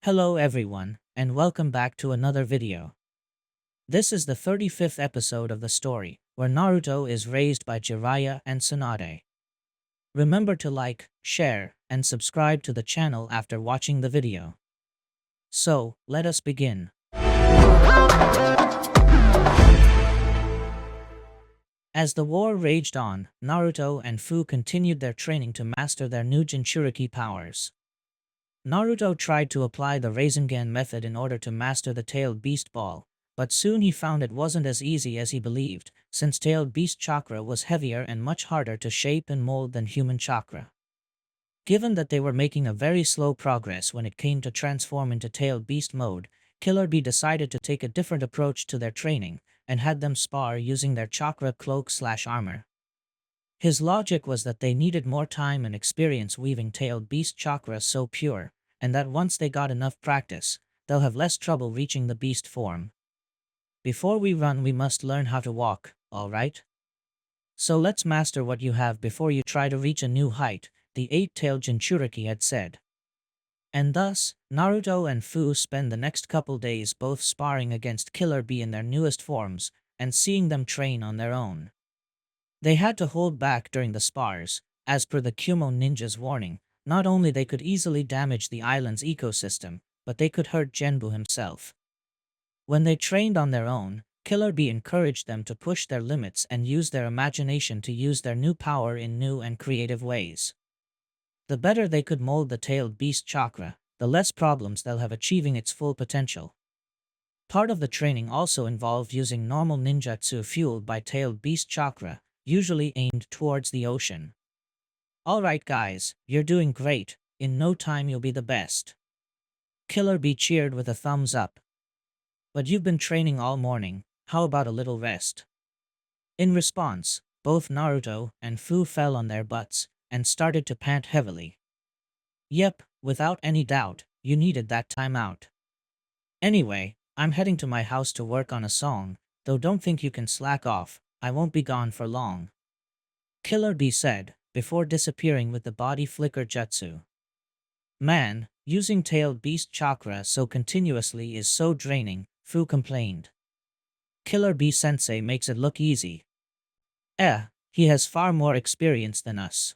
Hello everyone, and welcome back to another video. This is the 35th episode of the story, where Naruto is raised by Jiraiya and Tsunade. Remember to like, share, and subscribe to the channel after watching the video. So, let us begin. As the war raged on, Naruto and Fu continued their training to master their new Jinchuriki powers. Naruto tried to apply the Rasengan method in order to master the Tailed Beast Ball, but soon he found it wasn't as easy as he believed, since Tailed Beast Chakra was heavier and much harder to shape and mold than human chakra. Given that they were making a very slow progress when it came to transform into Tailed Beast mode, Killer Bee decided to take a different approach to their training, and had them spar using their chakra cloak/armor. His logic was that they needed more time and experience weaving Tailed Beast Chakra so pure, and that once they got enough practice, they'll have less trouble reaching the beast form. Before we run, we must learn how to walk, alright? So let's master what you have before you try to reach a new height, the eight-tailed Jinchuriki had said. And thus, Naruto and Fu spend the next couple days both sparring against Killer Bee in their newest forms, and seeing them train on their own. They had to hold back during the spars, as per the Kumo ninja's warning. Not only they could easily damage the island's ecosystem, but they could hurt Genbu himself. When they trained on their own, Killer Bee encouraged them to push their limits and use their imagination to use their new power in new and creative ways. The better they could mold the Tailed Beast Chakra, the less problems they'll have achieving its full potential. Part of the training also involved using normal ninjutsu fueled by Tailed Beast Chakra, usually aimed towards the ocean. Alright guys, you're doing great, in no time you'll be the best. Killer Bee cheered with a thumbs up. But you've been training all morning, how about a little rest? In response, both Naruto and Fu fell on their butts, and started to pant heavily. Yep, without any doubt, you needed that time out. Anyway, I'm heading to my house to work on a song, though don't think you can slack off, I won't be gone for long. Killer Bee said, before disappearing with the body flicker jutsu. Man, using Tailed Beast Chakra so continuously is so draining, Fu complained. Killer Bee Sensei makes it look easy. He has far more experience than us.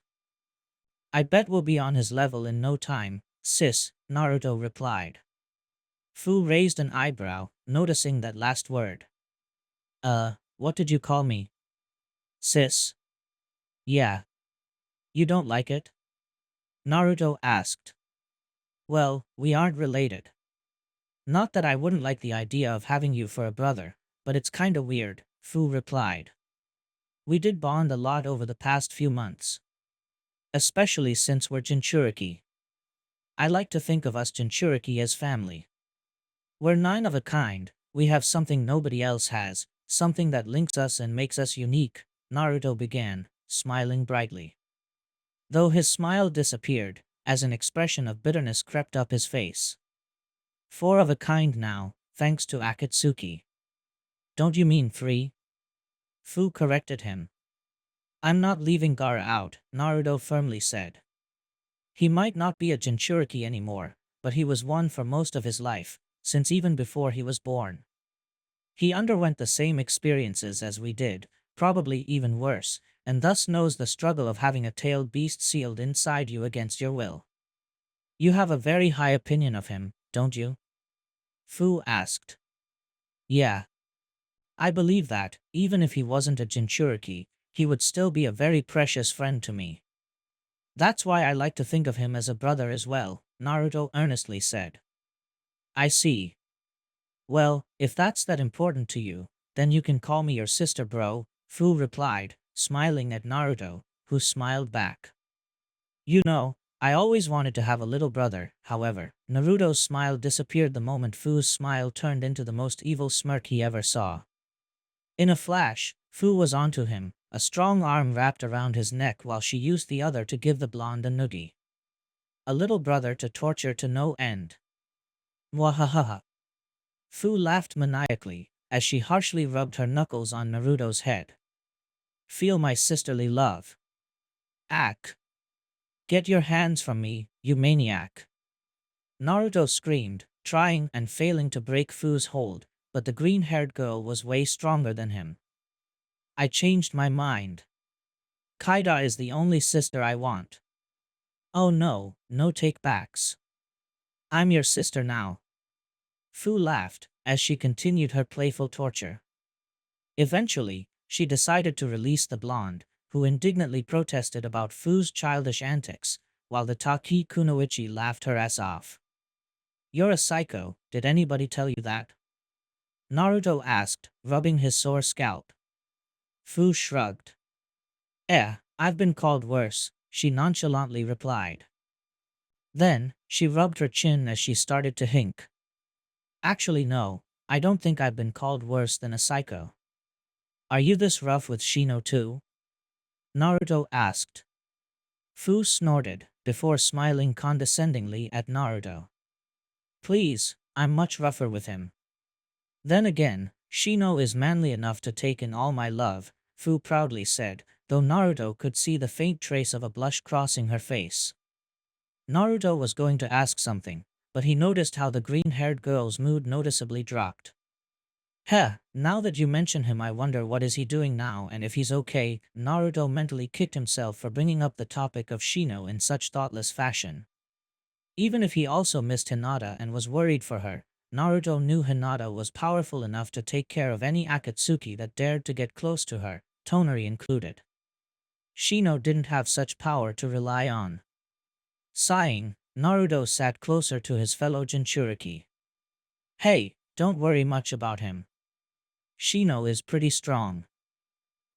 I bet we'll be on his level in no time, sis, Naruto replied. Fu raised an eyebrow, noticing that last word. What did you call me? Sis? Yeah. You don't like it? Naruto asked. Well, we aren't related. Not that I wouldn't like the idea of having you for a brother, but it's kinda weird, Fu replied. We did bond a lot over the past few months. Especially since we're Jinchuriki. I like to think of us Jinchuriki as family. We're nine of a kind, we have something nobody else has, something that links us and makes us unique, Naruto began, smiling brightly. Though his smile disappeared, as an expression of bitterness crept up his face. Four of a kind now, thanks to Akatsuki. Don't you mean three? Fu corrected him. I'm not leaving Gaara out, Naruto firmly said. He might not be a Jinchuriki anymore, but he was one for most of his life, since even before he was born. He underwent the same experiences as we did, probably even worse, and thus knows the struggle of having a tailed beast sealed inside you against your will. You have a very high opinion of him, don't you? Fu asked. Yeah. I believe that, even if he wasn't a Jinchuriki, he would still be a very precious friend to me. That's why I like to think of him as a brother as well, Naruto earnestly said. I see. Well, if that's that important to you, then you can call me your sister bro, Fu replied, smiling at Naruto, who smiled back. You know, I always wanted to have a little brother, however. Naruto's smile disappeared the moment Fu's smile turned into the most evil smirk he ever saw. In a flash, Fu was onto him, a strong arm wrapped around his neck while she used the other to give the blonde a noogie. A little brother to torture to no end. Mwahaha. Fu laughed maniacally, as she harshly rubbed her knuckles on Naruto's head. Feel my sisterly love. Ack. Get your hands from me, you maniac. Naruto screamed, trying and failing to break Fu's hold, but the green-haired girl was way stronger than him. I changed my mind. Kaida is the only sister I want. Oh no, no take-backs. I'm your sister now. Fu laughed as she continued her playful torture. Eventually, she decided to release the blonde, who indignantly protested about Fu's childish antics, while the Taki Kunoichi laughed her ass off. You're a psycho, did anybody tell you that? Naruto asked, rubbing his sore scalp. Fu shrugged. I've been called worse, she nonchalantly replied. Then, she rubbed her chin as she started to hink. Actually no, I don't think I've been called worse than a psycho. Are you this rough with Shino too? Naruto asked. Fu snorted, before smiling condescendingly at Naruto. Please, I'm much rougher with him. Then again, Shino is manly enough to take in all my love, Fu proudly said, though Naruto could see the faint trace of a blush crossing her face. Naruto was going to ask something, but he noticed how the green-haired girl's mood noticeably dropped. Now that you mention him, I wonder what is he doing now and if he's okay. Naruto mentally kicked himself for bringing up the topic of Shino in such thoughtless fashion. Even if he also missed Hinata and was worried for her, Naruto knew Hinata was powerful enough to take care of any Akatsuki that dared to get close to her, Tonari included. Shino didn't have such power to rely on. Sighing, Naruto sat closer to his fellow Jinchuriki. Hey, don't worry much about him. Shino is pretty strong.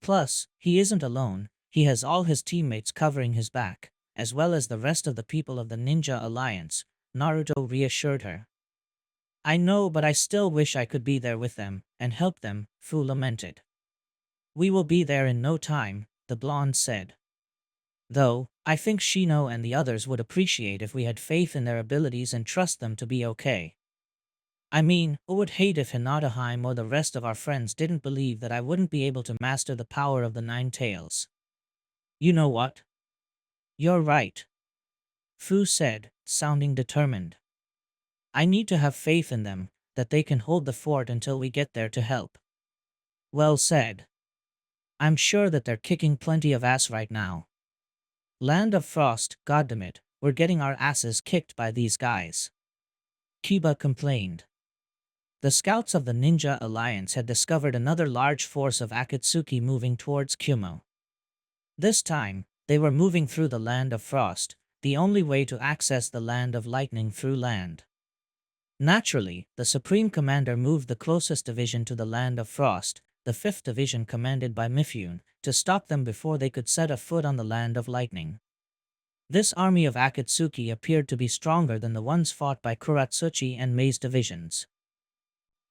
Plus, he isn't alone, he has all his teammates covering his back, as well as the rest of the people of the Ninja Alliance, Naruto reassured her. I know, but I still wish I could be there with them, and help them, Fu lamented. We will be there in no time, the blonde said. Though, I think Shino and the others would appreciate if we had faith in their abilities and trust them to be okay. I mean, who would hate if Hinata or the rest of our friends didn't believe that I wouldn't be able to master the power of the Nine Tails? You know what? You're right. Fu said, sounding determined. I need to have faith in them, that they can hold the fort until we get there to help. Well said. I'm sure that they're kicking plenty of ass right now. Land of Frost, goddammit, we're getting our asses kicked by these guys. Kiba complained. The scouts of the Ninja Alliance had discovered another large force of Akatsuki moving towards Kumo. This time, they were moving through the Land of Frost, the only way to access the Land of Lightning through land. Naturally, the Supreme Commander moved the closest division to the Land of Frost, the 5th Division commanded by Mifune, to stop them before they could set a foot on the Land of Lightning. This army of Akatsuki appeared to be stronger than the ones fought by Kuratsuchi and Mei's divisions.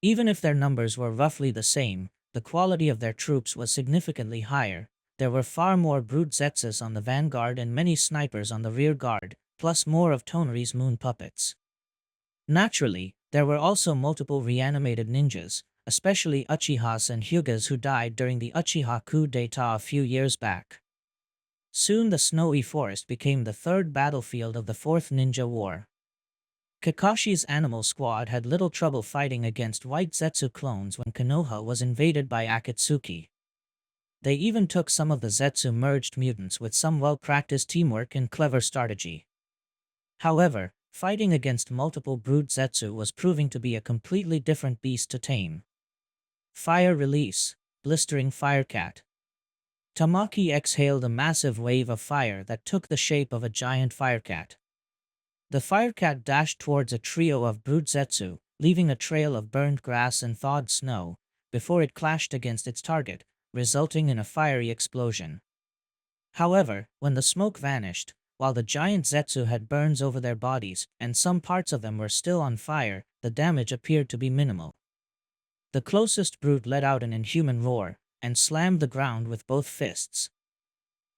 Even if their numbers were roughly the same, the quality of their troops was significantly higher. There were far more brute zetsus on the vanguard and many snipers on the rear guard, plus more of Tonari's moon puppets. Naturally, there were also multiple reanimated ninjas, especially Uchihas and Hyugas who died during the Uchiha coup d'etat a few years back. Soon the snowy forest became the third battlefield of the Fourth Ninja War. Kakashi's animal squad had little trouble fighting against white Zetsu clones when Konoha was invaded by Akatsuki. They even took some of the Zetsu merged mutants with some well-practiced teamwork and clever strategy. However, fighting against multiple brood Zetsu was proving to be a completely different beast to tame. Fire release, blistering firecat. Tamaki exhaled a massive wave of fire that took the shape of a giant firecat. The firecat dashed towards a trio of brood Zetsu, leaving a trail of burned grass and thawed snow, before it clashed against its target, resulting in a fiery explosion. However, when the smoke vanished, while the giant Zetsu had burns over their bodies and some parts of them were still on fire, the damage appeared to be minimal. The closest brute let out an inhuman roar, and slammed the ground with both fists.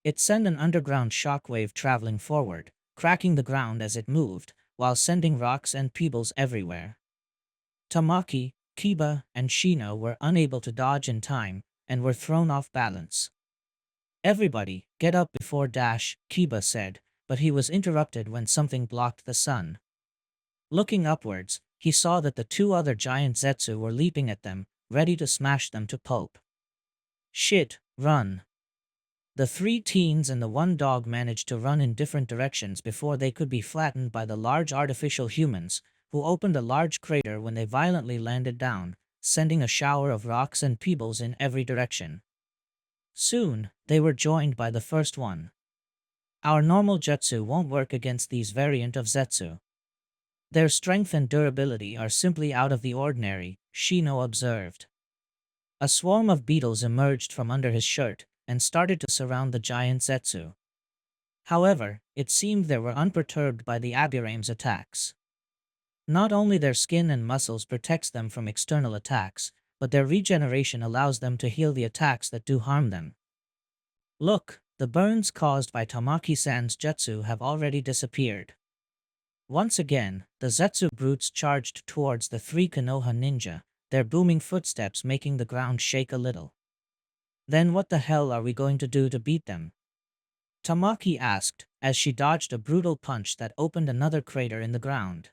It sent an underground shockwave traveling forward, cracking the ground as it moved, while sending rocks and pebbles everywhere. Tamaki, Kiba, and Shino were unable to dodge in time, and were thrown off balance. Everybody, get up before dash, Kiba said, but he was interrupted when something blocked the sun. Looking upwards, he saw that the two other giant Zetsu were leaping at them, ready to smash them to pulp. Shit, run. The three teens and the one dog managed to run in different directions before they could be flattened by the large artificial humans, who opened a large crater when they violently landed down, sending a shower of rocks and pebbles in every direction. Soon, they were joined by the first one. Our normal jutsu won't work against these variant of Zetsu. Their strength and durability are simply out of the ordinary, Shino observed. A swarm of beetles emerged from under his shirt and started to surround the giant Zetsu. However, it seemed they were unperturbed by the Aburame's attacks. Not only their skin and muscles protects them from external attacks, but their regeneration allows them to heal the attacks that do harm them. Look, the burns caused by Tamaki-san's jutsu have already disappeared. Once again, the Zetsu brutes charged towards the three Konoha ninja, their booming footsteps making the ground shake a little. Then what the hell are we going to do to beat them? Tamaki asked, as she dodged a brutal punch that opened another crater in the ground.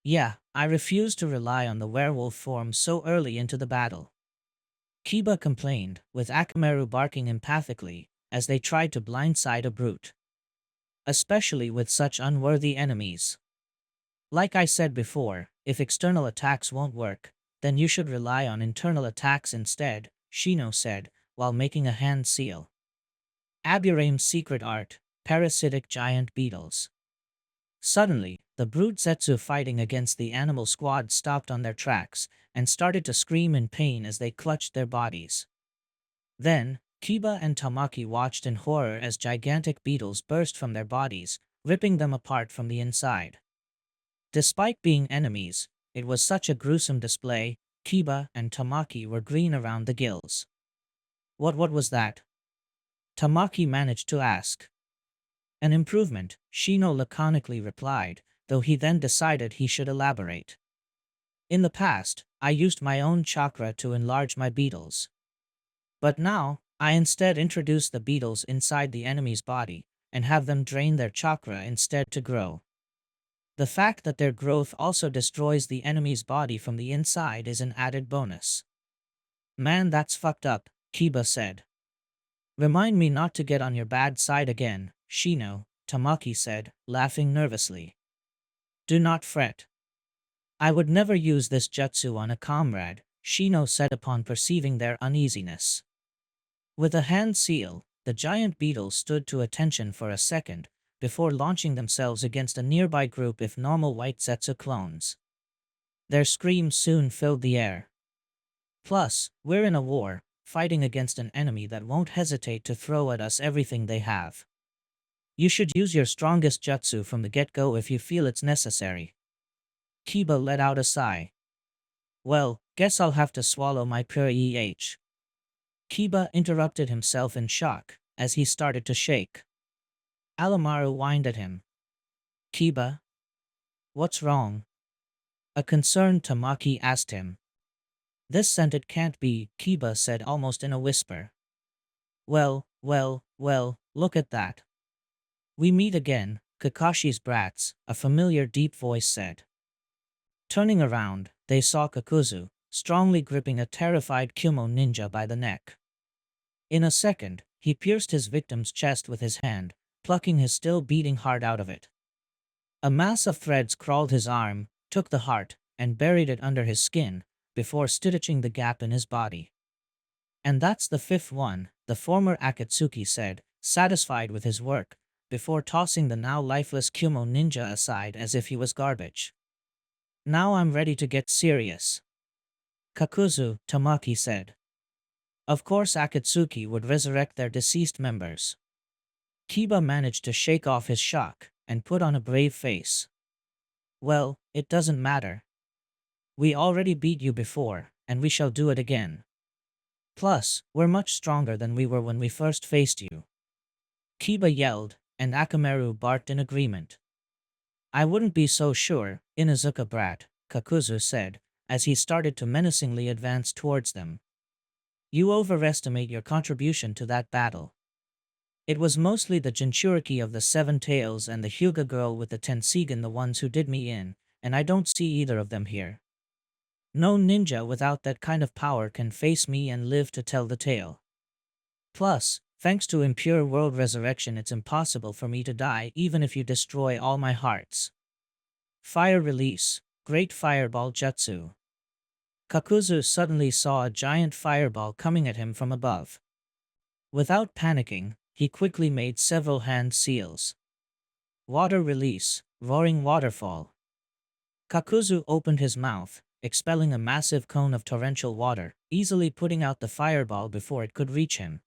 Yeah, I refuse to rely on the werewolf form so early into the battle. Kiba complained, with Akamaru barking empathically, as they tried to blindside a brute. Especially with such unworthy enemies. Like I said before, if external attacks won't work, then you should rely on internal attacks instead, Shino said, while making a hand seal. Aburame's secret art, parasitic giant beetles. Suddenly, the brute Zetsu fighting against the animal squad stopped on their tracks and started to scream in pain as they clutched their bodies. Then, Kiba and Tamaki watched in horror as gigantic beetles burst from their bodies, ripping them apart from the inside. Despite being enemies, it was such a gruesome display. Kiba and Tamaki were green around the gills. What was that? Tamaki managed to ask. An improvement, Shino laconically replied, though he then decided he should elaborate. In the past, I used my own chakra to enlarge my beetles. But now, I instead introduce the beetles inside the enemy's body, and have them drain their chakra instead to grow. The fact that their growth also destroys the enemy's body from the inside is an added bonus. Man, that's fucked up, Kiba said. Remind me not to get on your bad side again, Shino, Tamaki said, laughing nervously. Do not fret. I would never use this jutsu on a comrade, Shino said upon perceiving their uneasiness. With a hand seal, the giant beetles stood to attention for a second, before launching themselves against a nearby group of normal white Zetsu clones. Their screams soon filled the air. Plus, we're in a war, fighting against an enemy that won't hesitate to throw at us everything they have. You should use your strongest jutsu from the get-go if you feel it's necessary. Kiba let out a sigh. Well, guess I'll have to swallow my pure EH. Kiba interrupted himself in shock, as he started to shake. Alamaru whined at him. Kiba? What's wrong? A concerned Tamaki asked him. This scent it can't be, Kiba said almost in a whisper. Well, look at that. We meet again, Kakashi's brats, a familiar deep voice said. Turning around, they saw Kakuzu, strongly gripping a terrified Kyumo ninja by the neck. In a second, he pierced his victim's chest with his hand, plucking his still beating heart out of it. A mass of threads crawled his arm, took the heart, and buried it under his skin, before stitching the gap in his body. And that's the fifth one, the former Akatsuki said, satisfied with his work, before tossing the now lifeless Kyumo ninja aside as if he was garbage. Now I'm ready to get serious. Kakuzu, Tamaki said. Of course Akatsuki would resurrect their deceased members. Kiba managed to shake off his shock, and put on a brave face. Well, it doesn't matter. We already beat you before, and we shall do it again. Plus, we're much stronger than we were when we first faced you. Kiba yelled, and Akamaru barked in agreement. I wouldn't be so sure, Inuzuka brat, Kakuzu said, as he started to menacingly advance towards them. You overestimate your contribution to that battle. It was mostly the Jinchuriki of the Seven Tails and the Hyuga girl with the Tensigan the ones who did me in, and I don't see either of them here. No ninja without that kind of power can face me and live to tell the tale. Plus, thanks to impure world resurrection, it's impossible for me to die even if you destroy all my hearts. Fire release, Great Fireball Jutsu. Kakuzu suddenly saw a giant fireball coming at him from above. Without panicking, he quickly made several hand seals. Water release, Roaring Waterfall. Kakuzu opened his mouth, expelling a massive cone of torrential water, easily putting out the fireball before it could reach him.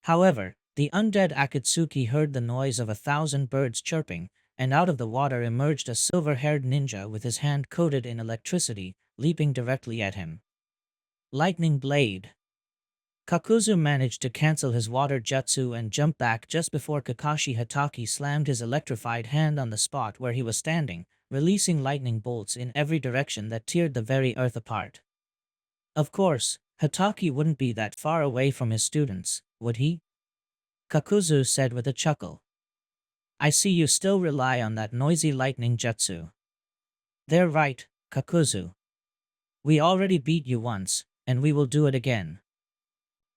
However, the undead Akatsuki heard the noise of 1,000 birds chirping, and out of the water emerged a silver-haired ninja with his hand coated in electricity, leaping directly at him. Lightning Blade. Kakuzu managed to cancel his water jutsu and jump back just before Kakashi Hatake slammed his electrified hand on the spot where he was standing, releasing lightning bolts in every direction that teared the very earth apart. Of course, Hatake wouldn't be that far away from his students, would he? Kakuzu said with a chuckle. I see you still rely on that noisy lightning jutsu. They're right, Kakuzu. We already beat you once, and we will do it again.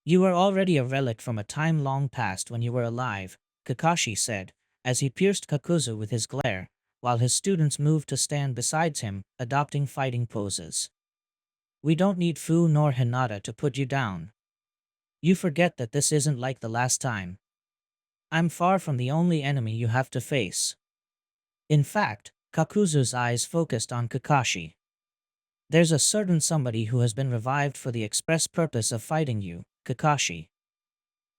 You are already a relic from a time long past when you were alive, Kakashi said, as he pierced Kakuzu with his glare, while his students moved to stand beside him, adopting fighting poses. We don't need Fu nor Hinata to put you down. You forget that this isn't like the last time. I'm far from the only enemy you have to face. In fact, Kakuzu's eyes focused on Kakashi. There's a certain somebody who has been revived for the express purpose of fighting you, Kakashi.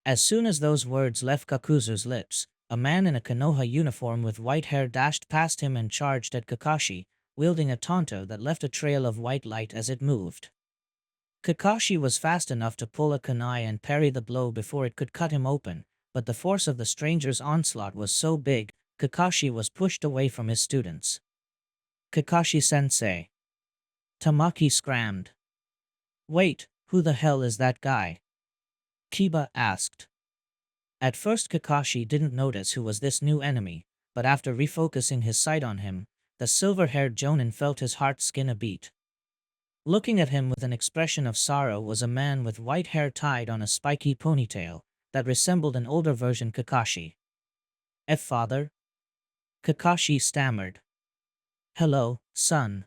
As soon as those words left Kakuzu's lips, a man in a Konoha uniform with white hair dashed past him and charged at Kakashi, wielding a tanto that left a trail of white light as it moved. Kakashi was fast enough to pull a kunai and parry the blow before it could cut him open, but the force of the stranger's onslaught was so big, Kakashi was pushed away from his students. Kakashi-sensei. Tamaki screamed. Wait, who the hell is that guy? Kiba asked. At first Kakashi didn't notice who was this new enemy, but after refocusing his sight on him, the silver-haired jonin felt his heart skin a beat. Looking at him with an expression of sorrow was a man with white hair tied on a spiky ponytail that resembled an older version Kakashi. Father? Kakashi stammered. Hello, son.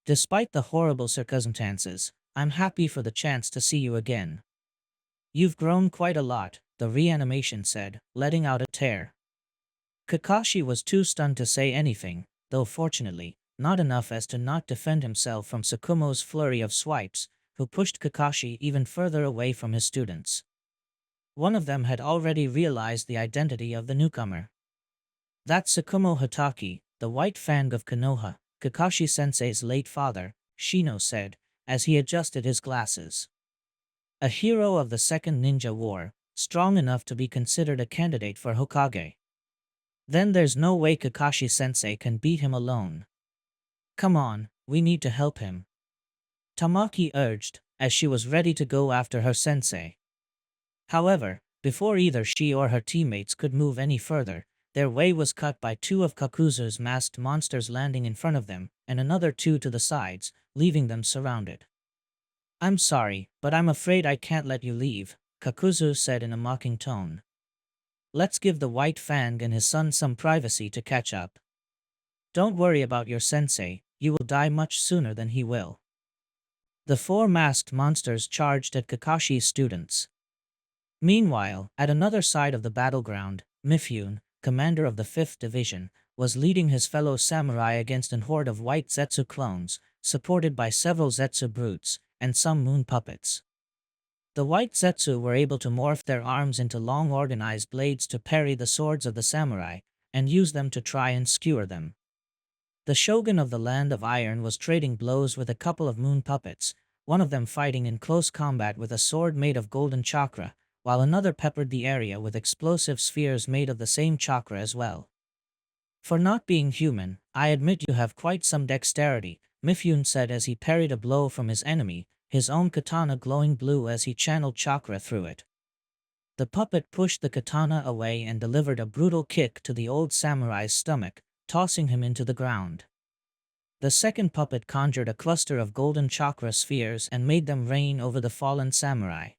Despite the horrible circumstances, I'm happy for the chance to see you again. You've grown quite a lot, the reanimation said, letting out a tear. Kakashi was too stunned to say anything, though fortunately, not enough as to not defend himself from Tsukumo's flurry of swipes, who pushed Kakashi even further away from his students. One of them had already realized the identity of the newcomer. That's Tsukumo Hatake, the White Fang of Konoha, Kakashi-sensei's late father, Shino said, as he adjusted his glasses. A hero of the Second Ninja War, strong enough to be considered a candidate for Hokage. Then there's no way Kakashi-sensei can beat him alone. Come on, we need to help him. Tamaki urged, as she was ready to go after her sensei. However, before either she or her teammates could move any further, their way was cut by two of Kakuzu's masked monsters landing in front of them, and another two to the sides, leaving them surrounded. I'm sorry, but I'm afraid I can't let you leave, Kakuzu said in a mocking tone. Let's give the White Fang and his son some privacy to catch up. Don't worry about your sensei, you will die much sooner than he will. The four masked monsters charged at Kakashi's students. Meanwhile, at another side of the battleground, Mifune, commander of the 5th Division, was leading his fellow samurai against an horde of white Zetsu clones, supported by several Zetsu brutes, and some moon puppets. The white Zetsu were able to morph their arms into long organized blades to parry the swords of the samurai, and use them to try and skewer them. The shogun of the Land of Iron was trading blows with a couple of moon puppets, one of them fighting in close combat with a sword made of golden chakra, while another peppered the area with explosive spheres made of the same chakra as well. For not being human, I admit you have quite some dexterity, Mifune said as he parried a blow from his enemy, his own katana glowing blue as he channeled chakra through it. The puppet pushed the katana away and delivered a brutal kick to the old samurai's stomach, tossing him into the ground. The second puppet conjured a cluster of golden chakra spheres and made them rain over the fallen samurai.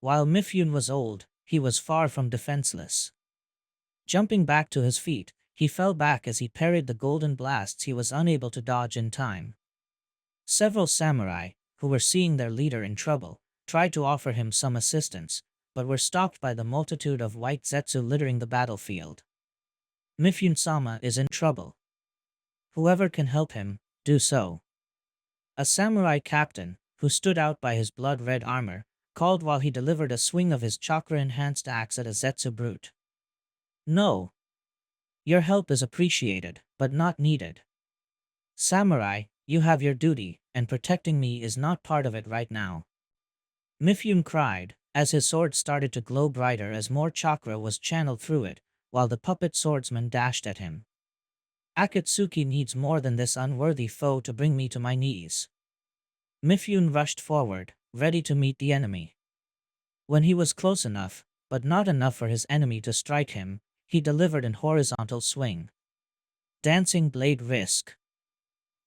While Mifune was old, he was far from defenseless. Jumping back to his feet, he fell back as he parried the golden blasts he was unable to dodge in time. Several samurai, who were seeing their leader in trouble, tried to offer him some assistance, but were stopped by the multitude of white zetsu littering the battlefield. Mifune-sama is in trouble. Whoever can help him, do so. A samurai captain, who stood out by his blood-red armor, called while he delivered a swing of his chakra-enhanced axe at a zetsu brute. No. Your help is appreciated, but not needed. Samurai, you have your duty, and protecting me is not part of it right now. Mifune cried, as his sword started to glow brighter as more chakra was channeled through it, while the puppet swordsman dashed at him. Akatsuki needs more than this unworthy foe to bring me to my knees. Mifune rushed forward, ready to meet the enemy. When he was close enough, but not enough for his enemy to strike him, he delivered an horizontal swing. Dancing blade risk.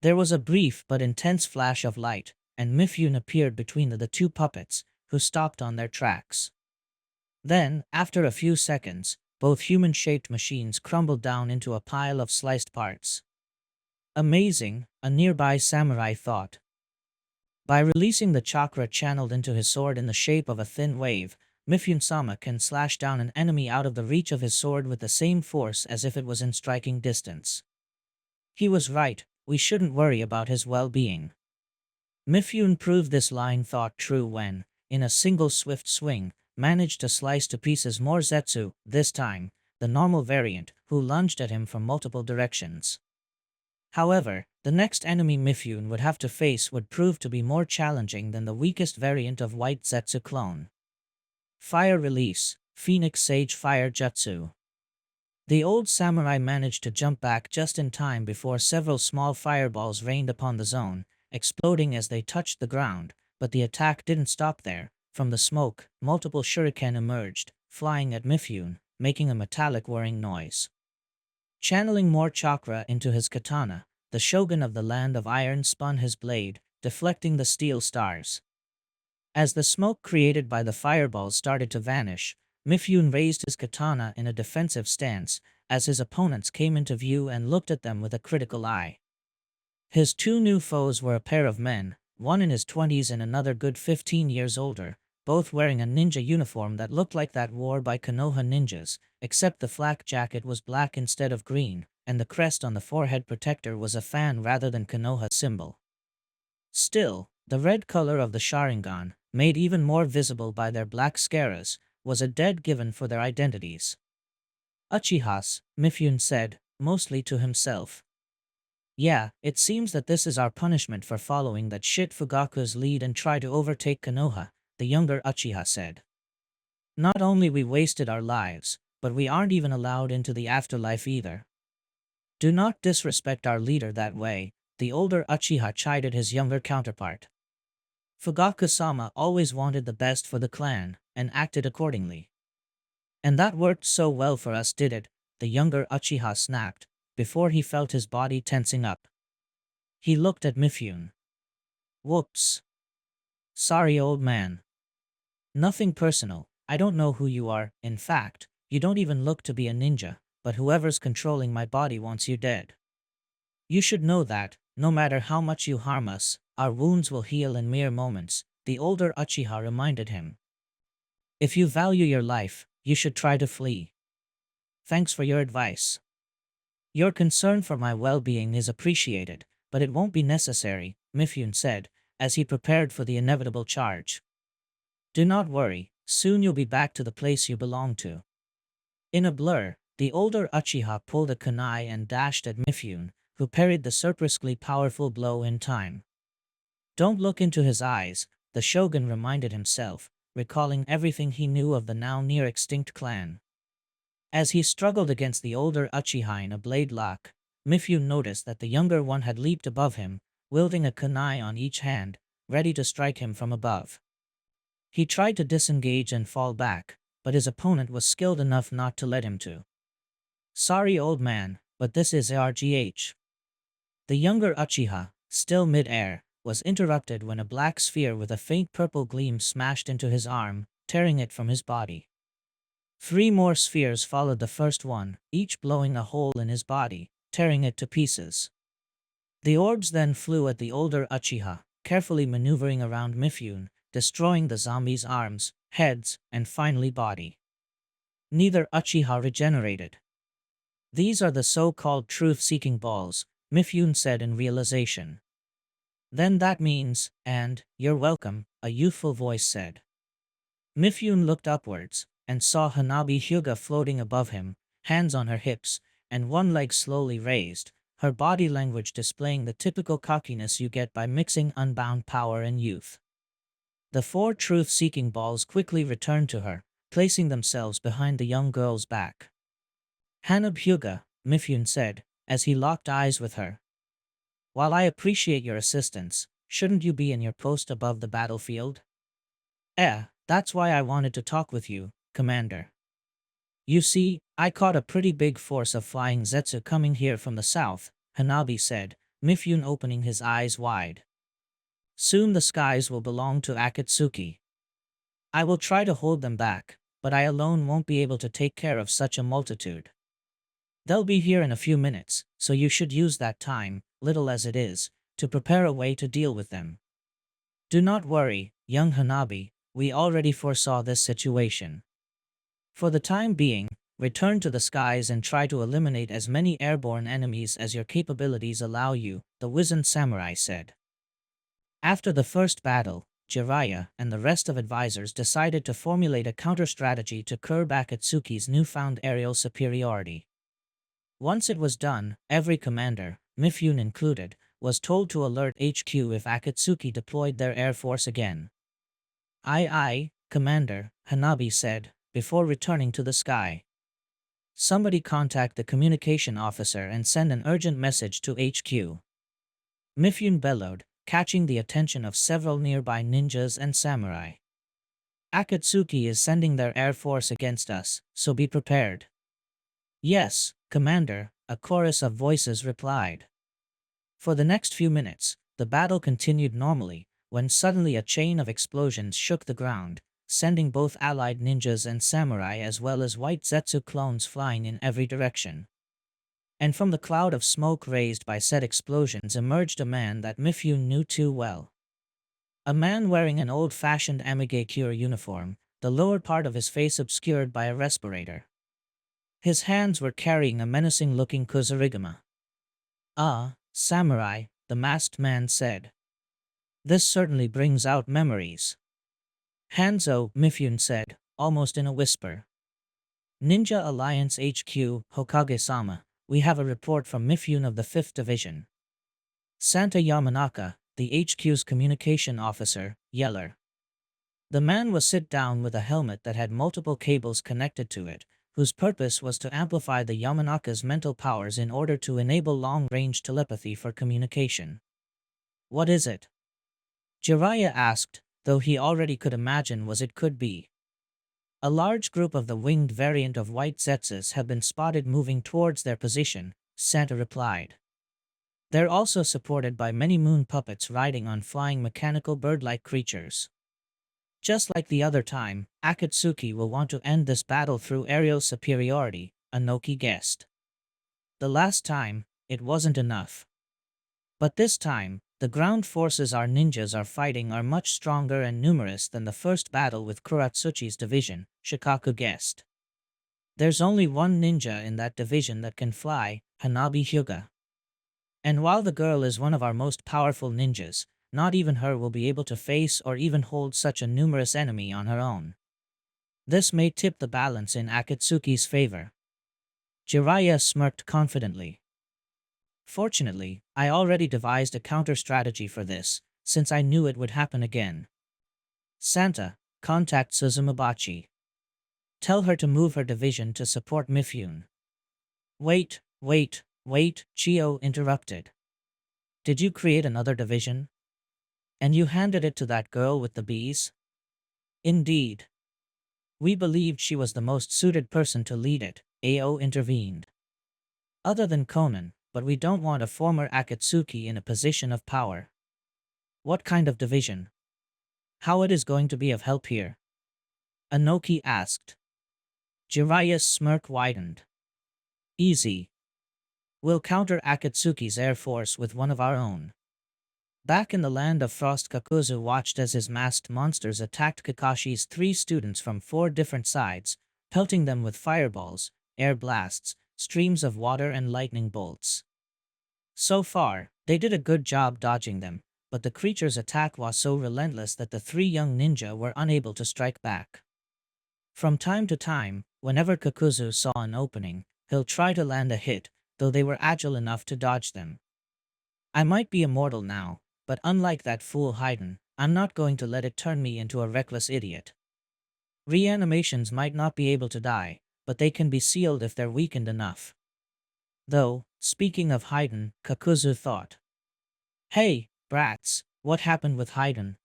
There was a brief but intense flash of light, and Mifune appeared between the two puppets, who stopped on their tracks. Then, after a few seconds, both human-shaped machines crumbled down into a pile of sliced parts. Amazing, a nearby samurai thought. By releasing the chakra channeled into his sword in the shape of a thin wave, Mifune-sama can slash down an enemy out of the reach of his sword with the same force as if it was in striking distance. He was right, we shouldn't worry about his well-being. Mifune proved this line thought true when, in a single swift swing, managed to slice to pieces more zetsu, this time, the normal variant, who lunged at him from multiple directions. However, the next enemy Mifune would have to face would prove to be more challenging than the weakest variant of White Zetsu clone. Fire Release, Phoenix Sage Fire Jutsu. The old samurai managed to jump back just in time before several small fireballs rained upon the zone, exploding as they touched the ground, but the attack didn't stop there. From the smoke, multiple shuriken emerged, flying at Mifune, making a metallic whirring noise. Channeling more chakra into his katana, the shogun of the Land of Iron spun his blade, deflecting the steel stars. As the smoke created by the fireballs started to vanish, Mifune raised his katana in a defensive stance, as his opponents came into view and looked at them with a critical eye. His two new foes were a pair of men, one in his 20s and another good 15 years older, both wearing a ninja uniform that looked like that worn by Konoha ninjas, except the flak jacket was black instead of green, and the crest on the forehead protector was a fan rather than Konoha symbol. Still, the red color of the Sharingan, made even more visible by their black scaras, was a dead given for their identities. Uchihas, Mifune said, mostly to himself. Yeah, it seems that this is our punishment for following that shit Fugaku's lead and try to overtake Konoha, the younger Uchiha said. Not only we wasted our lives, but we aren't even allowed into the afterlife either. Do not disrespect our leader that way, the older Uchiha chided his younger counterpart. Fugaku-sama always wanted the best for the clan, and acted accordingly. And that worked so well for us, did it? The younger Uchiha snapped, before he felt his body tensing up. He looked at Mifune. Whoops. Sorry, old man. Nothing personal, I don't know who you are, in fact, you don't even look to be a ninja, but whoever's controlling my body wants you dead. You should know that, no matter how much you harm us, our wounds will heal in mere moments, the older Uchiha reminded him. If you value your life, you should try to flee. Thanks for your advice. Your concern for my well-being is appreciated, but it won't be necessary, Mifune said, as he prepared for the inevitable charge. Do not worry, soon you'll be back to the place you belong to. In a blur, the older Uchiha pulled a kunai and dashed at Mifune, who parried the surprisingly powerful blow in time. Don't look into his eyes, the shogun reminded himself, recalling everything he knew of the now near-extinct clan. As he struggled against the older Uchiha in a blade lock, Mifune noticed that the younger one had leaped above him, wielding a kunai on each hand, ready to strike him from above. He tried to disengage and fall back, but his opponent was skilled enough not to let him to. Sorry, old man, but this is ARGH. The younger Uchiha, still mid-air, was interrupted when a black sphere with a faint purple gleam smashed into his arm, tearing it from his body. 3 more spheres followed the first one, each blowing a hole in his body, tearing it to pieces. The orbs then flew at the older Uchiha, carefully maneuvering around Mifune, destroying the zombie's arms, heads, and finally body. Neither Uchiha regenerated. These are the so-called truth-seeking balls, Mifune said in realization. Then that means, and, you're welcome, a youthful voice said. Mifune looked upwards, and saw Hanabi Hyuga floating above him, hands on her hips, and one leg slowly raised, her body language displaying the typical cockiness you get by mixing unbound power and youth. The 4 truth-seeking balls quickly returned to her, placing themselves behind the young girl's back. Hanab Hyuga, Mifune said, as he locked eyes with her. While I appreciate your assistance, shouldn't you be in your post above the battlefield? That's why I wanted to talk with you, Commander. You see, I caught a pretty big force of flying Zetsu coming here from the south, Hanabi said, Mifune opening his eyes wide. Soon the skies will belong to Akatsuki. I will try to hold them back, but I alone won't be able to take care of such a multitude. They'll be here in a few minutes, so you should use that time, little as it is, to prepare a way to deal with them. Do not worry, young Hanabi, we already foresaw this situation. For the time being, return to the skies and try to eliminate as many airborne enemies as your capabilities allow you, the wizened samurai said. After the first battle, Jiraiya and the rest of advisors decided to formulate a counter-strategy to curb Akatsuki's newfound aerial superiority. Once it was done, every commander, Mifune included, was told to alert HQ if Akatsuki deployed their air force again. Aye, Commander, Hanabi said, before returning to the sky. Somebody contact the communication officer and send an urgent message to HQ. Mifune bellowed, catching the attention of several nearby ninjas and samurai. Akatsuki is sending their air force against us, so be prepared. Yes, Commander, a chorus of voices replied. For the next few minutes, the battle continued normally, when suddenly a chain of explosions shook the ground, sending both allied ninjas and samurai as well as white Zetsu clones flying in every direction. And from the cloud of smoke raised by said explosions emerged a man that Mifune knew too well. A man wearing an old-fashioned Amigakure uniform, the lower part of his face obscured by a respirator. His hands were carrying a menacing-looking kusarigama. Ah, samurai, the masked man said. This certainly brings out memories. Hanzo, Mifune said, almost in a whisper. Ninja Alliance HQ, Hokage-sama, we have a report from Mifune of the 5th Division. Santa Yamanaka, the HQ's communication officer, Yeller. The man was sit down with a helmet that had multiple cables connected to it, whose purpose was to amplify the Yamanaka's mental powers in order to enable long-range telepathy for communication. What is it? Jiraiya asked, though he already could imagine what it could be. A large group of the winged variant of white Zetsus have been spotted moving towards their position, Santa replied. They're also supported by many moon puppets riding on flying mechanical bird-like creatures. Just like the other time, Akatsuki will want to end this battle through aerial superiority, Anoki guessed. The last time, it wasn't enough. But this time, the ground forces our ninjas are fighting are much stronger and numerous than the first battle with Kuratsuchi's division, Shikaku guessed. There's only one ninja in that division that can fly, Hanabi Hyuga. And while the girl is one of our most powerful ninjas, not even her will be able to face or even hold such a numerous enemy on her own. This may tip the balance in Akatsuki's favor. Jiraiya smirked confidently. Fortunately, I already devised a counter-strategy for this, since I knew it would happen again. Santa, contact Suzumabachi. Tell her to move her division to support Mifune. Wait, Chio interrupted. Did you create another division? And you handed it to that girl with the bees? Indeed. We believed she was the most suited person to lead it, Ao intervened. Other than Conan, but we don't want a former Akatsuki in a position of power. What kind of division? How it is going to be of help here? Anoki asked. Jiraiya's smirk widened. Easy. We'll counter Akatsuki's air force with one of our own. Back in the land of Frost, Kakuzu watched as his masked monsters attacked Kakashi's 3 students from 4 different sides, pelting them with fireballs, air blasts, streams of water and lightning bolts. So far, they did a good job dodging them, but the creature's attack was so relentless that the 3 young ninja were unable to strike back. From time to time, whenever Kakuzu saw an opening, he'll try to land a hit, though they were agile enough to dodge them. I might be immortal now, but unlike that fool Haydn, I'm not going to let it turn me into a reckless idiot. Reanimations might not be able to die, but they can be sealed if they're weakened enough. Though, speaking of Haydn, Kakuzu thought. Hey, brats, what happened with Haydn?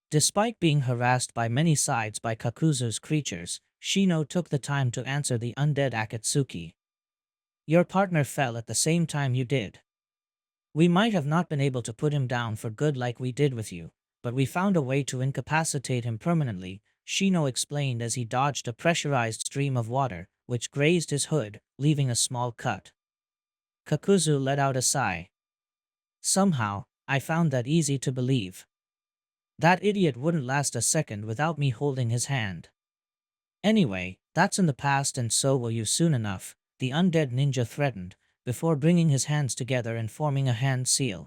Despite being harassed by many sides by Kakuzu's creatures, Shino took the time to answer the undead Akatsuki. Your partner fell at the same time you did. We might have not been able to put him down for good like we did with you, but we found a way to incapacitate him permanently, Shino explained as he dodged a pressurized stream of water, which grazed his hood, leaving a small cut. Kakuzu let out a sigh. Somehow, I found that easy to believe. That idiot wouldn't last a second without me holding his hand. Anyway, that's in the past and so will you soon enough, the undead ninja threatened, before bringing his hands together and forming a hand seal.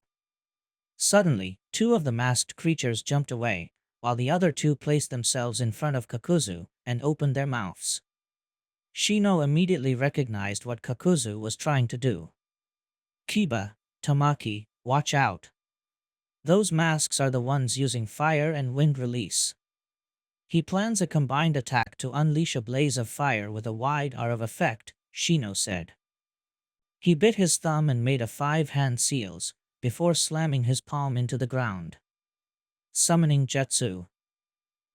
Suddenly, 2 of the masked creatures jumped away, while the other 2 placed themselves in front of Kakuzu and opened their mouths. Shino immediately recognized what Kakuzu was trying to do. Kiba, Tamaki, watch out. Those masks are the ones using fire and wind release. He plans a combined attack to unleash a blaze of fire with a wide arc of effect, Shino said. He bit his thumb and made a 5 hand seals, before slamming his palm into the ground. Summoning Jutsu.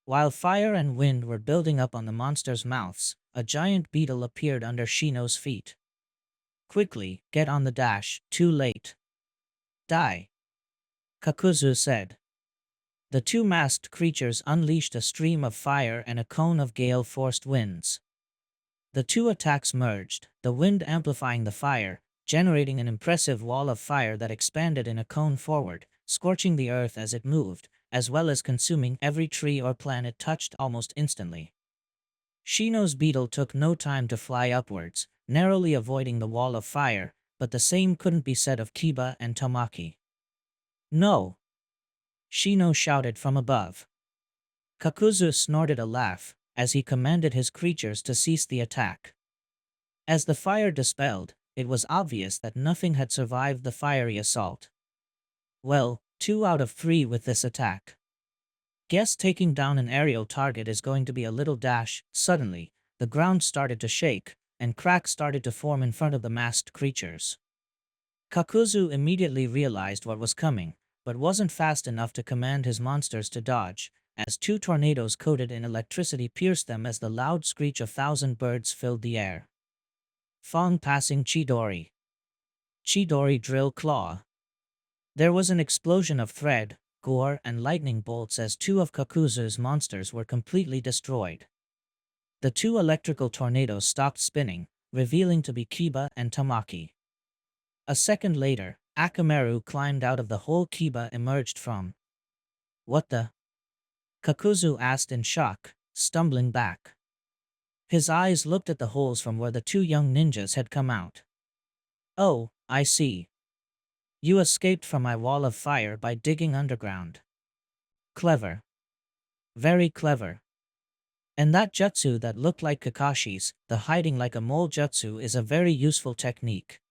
While fire and wind were building up on the monsters' mouths, a giant beetle appeared under Shino's feet. Quickly, get on the dash, too late. Die. Kakuzu said. The 2 masked creatures unleashed a stream of fire and a cone of gale-forced winds. The 2 attacks merged, the wind amplifying the fire, generating an impressive wall of fire that expanded in a cone forward, scorching the earth as it moved, as well as consuming every tree or plant it touched almost instantly. Shino's beetle took no time to fly upwards, narrowly avoiding the wall of fire, but the same couldn't be said of Kiba and Tamaki. No! Shino shouted from above. Kakuzu snorted a laugh, as he commanded his creatures to cease the attack. As the fire dispelled, it was obvious that nothing had survived the fiery assault. Well, 2 out of 3 with this attack. Guess taking down an aerial target is going to be a little dash. Suddenly, the ground started to shake, and cracks started to form in front of the masked creatures. Kakuzu immediately realized what was coming, but wasn't fast enough to command his monsters to dodge, as 2 tornadoes coated in electricity pierced them as the loud screech of 1,000 birds filled the air. Fong passing Chidori. Chidori drill claw. There was an explosion of thread, gore, and lightning bolts as 2 of Kakuzu's monsters were completely destroyed. The 2 electrical tornadoes stopped spinning, revealing to be Kiba and Tamaki. A second later, Akamaru climbed out of the hole Kiba emerged from. What the? Kakuzu asked in shock, stumbling back. His eyes looked at the holes from where the 2 young ninjas had come out. Oh, I see. You escaped from my wall of fire by digging underground. Clever. Very clever. And that jutsu that looked like Kakashi's, the hiding like a mole jutsu, is a very useful technique.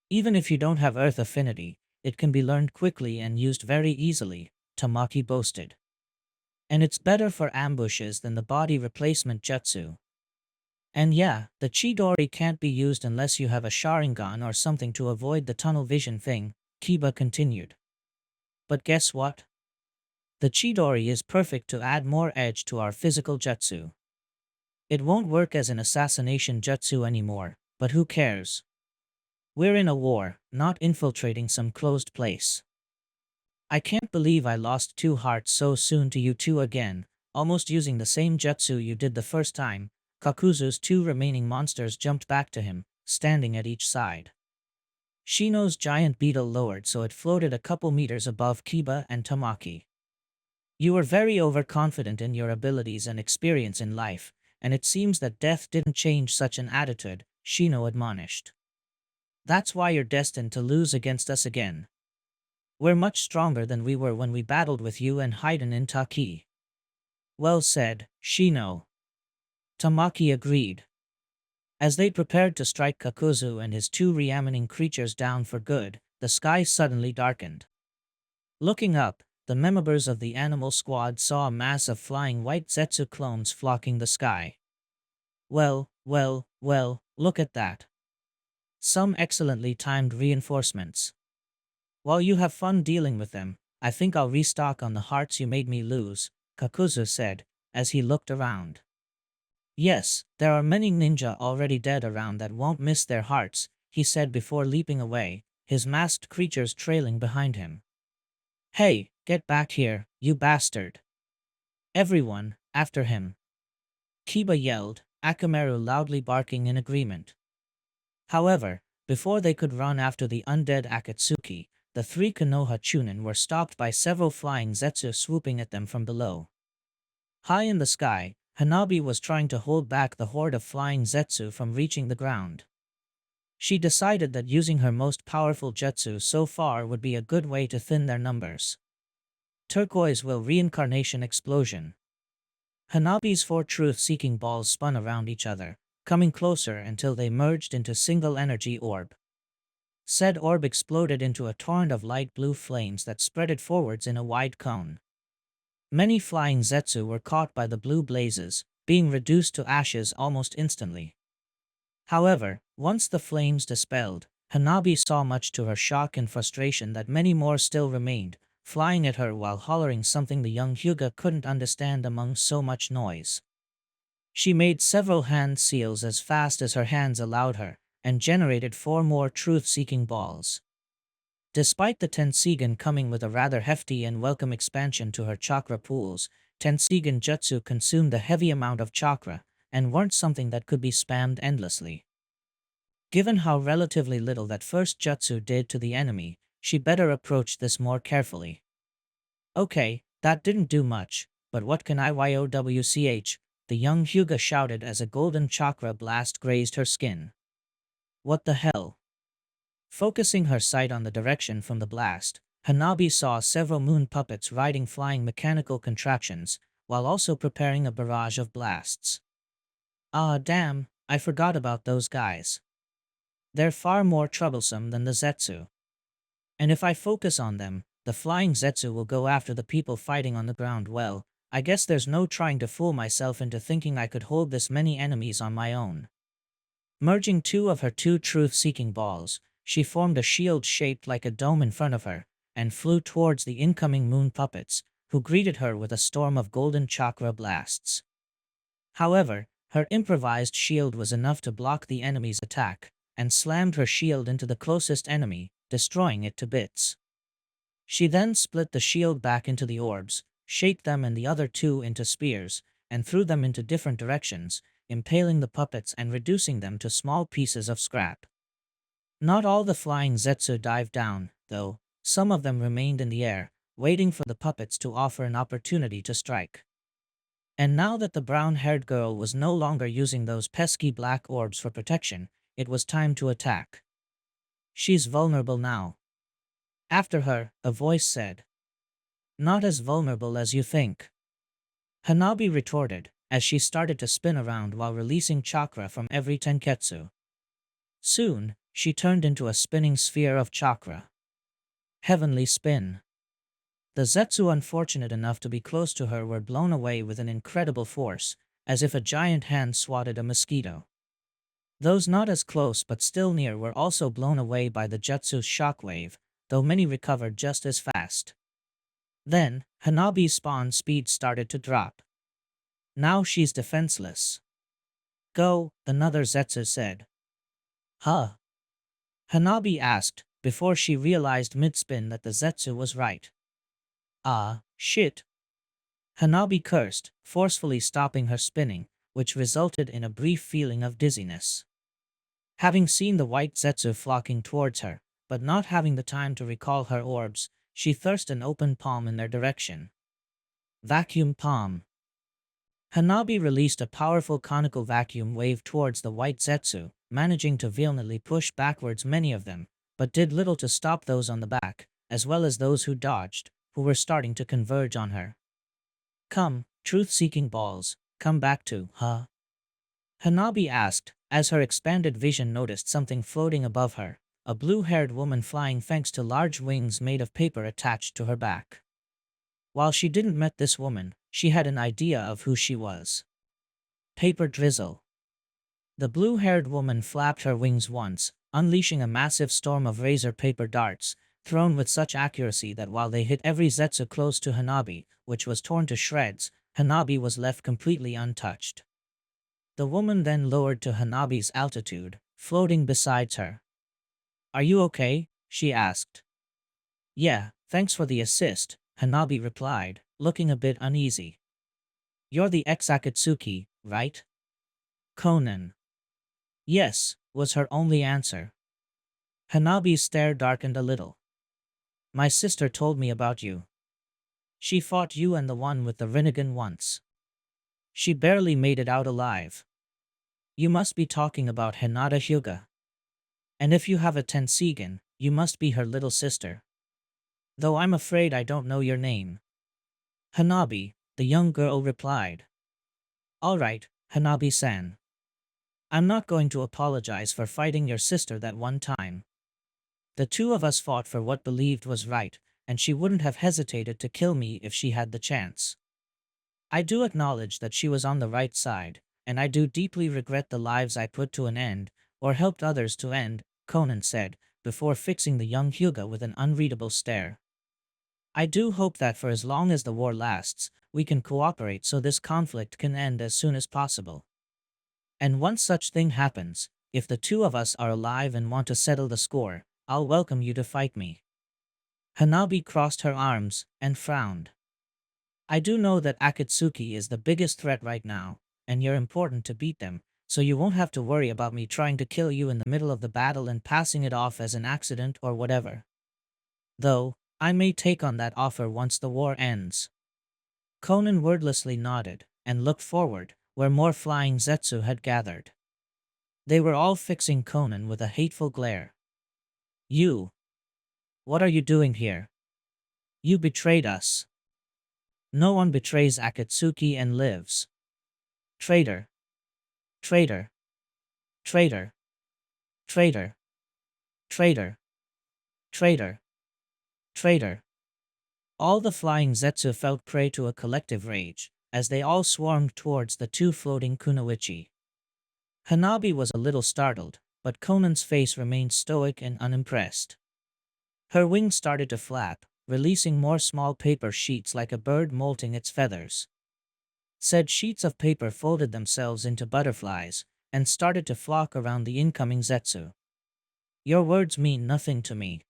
Even if you don't have earth affinity, it can be learned quickly and used very easily, Tamaki boasted. And it's better for ambushes than the body replacement jutsu. And yeah, the Chidori can't be used unless you have a Sharingan or something to avoid the tunnel vision thing, Kiba continued. But guess what? The Chidori is perfect to add more edge to our physical jutsu. It won't work as an assassination jutsu anymore, but who cares? We're in a war, not infiltrating some closed place. I can't believe I lost 2 hearts so soon to you two again, almost using the same jutsu you did the first time. Kakuzu's 2 remaining monsters jumped back to him, standing at each side. Shino's giant beetle lowered so it floated a couple meters above Kiba and Tamaki. You were very overconfident in your abilities and experience in life, and it seems that death didn't change such an attitude, Shino admonished. That's why you're destined to lose against us again. We're much stronger than we were when we battled with you and Haiden in Taki. Well said, Shino. Tamaki agreed. As they prepared to strike Kakuzu and his 2 reanimating creatures down for good, the sky suddenly darkened. Looking up, the members of the animal squad saw a mass of flying white Zetsu clones flocking the sky. Well, look at that. Some excellently timed reinforcements. While you have fun dealing with them, I think I'll restock on the hearts you made me lose, Kakuzu said, as he looked around. Yes, there are many ninja already dead around that won't miss their hearts, he said before leaping away, his masked creatures trailing behind him. Hey, get back here, you bastard. Everyone, after him. Kiba yelled, Akamaru loudly barking in agreement. However, before they could run after the undead Akatsuki, the 3 Konoha Chunin were stopped by several flying Zetsu swooping at them from below. High in the sky, Hanabi was trying to hold back the horde of flying Zetsu from reaching the ground. She decided that using her most powerful jutsu so far would be a good way to thin their numbers. Turquoise will reincarnation explosion. Hanabi's 4 truth-seeking balls spun around each other, coming closer until they merged into single energy orb. Said orb exploded into a torrent of light blue flames that spreaded forwards in a wide cone. Many flying Zetsu were caught by the blue blazes, being reduced to ashes almost instantly. However, once the flames dispelled, Hanabi saw much to her shock and frustration that many more still remained, flying at her while hollering something the young Hyuga couldn't understand among so much noise. She made several hand seals as fast as her hands allowed her, and generated 4 more truth-seeking balls. Despite the Tensigen coming with a rather hefty and welcome expansion to her chakra pools, Tensigen Jutsu consumed a heavy amount of chakra, and weren't something that could be spammed endlessly. Given how relatively little that first jutsu did to the enemy, she better approach this more carefully. Okay, that didn't do much, but what can IYOWCH? The young Hyuga shouted as a golden chakra blast grazed her skin. What the hell? Focusing her sight on the direction from the blast, Hanabi saw several moon puppets riding flying mechanical contraptions, while also preparing a barrage of blasts. Ah damn, I forgot about those guys. They're far more troublesome than the Zetsu. And if I focus on them, the flying Zetsu will go after the people fighting on the ground. Well, I guess there's no trying to fool myself into thinking I could hold this many enemies on my own. Merging 2 of her 2 truth-seeking balls, she formed a shield shaped like a dome in front of her, and flew towards the incoming moon puppets, who greeted her with a storm of golden chakra blasts. However, her improvised shield was enough to block the enemy's attack, and slammed her shield into the closest enemy, destroying it to bits. She then split the shield back into the orbs, shaped them and the other 2 into spears, and threw them into different directions, impaling the puppets and reducing them to small pieces of scrap. Not all the flying Zetsu dived down, though. Some of them remained in the air, waiting for the puppets to offer an opportunity to strike. And now that the brown-haired girl was no longer using those pesky black orbs for protection, it was time to attack. She's vulnerable now. After her, a voice said. Not as vulnerable as you think. Hanabi retorted, as she started to spin around while releasing chakra from every tenketsu. Soon, she turned into a spinning sphere of chakra. Heavenly spin. The Zetsu unfortunate enough to be close to her were blown away with an incredible force, as if a giant hand swatted a mosquito. Those not as close but still near were also blown away by the jutsu's shockwave, though many recovered just as fast. Then, Hanabi's spawn speed started to drop. Now she's defenseless. Go, another Zetsu said. Huh. Hanabi asked, before she realized mid-spin that the Zetsu was right. Ah, shit. Hanabi cursed, forcefully stopping her spinning, which resulted in a brief feeling of dizziness. Having seen the white Zetsu flocking towards her, but not having the time to recall her orbs, she thrust an open palm in their direction. Vacuum palm. Hanabi released a powerful conical vacuum wave towards the white Zetsu, managing to violently push backwards many of them, but did little to stop those on the back, as well as those who dodged, who were starting to converge on her. Come, truth-seeking balls, come back to, huh? Hanabi asked, as her expanded vision noticed something floating above her, a blue-haired woman flying thanks to large wings made of paper attached to her back. While she didn't met this woman, she had an idea of who she was. Paper drizzle. The blue-haired woman flapped her wings once, unleashing a massive storm of razor paper darts, thrown with such accuracy that while they hit every Zetsu close to Hanabi, which was torn to shreds, Hanabi was left completely untouched. The woman then lowered to Hanabi's altitude, floating beside her. "Are you okay?" she asked. "Yeah, thanks for the assist," Hanabi replied, looking a bit uneasy. "You're the ex-Akatsuki, right?" "Conan." "Yes," was her only answer. Hanabi's stare darkened a little. "My sister told me about you. She fought you and the one with the Rinnegan once. She barely made it out alive. You must be talking about Hinata Hyuga. And if you have a Tensigen, you must be her little sister. Though I'm afraid I don't know your name." "Hanabi," the young girl replied. "Alright, Hanabi-san. I'm not going to apologize for fighting your sister that one time. The two of us fought for what believed was right, and she wouldn't have hesitated to kill me if she had the chance. I do acknowledge that she was on the right side, and I do deeply regret the lives I put to an end, or helped others to end," Conan said, before fixing the young Hyuga with an unreadable stare. "I do hope that for as long as the war lasts, we can cooperate so this conflict can end as soon as possible. And once such thing happens, if the two of us are alive and want to settle the score, I'll welcome you to fight me." Hanabi crossed her arms and frowned. "I do know that Akatsuki is the biggest threat right now, and you're important to beat them, so you won't have to worry about me trying to kill you in the middle of the battle and passing it off as an accident or whatever. Though, I may take on that offer once the war ends." Conan wordlessly nodded, and looked forward, where more flying Zetsu had gathered. They were all fixing Conan with a hateful glare. "You! What are you doing here? You betrayed us." "No one betrays Akatsuki and lives. Traitor! Traitor! Traitor! Traitor! Traitor! Traitor! Traitor!" All the flying Zetsu fell prey to a collective rage, as they all swarmed towards the two floating kunoichi. Hanabi was a little startled, but Conan's face remained stoic and unimpressed. Her wings started to flap, releasing more small paper sheets like a bird molting its feathers. Said sheets of paper folded themselves into butterflies, and started to flock around the incoming Zetsu. "Your words mean nothing to me.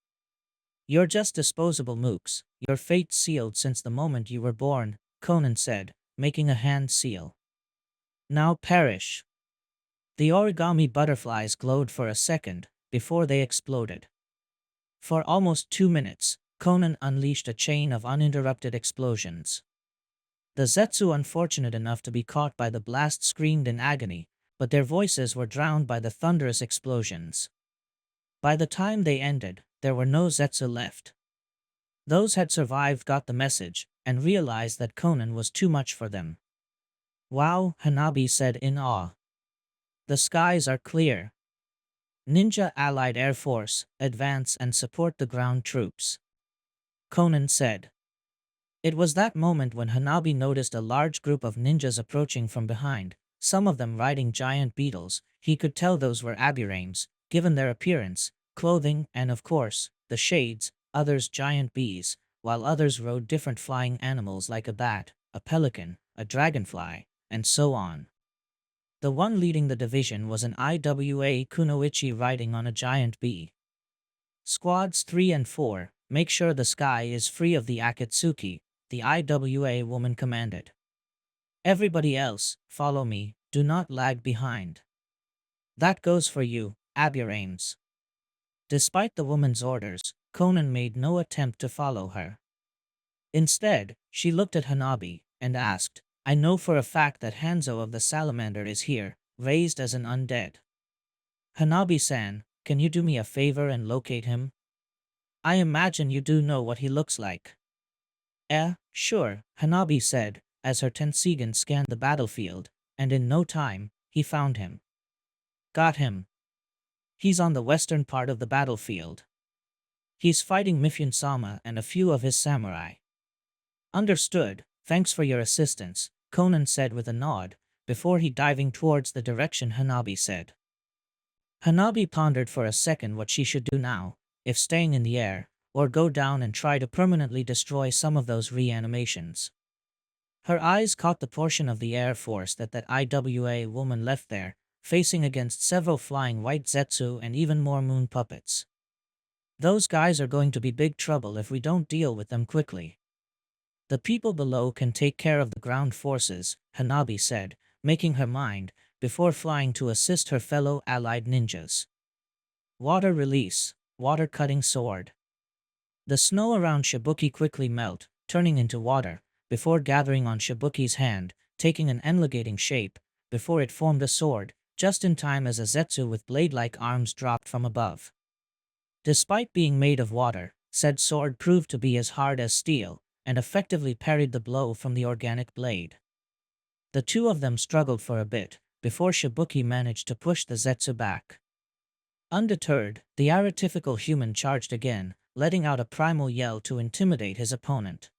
You're just disposable mooks, your fate sealed since the moment you were born," Conan said, making a hand seal. "Now perish." The origami butterflies glowed for a second, before they exploded. For almost 2 minutes, Conan unleashed a chain of uninterrupted explosions. The Zetsu unfortunate enough to be caught by the blast screamed in agony, but their voices were drowned by the thunderous explosions. By the time they ended, there were no Zetsu left. Those had survived got the message, and realized that Conan was too much for them. "Wow," Hanabi said in awe. "The skies are clear. Ninja Allied Air Force, advance and support the ground troops," Conan said. It was that moment when Hanabi noticed a large group of ninjas approaching from behind, some of them riding giant beetles. He could tell those were Aburames, given their appearance, clothing, and of course, the shades, others giant bees, while others rode different flying animals like a bat, a pelican, a dragonfly, and so on. The one leading the division was an IWA kunoichi riding on a giant bee. Squads 3 and 4, make sure the sky is free of the Akatsuki, the IWA woman commanded. Everybody else, follow me, do not lag behind. That goes for you, Aburames. Despite the woman's orders, Conan made no attempt to follow her. Instead, she looked at Hanabi and asked, I know for a fact that Hanzo of the Salamander is here, raised as an undead. Hanabi-san, can you do me a favor and locate him? I imagine you do know what he looks like. Sure, Hanabi said, as her Tensigan scanned the battlefield, and in no time, he found him. Got him. He's on the western part of the battlefield. He's fighting Mifune-sama and a few of his samurai. Understood, thanks for your assistance, Conan said with a nod, before he diving towards the direction Hanabi said. Hanabi pondered for a second what she should do now, if staying in the air, or go down and try to permanently destroy some of those reanimations. Her eyes caught the portion of the Air Force that IWA woman left there, facing against several flying white Zetsu and even more moon puppets. Those guys are going to be big trouble if we don't deal with them quickly. The people below can take care of the ground forces, Hanabi said, making her mind, before flying to assist her fellow allied ninjas. Water release, water cutting sword. The snow around Shibuki quickly melt, turning into water, before gathering on Shibuki's hand, taking an elongating shape, before it formed a sword, just in time as a Zetsu with blade-like arms dropped from above. Despite being made of water, said sword proved to be as hard as steel, and effectively parried the blow from the organic blade. The two of them struggled for a bit, before Shibuki managed to push the Zetsu back. Undeterred, the archetypical human charged again, letting out a primal yell to intimidate his opponent.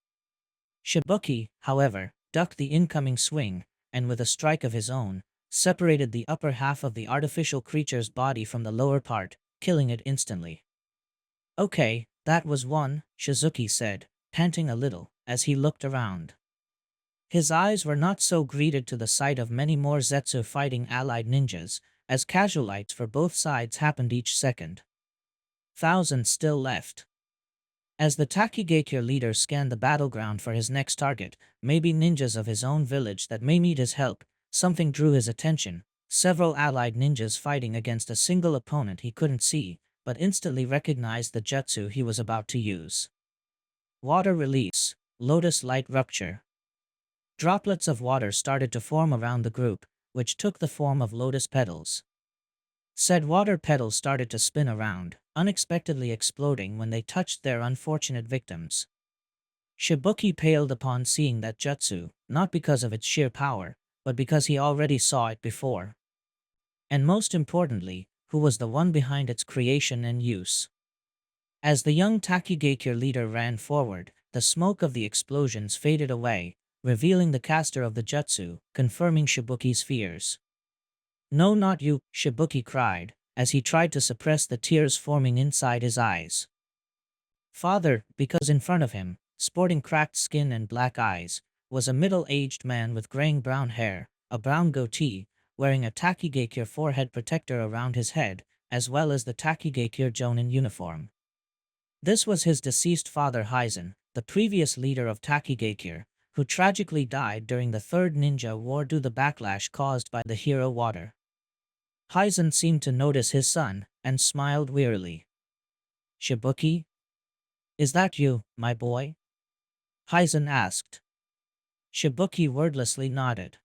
Shibuki, however, ducked the incoming swing, and with a strike of his own, separated the upper half of the artificial creature's body from the lower part, killing it instantly. Okay, that was one, Shizuki said, panting a little, as he looked around. His eyes were not so greeted to the sight of many more Zetsu fighting allied ninjas, as casualties for both sides happened each second. Thousands still left. As the Takigakure leader scanned the battleground for his next target, maybe ninjas of his own village that may need his help, something drew his attention, several allied ninjas fighting against a single opponent he couldn't see, but instantly recognized the jutsu he was about to use. Water release, lotus light rupture. Droplets of water started to form around the group, which took the form of lotus petals. Said water petals started to spin around, unexpectedly exploding when they touched their unfortunate victims. Shibuki paled upon seeing that jutsu, not because of its sheer power, but because he already saw it before. And most importantly, who was the one behind its creation and use. As the young Takigakure leader ran forward, the smoke of the explosions faded away, revealing the caster of the jutsu, confirming Shibuki's fears. No, not you, Shibuki cried, as he tried to suppress the tears forming inside his eyes. Father, because in front of him, sporting cracked skin and black eyes, was a middle-aged man with graying brown hair, a brown goatee, wearing a Takigakure forehead protector around his head, as well as the Takigakure Jonin uniform. This was his deceased father Hizen, the previous leader of Takigakure, who tragically died during the Third Ninja War due to the backlash caused by the hero water. Hizen seemed to notice his son, and smiled wearily. Shibuki? Is that you, my boy? Hizen asked. Shibuki wordlessly nodded.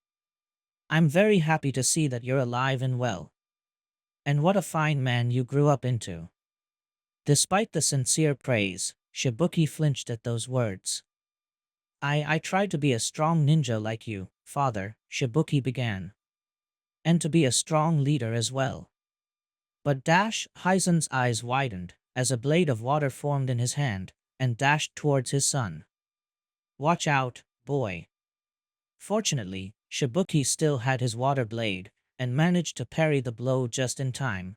I'm very happy to see that you're alive and well. And what a fine man you grew up into. Despite the sincere praise, Shibuki flinched at those words. I tried to be a strong ninja like you, father, Shibuki began. And to be a strong leader as well. But Hizen's eyes widened, as a blade of water formed in his hand, and dashed towards his son. Watch out, boy. Fortunately, Shibuki still had his water blade, and managed to parry the blow just in time.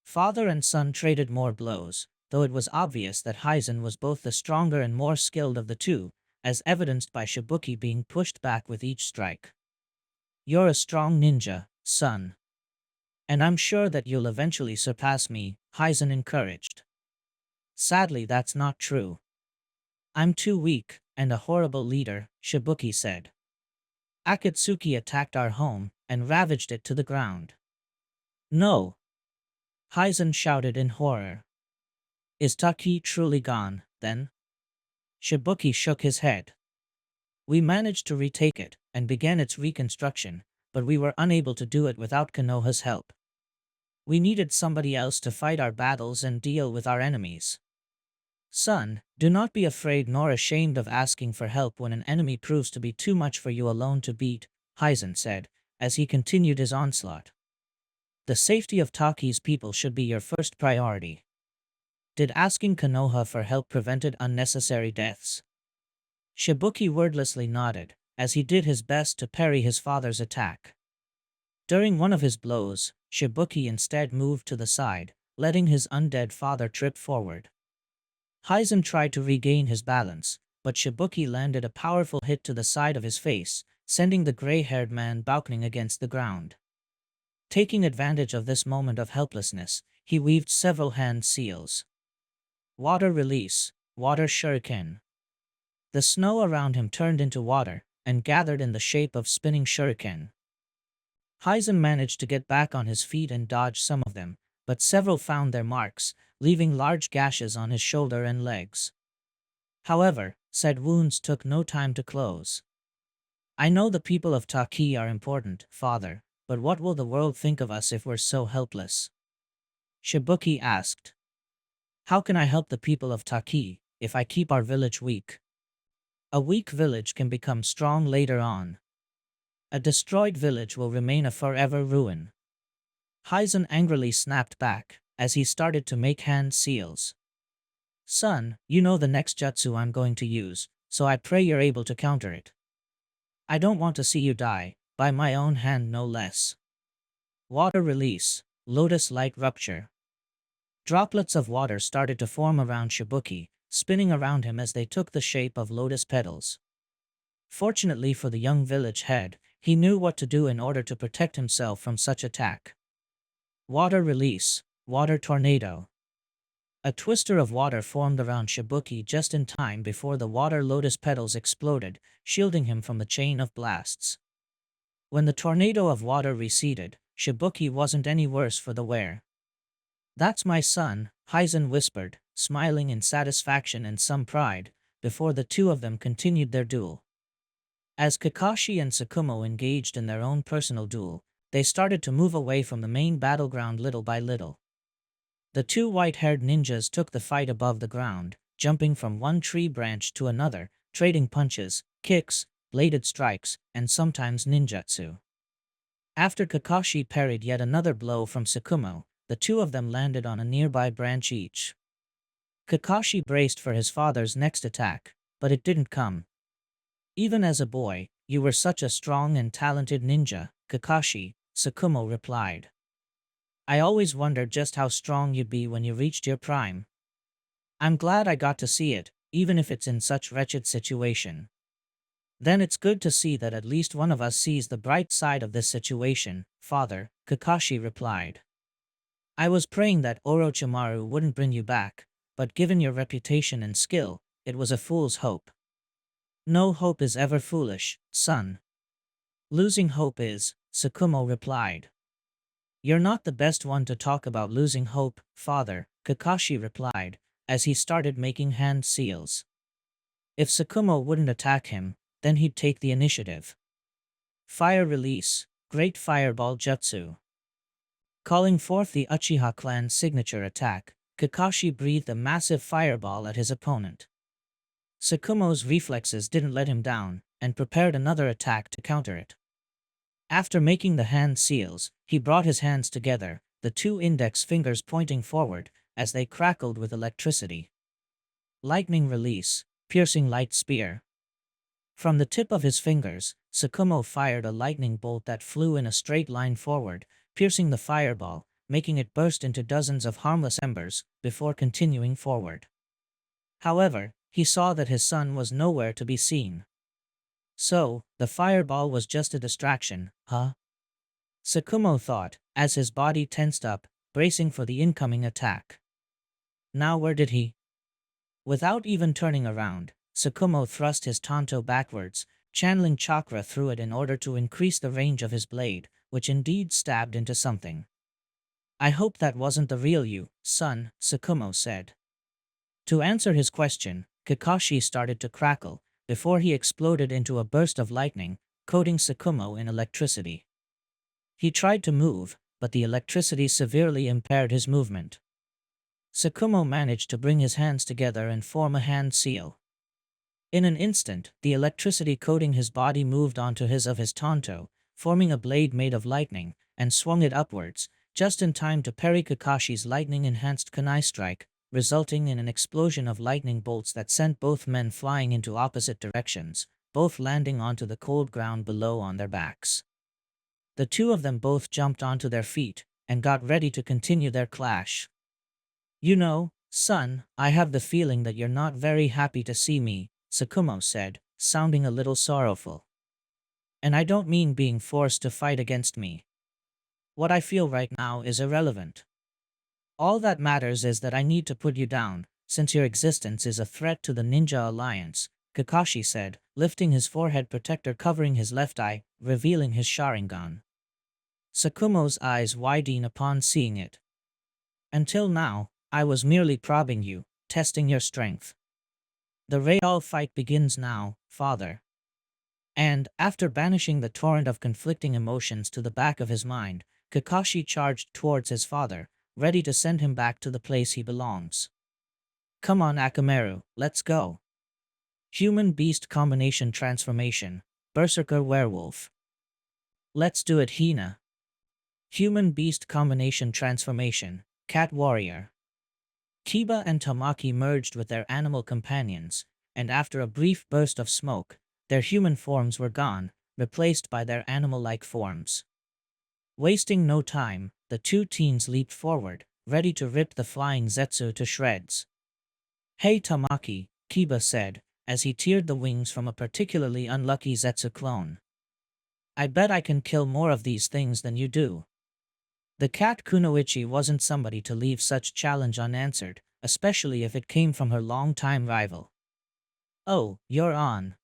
Father and son traded more blows, though it was obvious that Hizen was both the stronger and more skilled of the two, as evidenced by Shibuki being pushed back with each strike. You're a strong ninja, son. And I'm sure that you'll eventually surpass me, Hizen encouraged. Sadly, that's not true. I'm too weak and a horrible leader, Shibuki said. Akatsuki attacked our home and ravaged it to the ground. No! Hyzen shouted in horror. Is Taki truly gone, then? Shibuki shook his head. We managed to retake it and began its reconstruction, but we were unable to do it without Konoha's help. We needed somebody else to fight our battles and deal with our enemies. Son, do not be afraid nor ashamed of asking for help when an enemy proves to be too much for you alone to beat, Hyzen said, as he continued his onslaught. The safety of Taki's people should be your first priority. Did asking Konoha for help prevented unnecessary deaths? Shibuki wordlessly nodded, as he did his best to parry his father's attack. During one of his blows, Shibuki instead moved to the side, letting his undead father trip forward. Hyzen tried to regain his balance, but Shibuki landed a powerful hit to the side of his face, sending the gray-haired man bouncing against the ground. Taking advantage of this moment of helplessness, he weaved several hand seals. Water release, water shuriken. The snow around him turned into water and gathered in the shape of spinning shuriken. Hyzen managed to get back on his feet and dodge some of them, but several found their marks, leaving large gashes on his shoulder and legs. However, said wounds took no time to close. I know the people of Taki are important, father, but what will the world think of us if we're so helpless? Shibuki asked. How can I help the people of Taki if I keep our village weak? A weak village can become strong later on. A destroyed village will remain a forever ruin. Hyzen angrily snapped back as he started to make hand seals. Son, you know the next jutsu I'm going to use, so I pray you're able to counter it. I don't want to see you die, by my own hand no less. Water release, lotus light rupture. Droplets of water started to form around Shibuki, spinning around him as they took the shape of lotus petals. Fortunately for the young village head, he knew what to do in order to protect himself from such attack. Water release, water tornado. A twister of water formed around Shibuki just in time before the water lotus petals exploded, shielding him from the chain of blasts. When the tornado of water receded, Shibuki wasn't any worse for the wear. That's my son, Hyzen whispered, smiling in satisfaction and some pride, before the two of them continued their duel. As Kakashi and Tsukumo engaged in their own personal duel, they started to move away from the main battleground little by little. The two white-haired ninjas took the fight above the ground, jumping from one tree branch to another, trading punches, kicks, bladed strikes, and sometimes ninjutsu. After Kakashi parried yet another blow from Tsukumo, the two of them landed on a nearby branch each. Kakashi braced for his father's next attack, but it didn't come. Even as a boy, you were such a strong and talented ninja, Kakashi, Tsukumo replied. I always wondered just how strong you'd be when you reached your prime. I'm glad I got to see it, even if it's in such wretched situation. Then it's good to see that at least one of us sees the bright side of this situation, father, Kakashi replied. I was praying that Orochimaru wouldn't bring you back, but given your reputation and skill, it was a fool's hope. No hope is ever foolish, son. Losing hope is, Tsukumo replied. You're not the best one to talk about losing hope, father, Kakashi replied, as he started making hand seals. If Tsukumo wouldn't attack him, then he'd take the initiative. Fire release, Great Fireball Jutsu. Calling forth the Uchiha clan's signature attack, Kakashi breathed a massive fireball at his opponent. Tsukumo's reflexes didn't let him down, and prepared another attack to counter it. After making the hand seals, he brought his hands together, the two index fingers pointing forward, as they crackled with electricity. Lightning release, Piercing Light Spear. From the tip of his fingers, Tsukumo fired a lightning bolt that flew in a straight line forward, piercing the fireball, making it burst into dozens of harmless embers, before continuing forward. However, he saw that his son was nowhere to be seen. So, the fireball was just a distraction, huh? Tsukumo thought, as his body tensed up, bracing for the incoming attack. Now where did he Without even turning around, Tsukumo thrust his tanto backwards, channeling chakra through it in order to increase the range of his blade, which indeed stabbed into something. I hope that wasn't the real you, son, Tsukumo said. To answer his question, Kakashi started to crackle, before he exploded into a burst of lightning, coating Tsukumo in electricity. He tried to move, but the electricity severely impaired his movement. Tsukumo managed to bring his hands together and form a hand seal. In an instant, the electricity coating his body moved onto his tanto, forming a blade made of lightning, and swung it upwards, just in time to parry Kakashi's lightning-enhanced kunai strike, resulting in an explosion of lightning bolts that sent both men flying into opposite directions, both landing onto the cold ground below on their backs. The two of them both jumped onto their feet, and got ready to continue their clash. You know, son, I have the feeling that you're not very happy to see me, Tsukumo said, sounding a little sorrowful. And I don't mean being forced to fight against me. What I feel right now is irrelevant. All that matters is that I need to put you down, since your existence is a threat to the Ninja Alliance, Kakashi said, lifting his forehead protector covering his left eye, revealing his Sharingan. Tsukumo's eyes widened upon seeing it. Until now, I was merely probing you, testing your strength. The real fight begins now, father. And, after banishing the torrent of conflicting emotions to the back of his mind, Kakashi charged towards his father, ready to send him back to the place he belongs. Come on Akamaru, let's go. Human-beast combination transformation, Berserker Werewolf. Let's do it Hina. Human-beast combination transformation, Cat Warrior. Kiba and Tamaki merged with their animal companions, and after a brief burst of smoke, their human forms were gone, replaced by their animal-like forms. Wasting no time, the two teens leaped forward, ready to rip the flying Zetsu to shreds. Hey Tamaki, Kiba said, as he teared the wings from a particularly unlucky Zetsu clone. I bet I can kill more of these things than you do. The cat Kunoichi wasn't somebody to leave such challenge unanswered, especially if it came from her long-time rival. Oh, you're on.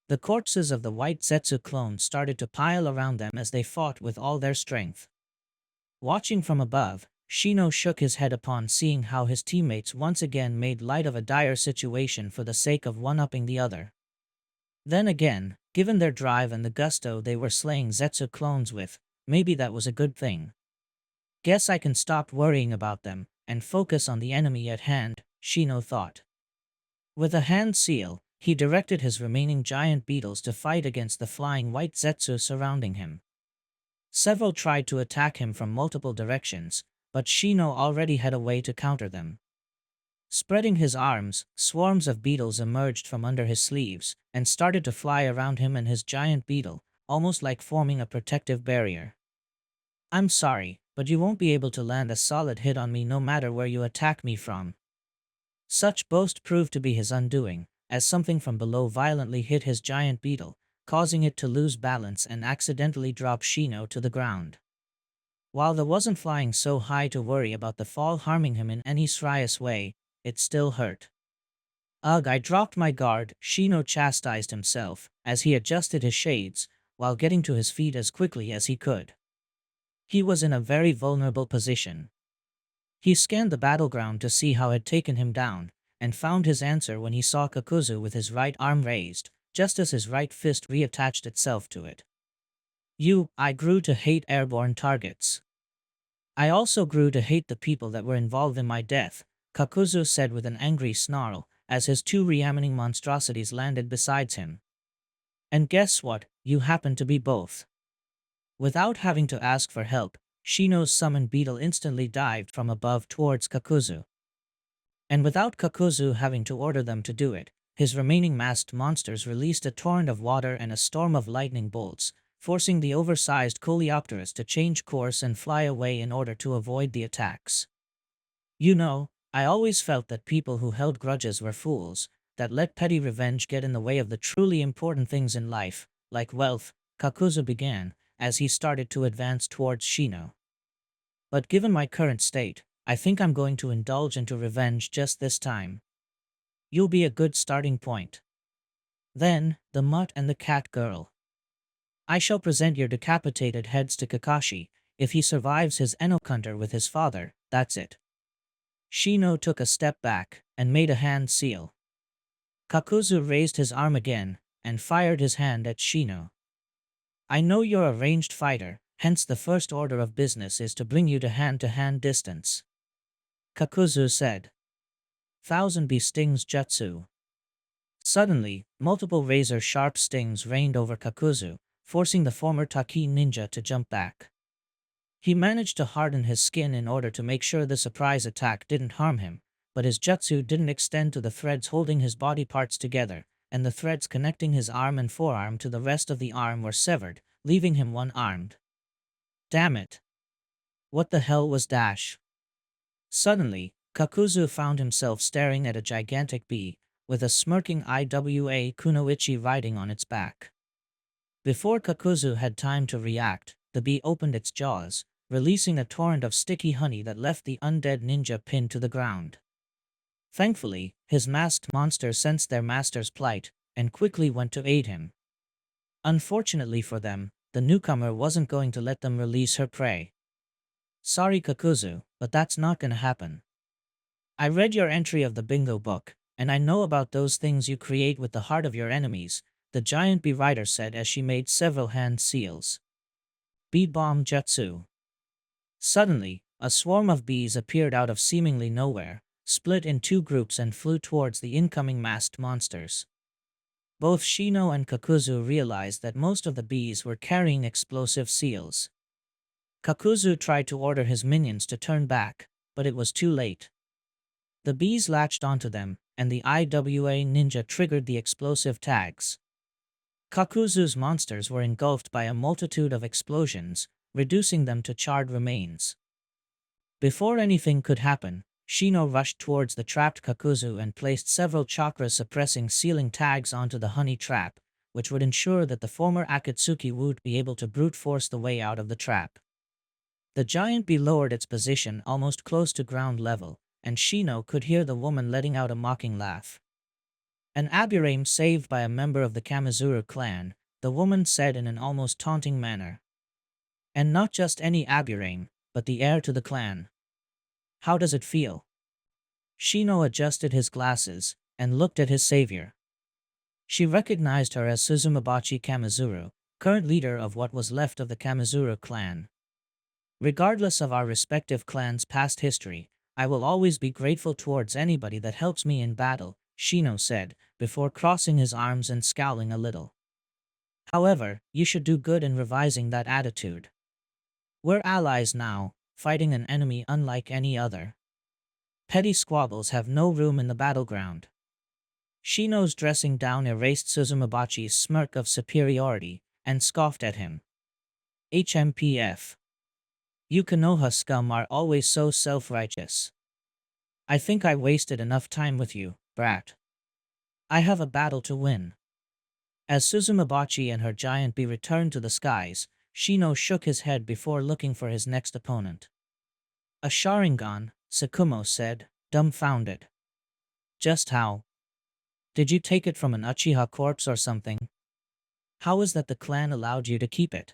The corpses of the white Zetsu clones started to pile around them as they fought with all their strength. Watching from above, Shino shook his head upon seeing how his teammates once again made light of a dire situation for the sake of one-upping the other. Then again, given their drive and the gusto they were slaying Zetsu clones with, maybe that was a good thing. Guess I can stop worrying about them, and focus on the enemy at hand, Shino thought. With a hand seal, he directed his remaining giant beetles to fight against the flying white Zetsu surrounding him. Several tried to attack him from multiple directions, but Shino already had a way to counter them. Spreading his arms, swarms of beetles emerged from under his sleeves, and started to fly around him and his giant beetle, almost like forming a protective barrier. I'm sorry, but you won't be able to land a solid hit on me no matter where you attack me from. Such boast proved to be his undoing, as something from below violently hit his giant beetle, causing it to lose balance and accidentally drop Shino to the ground. While the wasn't flying so high to worry about the fall harming him in any serious way, it still hurt. Ugh, I dropped my guard, Shino chastised himself, as he adjusted his shades, while getting to his feet as quickly as he could. He was in a very vulnerable position. He scanned the battleground to see how it had taken him down, and found his answer when he saw Kakuzu with his right arm raised, just as his right fist reattached itself to it. I grew to hate airborne targets. I also grew to hate the people that were involved in my death, Kakuzu said with an angry snarl, as his two reanimating monstrosities landed beside him. And guess what, you happen to be both. Without having to ask for help, Shino's summoned beetle instantly dived from above towards Kakuzu. And without Kakuzu having to order them to do it, his remaining masked monsters released a torrent of water and a storm of lightning bolts, forcing the oversized Coleopterus to change course and fly away in order to avoid the attacks. You know, I always felt that people who held grudges were fools, that let petty revenge get in the way of the truly important things in life, like wealth, Kakuzu began, as he started to advance towards Shino. But given my current state, I think I'm going to indulge into revenge just this time. You'll be a good starting point. Then, the mutt and the cat girl. I shall present your decapitated heads to Kakashi. If he survives his encounter with his father, that's it. Shino took a step back and made a hand seal. Kakuzu raised his arm again and fired his hand at Shino. I know you're a ranged fighter, hence the first order of business is to bring you to hand distance. Kakuzu said. Thousand Bee Stings Jutsu. Suddenly, multiple razor-sharp stings rained over Kakuzu, forcing the former Taki ninja to jump back. He managed to harden his skin in order to make sure the surprise attack didn't harm him, but his jutsu didn't extend to the threads holding his body parts together, and the threads connecting his arm and forearm to the rest of the arm were severed, leaving him one-armed. Damn it! What the hell was Dash? Suddenly, Kakuzu found himself staring at a gigantic bee, with a smirking Iwa Kunoichi riding on its back. Before Kakuzu had time to react, the bee opened its jaws, releasing a torrent of sticky honey that left the undead ninja pinned to the ground. Thankfully, his masked monster sensed their master's plight, and quickly went to aid him. Unfortunately for them, the newcomer wasn't going to let them release her prey. Sorry Kakuzu, but that's not gonna happen. I read your entry of the bingo book, and I know about those things you create with the heart of your enemies, the giant bee rider said as she made several hand seals. Bee Bomb Jutsu. Suddenly, a swarm of bees appeared out of seemingly nowhere, split in two groups and flew towards the incoming masked monsters. Both Shino and Kakuzu realized that most of the bees were carrying explosive seals. Kakuzu tried to order his minions to turn back, but it was too late. The bees latched onto them, and the Iwa ninja triggered the explosive tags. Kakuzu's monsters were engulfed by a multitude of explosions, reducing them to charred remains. Before anything could happen, Shino rushed towards the trapped Kakuzu and placed several chakra-suppressing sealing tags onto the honey trap, which would ensure that the former Akatsuki would be able to brute force the way out of the trap. The giant bee lowered its position almost close to ground level, and Shino could hear the woman letting out a mocking laugh. An aburame saved by a member of the Kamizuru clan, the woman said in an almost taunting manner. And not just any aburame, but the heir to the clan. How does it feel? Shino adjusted his glasses and looked at his savior. She recognized her as Suzumabachi Kamizuru, current leader of what was left of the Kamizuru clan. Regardless of our respective clans' past history, I will always be grateful towards anybody that helps me in battle, Shino said, before crossing his arms and scowling a little. However, you should do good in revising that attitude. We're allies now, fighting an enemy unlike any other. Petty squabbles have no room in the battleground. Shino's dressing down erased Suzumabachi's smirk of superiority, and scoffed at him. HMPF. You Konoha scum are always so self-righteous. I think I wasted enough time with you, brat. I have a battle to win. As Suzumabachi and her giant bee returned to the skies, Shino shook his head before looking for his next opponent. A Sharingan, Sakumo said, dumbfounded. Just how? Did you take it from an Uchiha corpse or something? How is that the clan allowed you to keep it?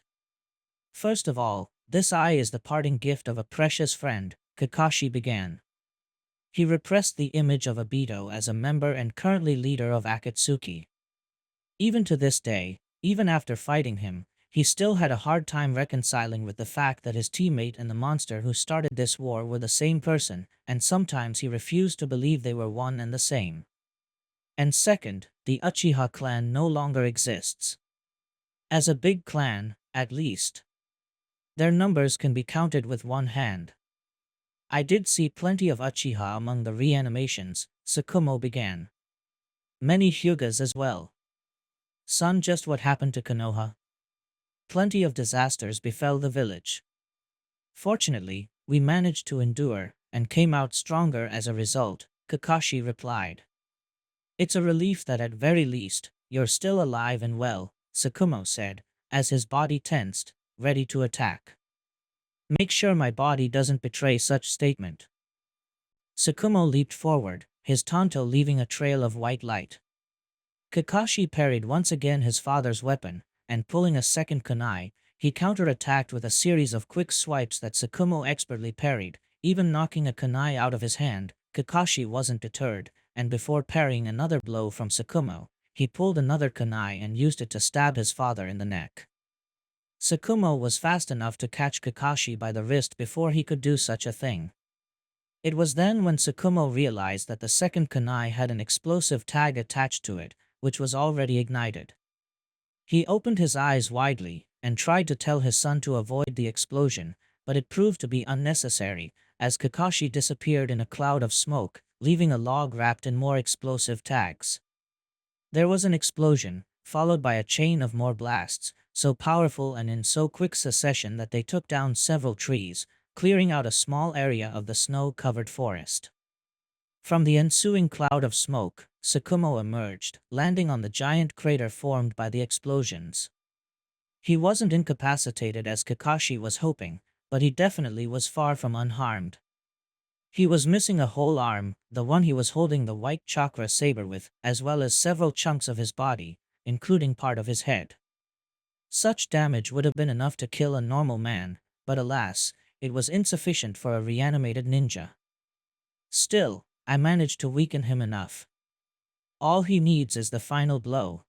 First of all, this eye is the parting gift of a precious friend, Kakashi began. He repressed the image of Obito as a member and currently leader of Akatsuki. Even to this day, even after fighting him, he still had a hard time reconciling with the fact that his teammate and the monster who started this war were the same person, and sometimes he refused to believe they were one and the same. And second, the Uchiha clan no longer exists. As a big clan, at least. Their numbers can be counted with one hand. I did see plenty of Uchiha among the reanimations, Sakumo began. Many Hyugas as well. Son, just what happened to Konoha? Plenty of disasters befell the village. Fortunately, we managed to endure, and came out stronger as a result, Kakashi replied. It's a relief that at very least, you're still alive and well, Sakumo said, as his body tensed, ready to attack. Make sure my body doesn't betray such statement. Sakumo leaped forward, his tanto leaving a trail of white light. Kakashi parried once again his father's weapon, and pulling a second kunai, he counterattacked with a series of quick swipes that Tsukumo expertly parried, even knocking a kunai out of his hand. Kakashi wasn't deterred, and before parrying another blow from Tsukumo, he pulled another kunai and used it to stab his father in the neck. Tsukumo was fast enough to catch Kakashi by the wrist before he could do such a thing. It was then when Tsukumo realized that the second kunai had an explosive tag attached to it, which was already ignited. He opened his eyes widely and tried to tell his son to avoid the explosion, but it proved to be unnecessary, as Kakashi disappeared in a cloud of smoke, leaving a log wrapped in more explosive tags. There was an explosion, followed by a chain of more blasts, so powerful and in so quick succession that they took down several trees, clearing out a small area of the snow-covered forest. From the ensuing cloud of smoke, Tsukumo emerged, landing on the giant crater formed by the explosions. He wasn't incapacitated as Kakashi was hoping, but he definitely was far from unharmed. He was missing a whole arm, the one he was holding the white chakra saber with, as well as several chunks of his body, including part of his head. Such damage would have been enough to kill a normal man, but alas, it was insufficient for a reanimated ninja. Still, I managed to weaken him enough. All he needs is the final blow.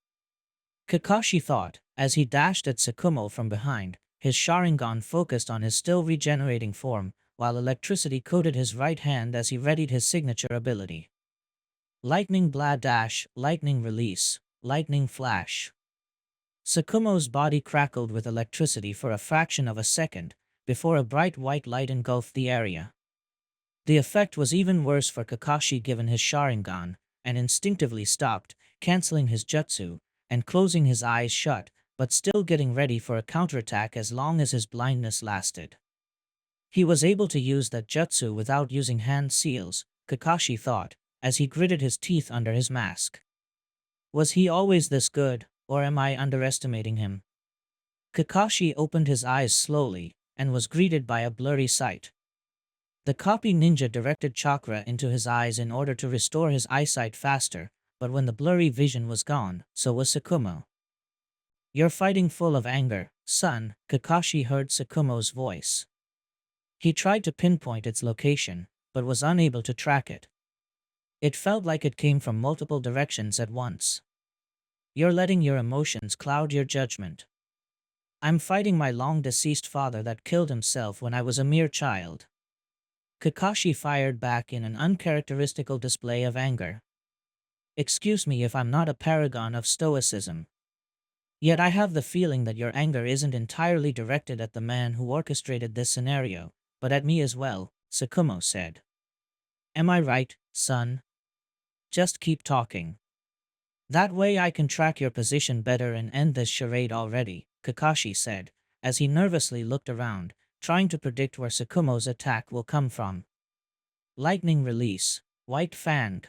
Kakashi thought, as he dashed at Tsukumo from behind, his Sharingan focused on his still regenerating form, while electricity coated his right hand as he readied his signature ability. Lightning Blast Dash, Lightning Release, Lightning Flash. Tsukumo's body crackled with electricity for a fraction of a second, before a bright white light engulfed the area. The effect was even worse for Kakashi given his Sharingan, and instinctively stopped, canceling his jutsu, and closing his eyes shut, but still getting ready for a counterattack as long as his blindness lasted. He was able to use that jutsu without using hand seals, Kakashi thought, as he gritted his teeth under his mask. Was he always this good, or am I underestimating him? Kakashi opened his eyes slowly, and was greeted by a blurry sight. The copy ninja directed chakra into his eyes in order to restore his eyesight faster, but when the blurry vision was gone, so was Tsukumo. You're fighting full of anger, son, Kakashi heard Tsukumo's voice. He tried to pinpoint its location, but was unable to track it. It felt like it came from multiple directions at once. You're letting your emotions cloud your judgment. I'm fighting my long-deceased father that killed himself when I was a mere child. Kakashi fired back in an uncharacteristical display of anger. Excuse me if I'm not a paragon of stoicism. Yet I have the feeling that your anger isn't entirely directed at the man who orchestrated this scenario, but at me as well, Tsukumo said. Am I right, son? Just keep talking. That way I can track your position better and end this charade already, Kakashi said, as he nervously looked around, trying to predict where Tsukumo's attack will come from. Lightning Release, White Fang.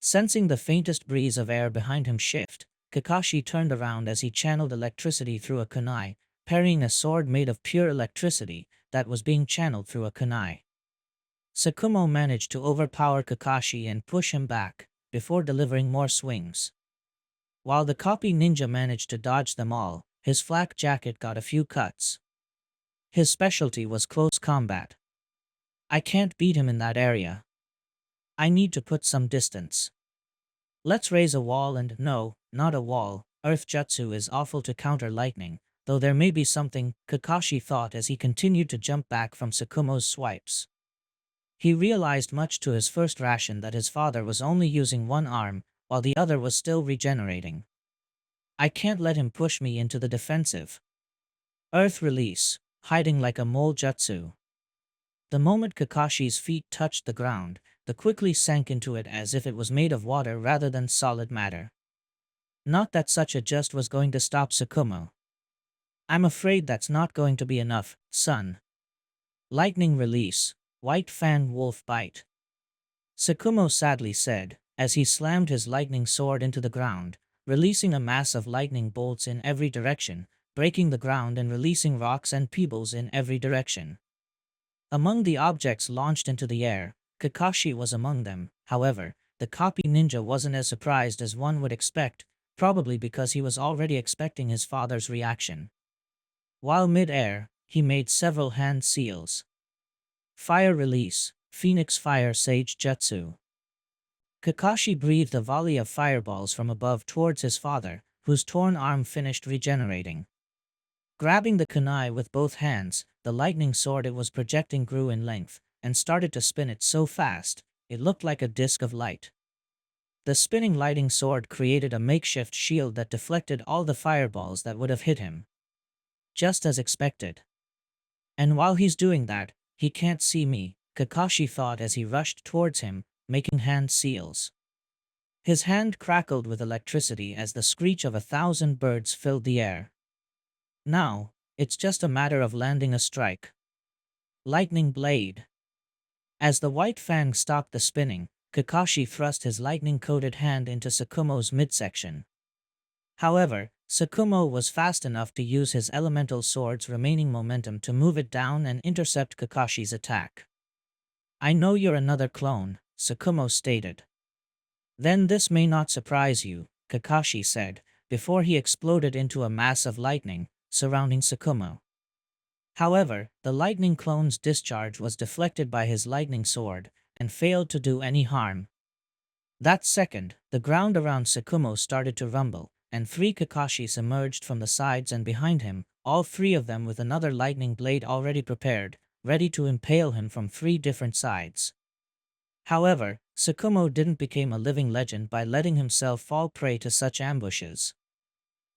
Sensing the faintest breeze of air behind him shift, Kakashi turned around as he channeled electricity through a kunai, parrying a sword made of pure electricity that was being channeled through a kunai. Tsukumo managed to overpower Kakashi and push him back, before delivering more swings. While the copy ninja managed to dodge them all, his flak jacket got a few cuts. His specialty was close combat. I can't beat him in that area. I need to put some distance. Let's raise a wall and no, not a wall, earth jutsu is awful to counter lightning, though there may be something, Kakashi thought as he continued to jump back from Tsukumo's swipes. He realized much to his first ration that his father was only using one arm, while the other was still regenerating. I can't let him push me into the defensive. Earth Release, hiding like a mole jutsu. The moment Kakashi's feet touched the ground, the quickly sank into it as if it was made of water rather than solid matter. Not that such a just was going to stop Tsukumo. I'm afraid that's not going to be enough, son. Lightning Release, White Fang Wolf Bite. Tsukumo sadly said, as he slammed his lightning sword into the ground, releasing a mass of lightning bolts in every direction, breaking the ground and releasing rocks and pebbles in every direction. Among the objects launched into the air, Kakashi was among them, However, the copy ninja wasn't as surprised as one would expect, probably because he was already expecting his father's reaction. While mid-air, he made several hand seals. Fire release, Phoenix Fire Sage Jutsu. Kakashi breathed a volley of fireballs from above towards his father, whose torn arm finished regenerating. Grabbing the kunai with both hands, the lightning sword it was projecting grew in length, and started to spin it so fast, it looked like a disc of light. The spinning lightning sword created a makeshift shield that deflected all the fireballs that would have hit him. Just as expected. And while he's doing that, he can't see me, Kakashi thought as he rushed towards him, making hand seals. His hand crackled with electricity as the screech of 1,000 birds filled the air. Now, it's just a matter of landing a strike. Lightning Blade. As the white fang stopped the spinning, Kakashi thrust his lightning-coated hand into Sakumo's midsection. However, Sakumo was fast enough to use his elemental sword's remaining momentum to move it down and intercept Kakashi's attack. "I know you're another clone," Sakumo stated. "Then this may not surprise you," Kakashi said, before he exploded into a mass of lightning surrounding Sakumo. However, the lightning clone's discharge was deflected by his lightning sword and failed to do any harm. That second, the ground around Sakumo started to rumble, and 3 Kakashis emerged from the sides and behind him, all 3 of them with another lightning blade already prepared, ready to impale him from 3 different sides. However, Sakumo didn't become a living legend by letting himself fall prey to such ambushes.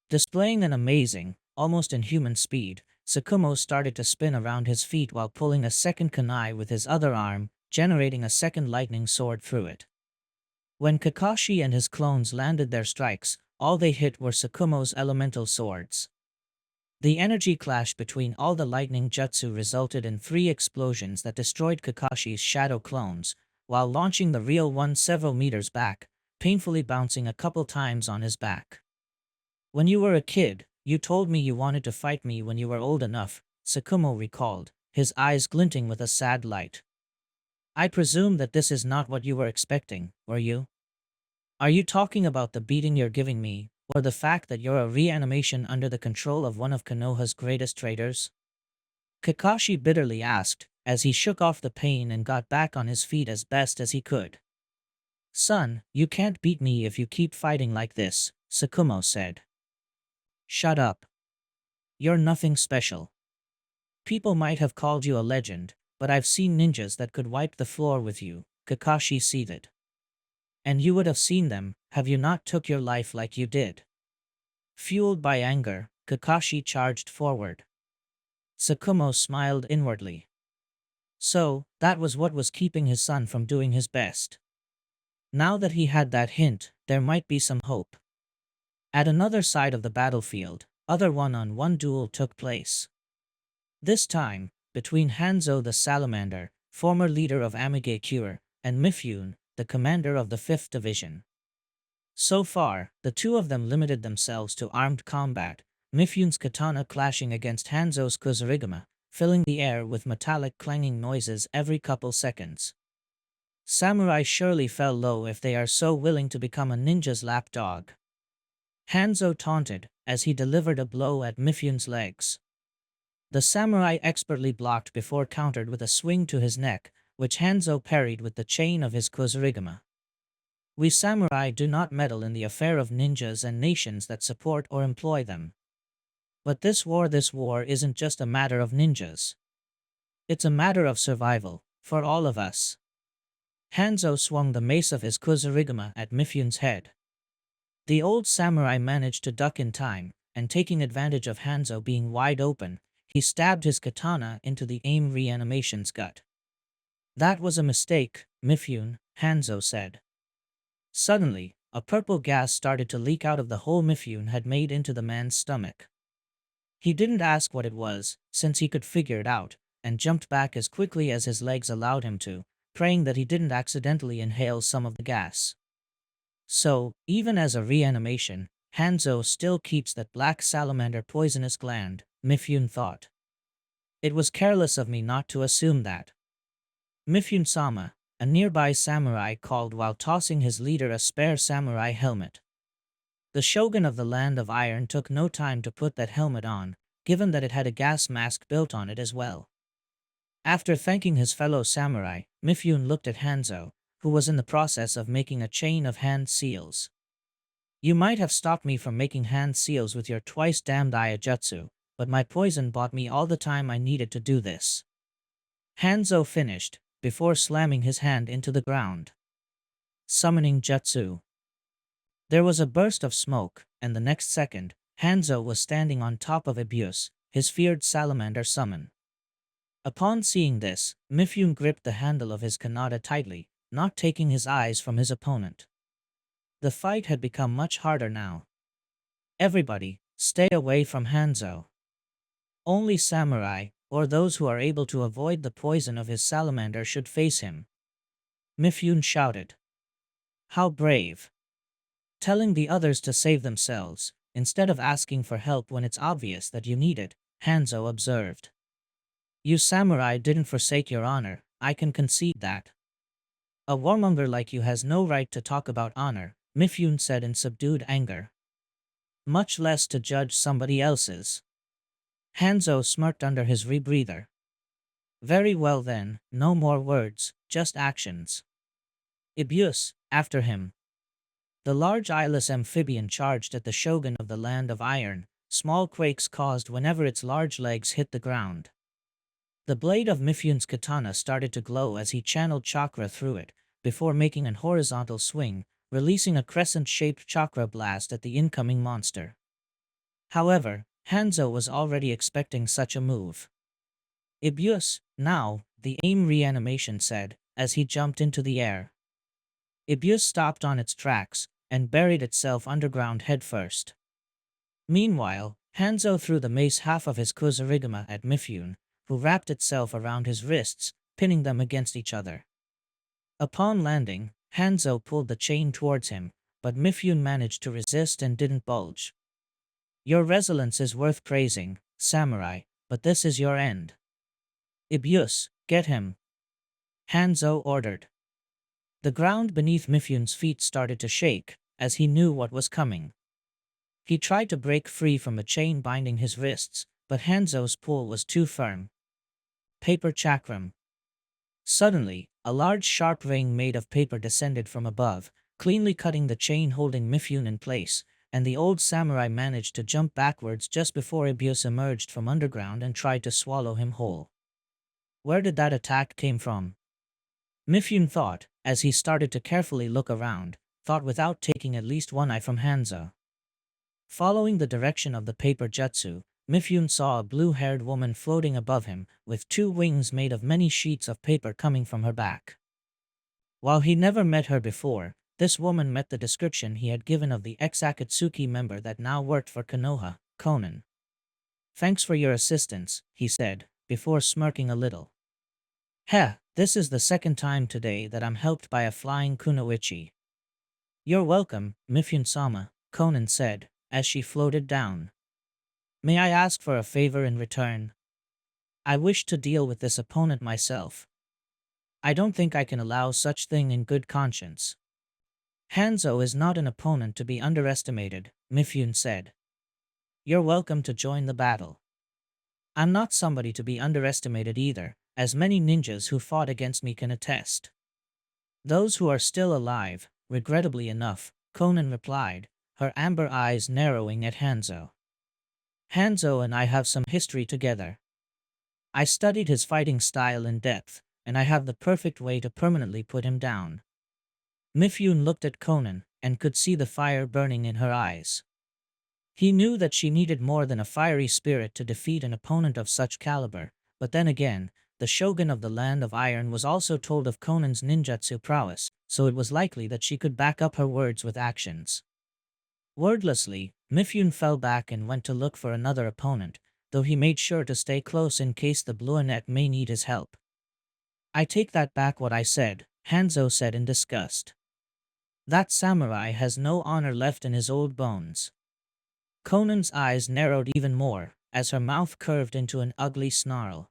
Displaying an amazing, almost inhuman speed, Sakumo started to spin around his feet while pulling a second kunai with his other arm, generating a second lightning sword through it. When Kakashi and his clones landed their strikes, all they hit were Sakumo's elemental swords. The energy clash between all the lightning jutsu resulted in 3 explosions that destroyed Kakashi's shadow clones, while launching the real one several meters back, painfully bouncing a couple times on his back. "When you were a kid, you told me you wanted to fight me when you were old enough," Sakumo recalled, his eyes glinting with a sad light. "I presume that this is not what you were expecting, were you? Are you talking about the beating you're giving me, or the fact that you're a reanimation under the control of one of Konoha's greatest traitors?" Kakashi bitterly asked, as he shook off the pain and got back on his feet as best as he could. "Son, you can't beat me if you keep fighting like this," Sakumo said. "Shut up. You're nothing special. People might have called you a legend, but I've seen ninjas that could wipe the floor with you," Kakashi seethed. "And you would have seen them, have you not took your life like you did?" Fueled by anger, Kakashi charged forward. Sakumo smiled inwardly. So, that was what was keeping his son from doing his best. Now that he had that hint, there might be some hope. At another side of the battlefield, other one-on-one duel took place. This time, between Hanzo the Salamander, former leader of Amigakure, and Mifune, the commander of the 5th Division. So far, the two of them limited themselves to armed combat, Mifune's katana clashing against Hanzo's Kusarigama, filling the air with metallic clanging noises every couple seconds. Samurai surely fell low if they are so willing to become a ninja's lapdog. Hanzo taunted, as he delivered a blow at Mifune's legs. The samurai expertly blocked before countered with a swing to his neck, which Hanzo parried with the chain of his Kusarigama. We samurai do not meddle in the affair of ninjas and nations that support or employ them. But this war isn't just a matter of ninjas. It's a matter of survival, for all of us. Hanzo swung the mace of his Kusarigama at Mifune's head. The old samurai managed to duck in time, and taking advantage of Hanzo being wide open, he stabbed his katana into the aim reanimation's gut. "That was a mistake, Mifune," Hanzo said. Suddenly, a purple gas started to leak out of the hole Mifune had made into the man's stomach. He didn't ask what it was, since he could figure it out, and jumped back as quickly as his legs allowed him to, praying that he didn't accidentally inhale some of the gas. So, even as a reanimation, Hanzo still keeps that black salamander poisonous gland, Mifune thought. "It was careless of me not to assume that. Mifune-sama, a nearby samurai called while tossing his leader a spare samurai helmet. The shogun of the Land of Iron took no time to put that helmet on, given that it had a gas mask built on it as well. After thanking his fellow samurai, Mifune looked at Hanzo, who was in the process of making a chain of hand seals. You might have stopped me from making hand seals with your twice-damned Iajutsu, but my poison bought me all the time I needed to do this. Hanzo finished, before slamming his hand into the ground. Summoning Jutsu. There was a burst of smoke, and the next second, Hanzo was standing on top of Abuse, his feared salamander summon. Upon seeing this, Mifune gripped the handle of his kanata tightly, not taking his eyes from his opponent. The fight had become much harder now. Everybody, stay away from Hanzo. Only samurai, or those who are able to avoid the poison of his salamander should face him. Mifune shouted. How brave. Telling the others to save themselves, instead of asking for help when it's obvious that you need it, Hanzo observed. You samurai didn't forsake your honor, I can concede that. A warmonger like you has no right to talk about honor, Mifune said in subdued anger. Much less to judge somebody else's. Hanzo smirked under his rebreather. Very well then, no more words, just actions. Abuse, after him. The large eyeless amphibian charged at the shogun of the Land of Iron, small quakes caused whenever its large legs hit the ground. The blade of Mifune's katana started to glow as he channeled chakra through it, before making an horizontal swing, releasing a crescent-shaped chakra blast at the incoming monster. However, Hanzo was already expecting such a move. Abuse, now, the aim reanimation said, as he jumped into the air. Abuse stopped on its tracks, and buried itself underground headfirst. Meanwhile, Hanzo threw the mace half of his Kusarigama at Mifune, who wrapped itself around his wrists, pinning them against each other. Upon landing, Hanzo pulled the chain towards him, but Mifune managed to resist and didn't bulge. Your resilience is worth praising, samurai, but this is your end. Abuse, get him. Hanzo ordered. The ground beneath Mifune's feet started to shake, as he knew what was coming. He tried to break free from the chain binding his wrists, but Hanzo's pull was too firm. Paper chakram. Suddenly, a large sharp ring made of paper descended from above, cleanly cutting the chain holding Mifune in place, and the old samurai managed to jump backwards just before Abuse emerged from underground and tried to swallow him whole. Where did that attack came from? Mifune thought, as he started to carefully look around, thought without taking at least one eye from Hanzo. Following the direction of the paper jutsu, Mifune saw a blue-haired woman floating above him, with 2 wings made of many sheets of paper coming from her back. While he never met her before, this woman met the description he had given of the ex-Akatsuki member that now worked for Konoha, Conan. Thanks for your assistance, he said, before smirking a little. Heh, this is the second time today that I'm helped by a flying kunoichi. You're welcome, Mifune-sama, Conan said, as she floated down. May I ask for a favor in return? I wish to deal with this opponent myself. I don't think I can allow such thing in good conscience. Hanzo is not an opponent to be underestimated, Mifune said. You're welcome to join the battle. I'm not somebody to be underestimated either, as many ninjas who fought against me can attest. Those who are still alive, regrettably enough, Conan replied, her amber eyes narrowing at Hanzo. Hanzo and I have some history together. I studied his fighting style in depth, and I have the perfect way to permanently put him down. Mifune looked at Conan, and could see the fire burning in her eyes. He knew that she needed more than a fiery spirit to defeat an opponent of such caliber, but then again, the shogun of the Land of Iron was also told of Conan's ninjutsu prowess, so it was likely that she could back up her words with actions. Wordlessly, Mifune fell back and went to look for another opponent, though he made sure to stay close in case the Bluenet may need his help. I take that back what I said, Hanzo said in disgust. That samurai has no honor left in his old bones. Conan's eyes narrowed even more, as her mouth curved into an ugly snarl.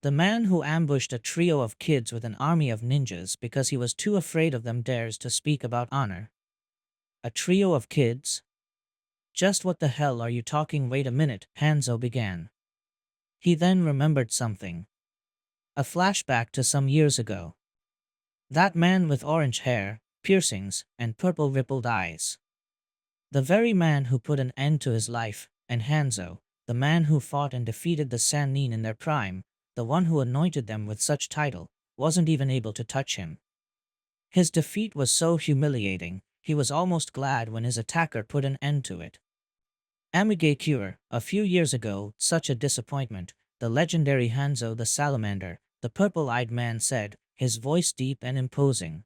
The man who ambushed a trio of kids with an army of ninjas because he was too afraid of them dares to speak about honor. A trio of kids? Just what the hell are you talking? Wait a minute, Hanzo began. He then remembered something. A flashback to some years ago. That man with orange hair, piercings, and purple rippled eyes. The very man who put an end to his life, and Hanzo, the man who fought and defeated the Sannin in their prime, the one who anointed them with such title, wasn't even able to touch him. His defeat was so humiliating, he was almost glad when his attacker put an end to it. Amige Cure, a few years ago, such a disappointment, the legendary Hanzo the Salamander, the purple-eyed man said, his voice deep and imposing.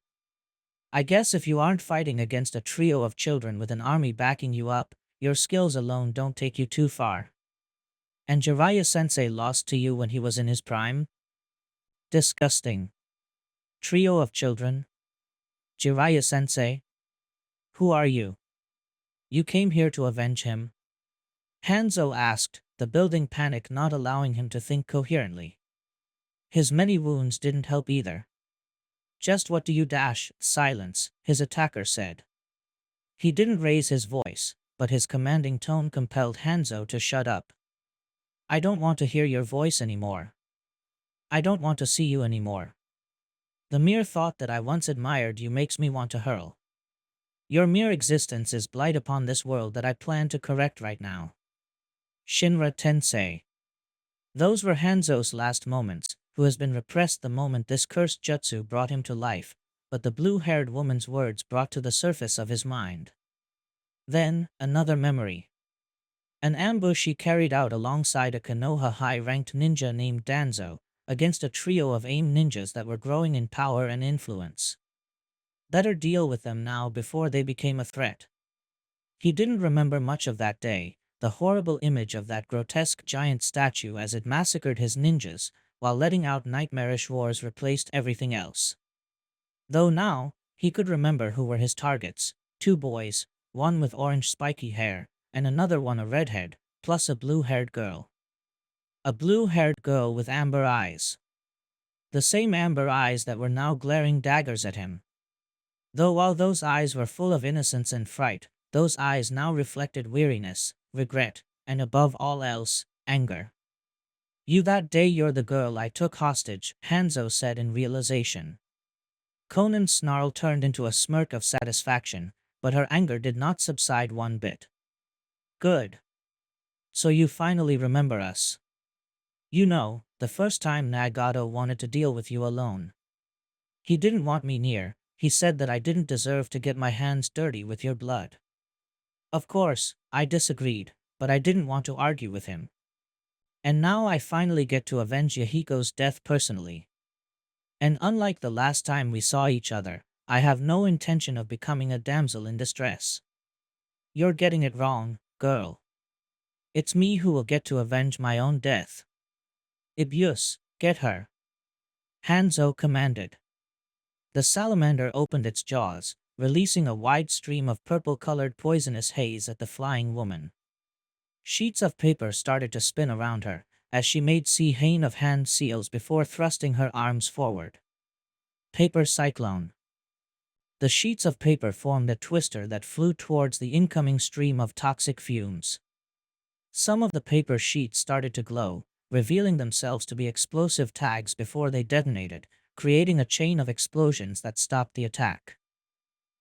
I guess if you aren't fighting against a trio of children with an army backing you up, your skills alone don't take you too far. And Jiraiya-sensei lost to you when he was in his prime? Disgusting. Trio of children? Jiraiya-sensei? Who are you? You came here to avenge him? Hanzo asked, the building panic not allowing him to think coherently. His many wounds didn't help either. Just what do you dash? Silence, his attacker said. He didn't raise his voice, but his commanding tone compelled Hanzo to shut up. I don't want to hear your voice anymore. I don't want to see you anymore. The mere thought that I once admired you makes me want to hurl. Your mere existence is blight upon this world that I plan to correct right now. Shinra Tensei. Those were Hanzo's last moments, who has been repressed the moment this cursed jutsu brought him to life, but the blue-haired woman's words brought to the surface of his mind. Then, another memory. An ambush he carried out alongside a Konoha high-ranked ninja named Danzo, against a trio of AIM ninjas that were growing in power and influence. Better deal with them now before they became a threat. He didn't remember much of that day, the horrible image of that grotesque giant statue as it massacred his ninjas, while letting out nightmarish roars replaced everything else. Though now, he could remember who were his targets, 2 boys, one with orange spiky hair, and another one a redhead, plus a blue-haired girl. A blue-haired girl with amber eyes. The same amber eyes that were now glaring daggers at him. Though while those eyes were full of innocence and fright, those eyes now reflected weariness, regret, and above all else, anger. You that day you're the girl I took hostage, Hanzo said in realization. Conan's snarl turned into a smirk of satisfaction, but her anger did not subside one bit. Good. So you finally remember us. You know, the first time Nagato wanted to deal with you alone. He didn't want me near, he said that I didn't deserve to get my hands dirty with your blood. Of course, I disagreed, but I didn't want to argue with him. And now I finally get to avenge Yahiko's death personally. And unlike the last time we saw each other, I have no intention of becoming a damsel in distress. You're getting it wrong, girl. It's me who will get to avenge my own death. Ibius, get her. Hanzo commanded. The salamander opened its jaws, releasing a wide stream of purple-colored poisonous haze at the flying woman. Sheets of paper started to spin around her, as she made sea-hain of hand seals before thrusting her arms forward. Paper cyclone. The sheets of paper formed a twister that flew towards the incoming stream of toxic fumes. Some of the paper sheets started to glow, revealing themselves to be explosive tags before they detonated, creating a chain of explosions that stopped the attack.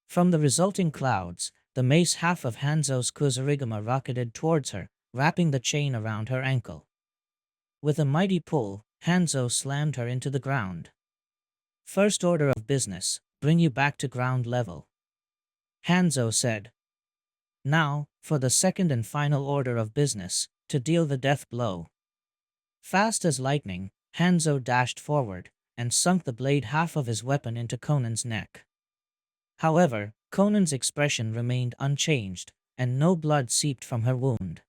From the resulting clouds, the mace half of Hanzo's Kusarigama rocketed towards her, wrapping the chain around her ankle. With a mighty pull, Hanzo slammed her into the ground. First order of business, bring you back to ground level. Hanzo said. Now, for the second and final order of business, to deal the death blow. Fast as lightning, Hanzo dashed forward, and sunk the blade half of his weapon into Conan's neck. However, Conan's expression remained unchanged, and no blood seeped from her wound.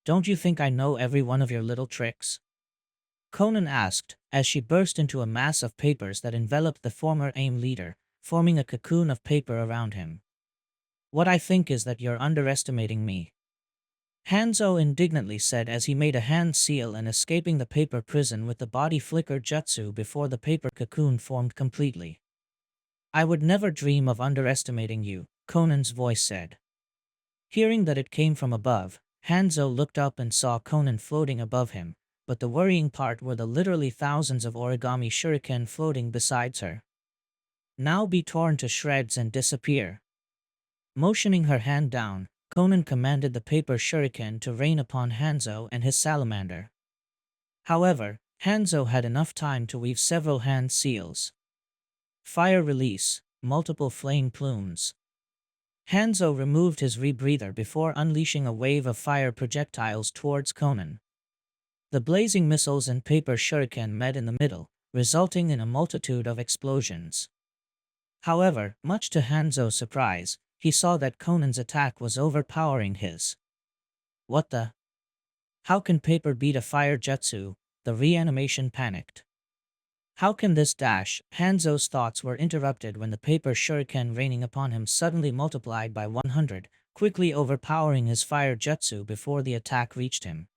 Don't you think I know every one of your little tricks? Conan asked, as she burst into a mass of papers that enveloped the former AIM leader, forming a cocoon of paper around him. What I think is that you're underestimating me. Hanzo indignantly said as he made a hand seal and escaping the paper prison with the body flicker jutsu before the paper cocoon formed completely. I would never dream of underestimating you, Conan's voice said. Hearing that it came from above, Hanzo looked up and saw Conan floating above him, but the worrying part were the literally thousands of origami shuriken floating besides her. Now be torn to shreds and disappear. Motioning her hand down, Conan commanded the paper shuriken to rain upon Hanzo and his salamander. However, Hanzo had enough time to weave several hand seals. Fire release, multiple flame plumes. Hanzo removed his rebreather before unleashing a wave of fire projectiles towards Conan. The blazing missiles and paper shuriken met in the middle, resulting in a multitude of explosions. However, much to Hanzo's surprise, he saw that Conan's attack was overpowering his. What the? How can paper beat a fire jutsu? The reanimation panicked. How can this dash? Hanzo's thoughts were interrupted when the paper shuriken raining upon him suddenly multiplied by 100, quickly overpowering his fire jutsu before the attack reached him.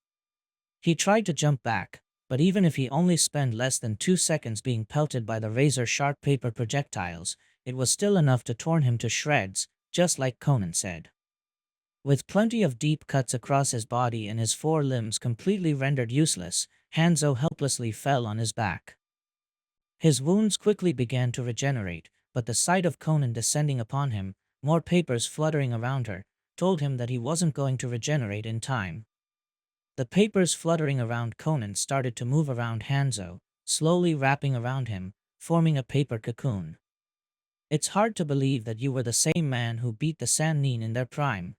He tried to jump back, but even if he only spent less than 2 seconds being pelted by the razor-sharp paper projectiles, it was still enough to torn him to shreds, just like Conan said. With plenty of deep cuts across his body and his 4 limbs completely rendered useless, Hanzo helplessly fell on his back. His wounds quickly began to regenerate, but the sight of Conan descending upon him, more papers fluttering around her, told him that he wasn't going to regenerate in time. The papers fluttering around Conan started to move around Hanzo, slowly wrapping around him, forming a paper cocoon. It's hard to believe that you were the same man who beat the Sannin in their prime.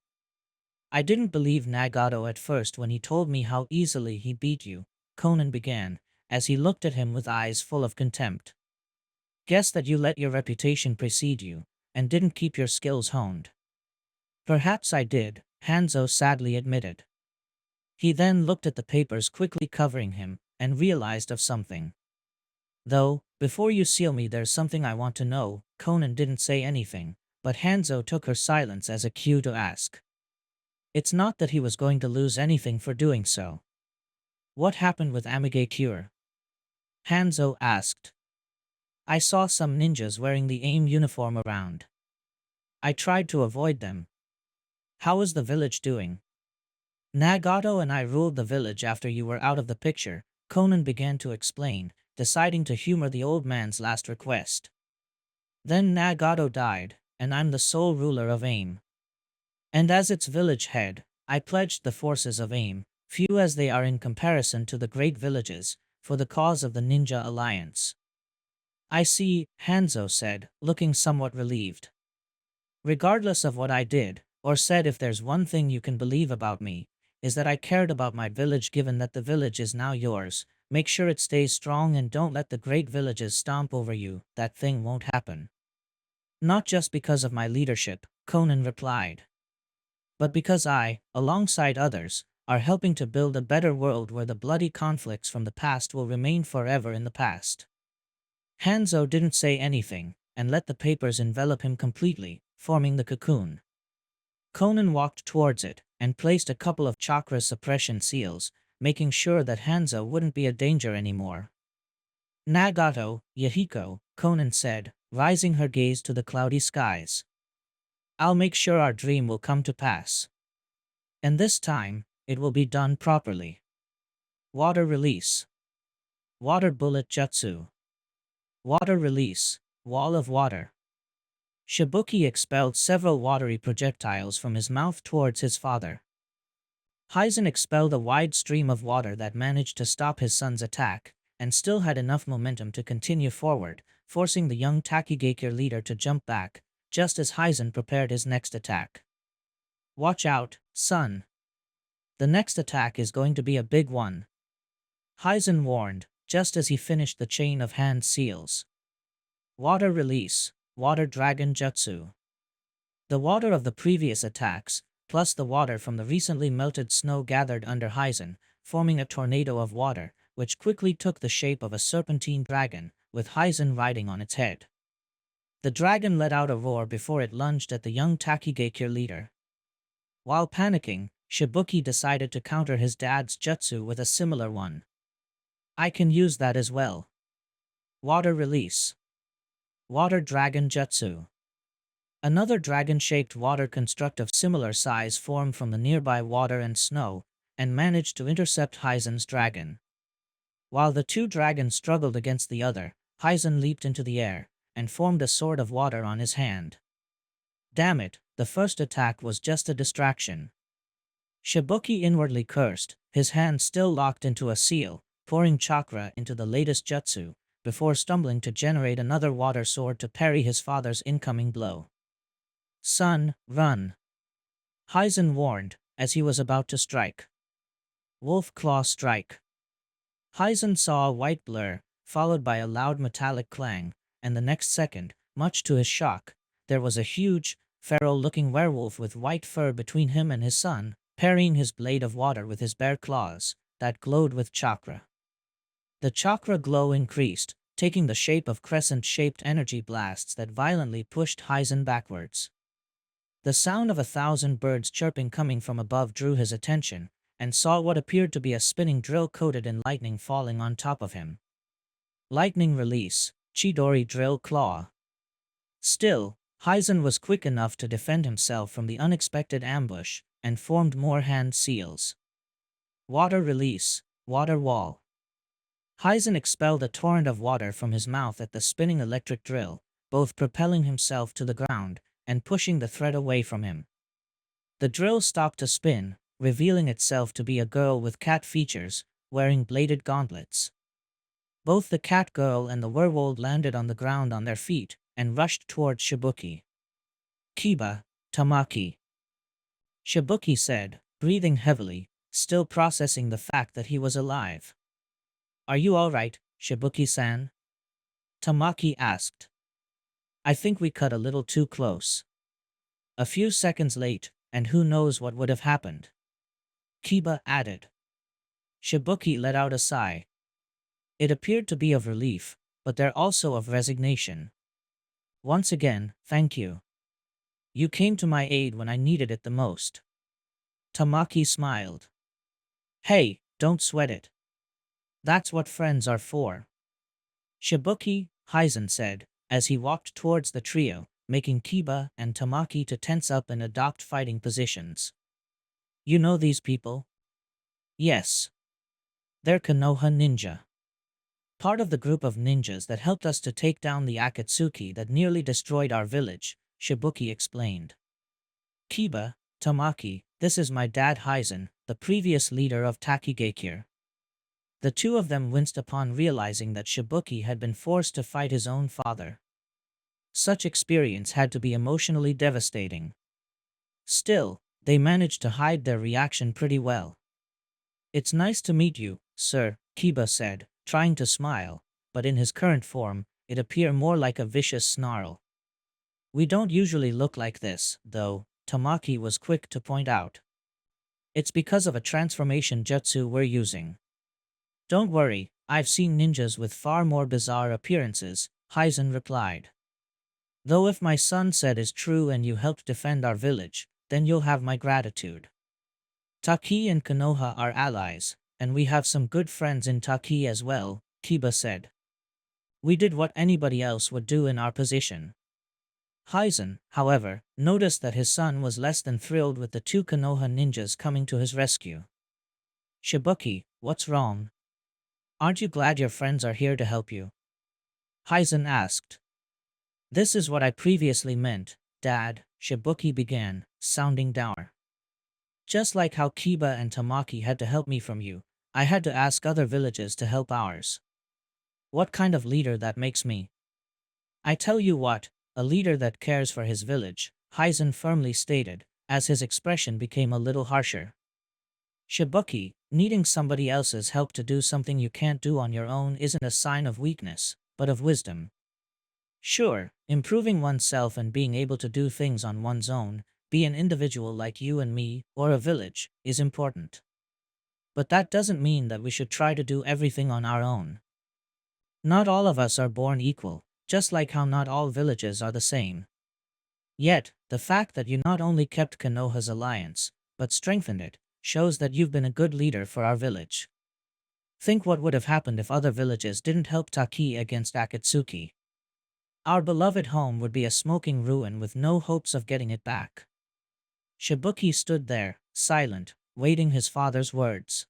I didn't believe Nagato at first when he told me how easily he beat you, Conan began, as he looked at him with eyes full of contempt. Guess that you let your reputation precede you, and didn't keep your skills honed. Perhaps I did, Hanzo sadly admitted. He then looked at the papers quickly covering him, and realized of something. Though, before you seal me there's something I want to know, Conan didn't say anything, but Hanzo took her silence as a cue to ask. It's not that he was going to lose anything for doing so. What happened with Amige Cure? Hanzo asked. I saw some ninjas wearing the AIM uniform around. I tried to avoid them. How is the village doing? Nagato and I ruled the village after you were out of the picture, Conan began to explain, deciding to humor the old man's last request. Then Nagato died, and I'm the sole ruler of AIM. And as its village head, I pledged the forces of AIM, few as they are in comparison to the great villages, for the cause of the Ninja Alliance. I see, Hanzo said, looking somewhat relieved. Regardless of what I did, or said, if there's one thing you can believe about me, is that I cared about my village. Given that the village is now yours, make sure it stays strong and don't let the great villages stomp over you. That thing won't happen. Not just because of my leadership, Conan replied, but because I, alongside others, are helping to build a better world where the bloody conflicts from the past will remain forever in the past. Hanzo didn't say anything, and let the papers envelop him completely, forming the cocoon. Conan walked towards it, and placed a couple of chakra suppression seals, making sure that Hanzo wouldn't be a danger anymore. Nagato, Yahiko, Conan said, rising her gaze to the cloudy skies. I'll make sure our dream will come to pass. And this time, it will be done properly. Water release. Water bullet jutsu. Water release, wall of water. Shibuki expelled several watery projectiles from his mouth towards his father. Hizen expelled a wide stream of water that managed to stop his son's attack, and still had enough momentum to continue forward, forcing the young Takigakure leader to jump back, just as Hizen prepared his next attack. Watch out, son. The next attack is going to be a big one. Hizen warned, just as he finished the chain of hand seals. Water release, water dragon jutsu. The water of the previous attacks, plus the water from the recently melted snow gathered under Hizen, forming a tornado of water, which quickly took the shape of a serpentine dragon, with Hizen riding on its head. The dragon let out a roar before it lunged at the young Takigakure leader. While panicking, Shibuki decided to counter his dad's jutsu with a similar one. I can use that as well. Water release. Water dragon jutsu. Another dragon-shaped water construct of similar size formed from the nearby water and snow, and managed to intercept Hizen's dragon. While the two dragons struggled against the other, Hizen leaped into the air, and formed a sword of water on his hand. Damn it, the first attack was just a distraction. Shibuki inwardly cursed, his hand still locked into a seal, pouring chakra into the latest jutsu, before stumbling to generate another water sword to parry his father's incoming blow. Son, run! Hizen warned, as he was about to strike. Wolf Claw Strike. Hizen saw a white blur, followed by a loud metallic clang, and the next second, much to his shock, there was a huge, feral-looking werewolf with white fur between him and his son, parrying his blade of water with his bare claws, that glowed with chakra. The chakra glow increased, taking the shape of crescent-shaped energy blasts that violently pushed Hizen backwards. The sound of 1,000 birds chirping coming from above drew his attention, and saw what appeared to be a spinning drill coated in lightning falling on top of him. Lightning release, Chidori Drill Claw. Still, Hizen was quick enough to defend himself from the unexpected ambush, and formed more hand seals. Water release, Water Wall. Hizen expelled a torrent of water from his mouth at the spinning electric drill, both propelling himself to the ground, and pushing the thread away from him. The drill stopped to spin, revealing itself to be a girl with cat features, wearing bladed gauntlets. Both the cat girl and the werewolf landed on the ground on their feet, and rushed towards Shibuki. Kiba, Tamaki. Shibuki said, breathing heavily, still processing the fact that he was alive. Are you alright, Shibuki-san? Tamaki asked. I think we cut a little too close. A few seconds late, and who knows what would have happened. Kiba added. Shibuki let out a sigh. It appeared to be of relief, but there also of resignation. Once again, thank you. You came to my aid when I needed it the most. Tamaki smiled. Hey, don't sweat it. That's what friends are for. Shibuki, Hizen said, as he walked towards the trio, making Kiba and Tamaki to tense up and adopt fighting positions. You know these people? Yes. They're Konoha ninja. Part of the group of ninjas that helped us to take down the Akatsuki that nearly destroyed our village, Shibuki explained. Kiba, Tamaki, this is my dad Hizen, the previous leader of Takigakure. The two of them winced upon realizing that Shibuki had been forced to fight his own father. Such experience had to be emotionally devastating. Still, they managed to hide their reaction pretty well. It's nice to meet you, sir, Kiba said, trying to smile, but in his current form, it appeared more like a vicious snarl. We don't usually look like this, though, Tamaki was quick to point out. It's because of a transformation jutsu we're using. Don't worry, I've seen ninjas with far more bizarre appearances, Hizen replied. Though if my son said is true and you helped defend our village, then you'll have my gratitude. Taki and Konoha are allies, and we have some good friends in Taki as well, Kiba said. We did what anybody else would do in our position. Hizen, however, noticed that his son was less than thrilled with the two Konoha ninjas coming to his rescue. Shibuki, what's wrong? Aren't you glad your friends are here to help you? Hizen asked. This is what I previously meant, Dad, Shibuki began, sounding dour. Just like how Kiba and Tamaki had to help me from you, I had to ask other villages to help ours. What kind of leader that makes me? I tell you what, a leader that cares for his village, Hizen firmly stated, as his expression became a little harsher. Shibuki, needing somebody else's help to do something you can't do on your own isn't a sign of weakness, but of wisdom. Sure, improving oneself and being able to do things on one's own, be an individual like you and me, or a village, is important. But that doesn't mean that we should try to do everything on our own. Not all of us are born equal, just like how not all villages are the same. Yet, the fact that you not only kept Konoha's alliance, but strengthened it, shows that you've been a good leader for our village. Think what would have happened if other villages didn't help Taki against Akatsuki. Our beloved home would be a smoking ruin with no hopes of getting it back. Shibuki stood there, silent, waiting his father's words.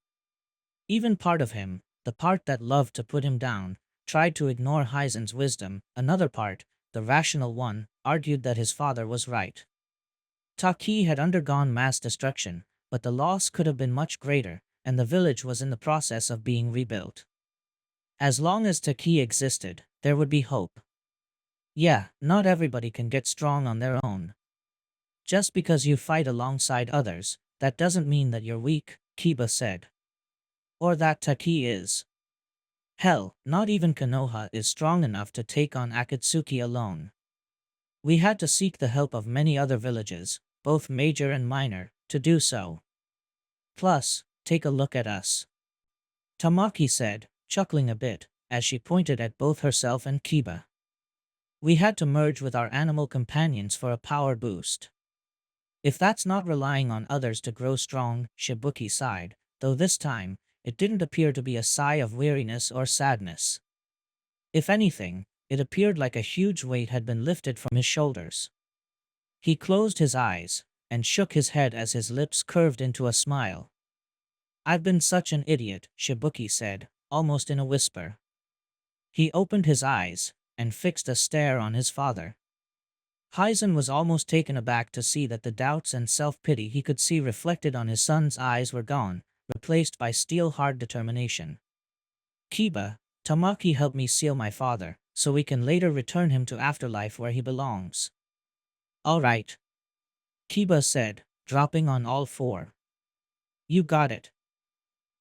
Even part of him, the part that loved to put him down, tried to ignore Hizen's wisdom. Another part, the rational one, argued that his father was right. Taki had undergone mass destruction, but the loss could have been much greater, and the village was in the process of being rebuilt. As long as Taki existed, there would be hope. Yeah, not everybody can get strong on their own. Just because you fight alongside others, that doesn't mean that you're weak, Kiba said. Or that Taki is. Hell, not even Konoha is strong enough to take on Akatsuki alone. We had to seek the help of many other villages, both major and minor, to do so. Plus, take a look at us. Tamaki said, chuckling a bit, as she pointed at both herself and Kiba. We had to merge with our animal companions for a power boost. If that's not relying on others to grow strong, Shibuki sighed, though this time, it didn't appear to be a sigh of weariness or sadness. If anything, it appeared like a huge weight had been lifted from his shoulders. He closed his eyes, and shook his head as his lips curved into a smile. I've been such an idiot, Shibuki said, almost in a whisper. He opened his eyes, and fixed a stare on his father. Hizen was almost taken aback to see that the doubts and self-pity he could see reflected on his son's eyes were gone, replaced by steel-hard determination. Kiba, Tamaki helped me seal my father, so we can later return him to afterlife where he belongs. All right, Kiba said, dropping on all four. You got it,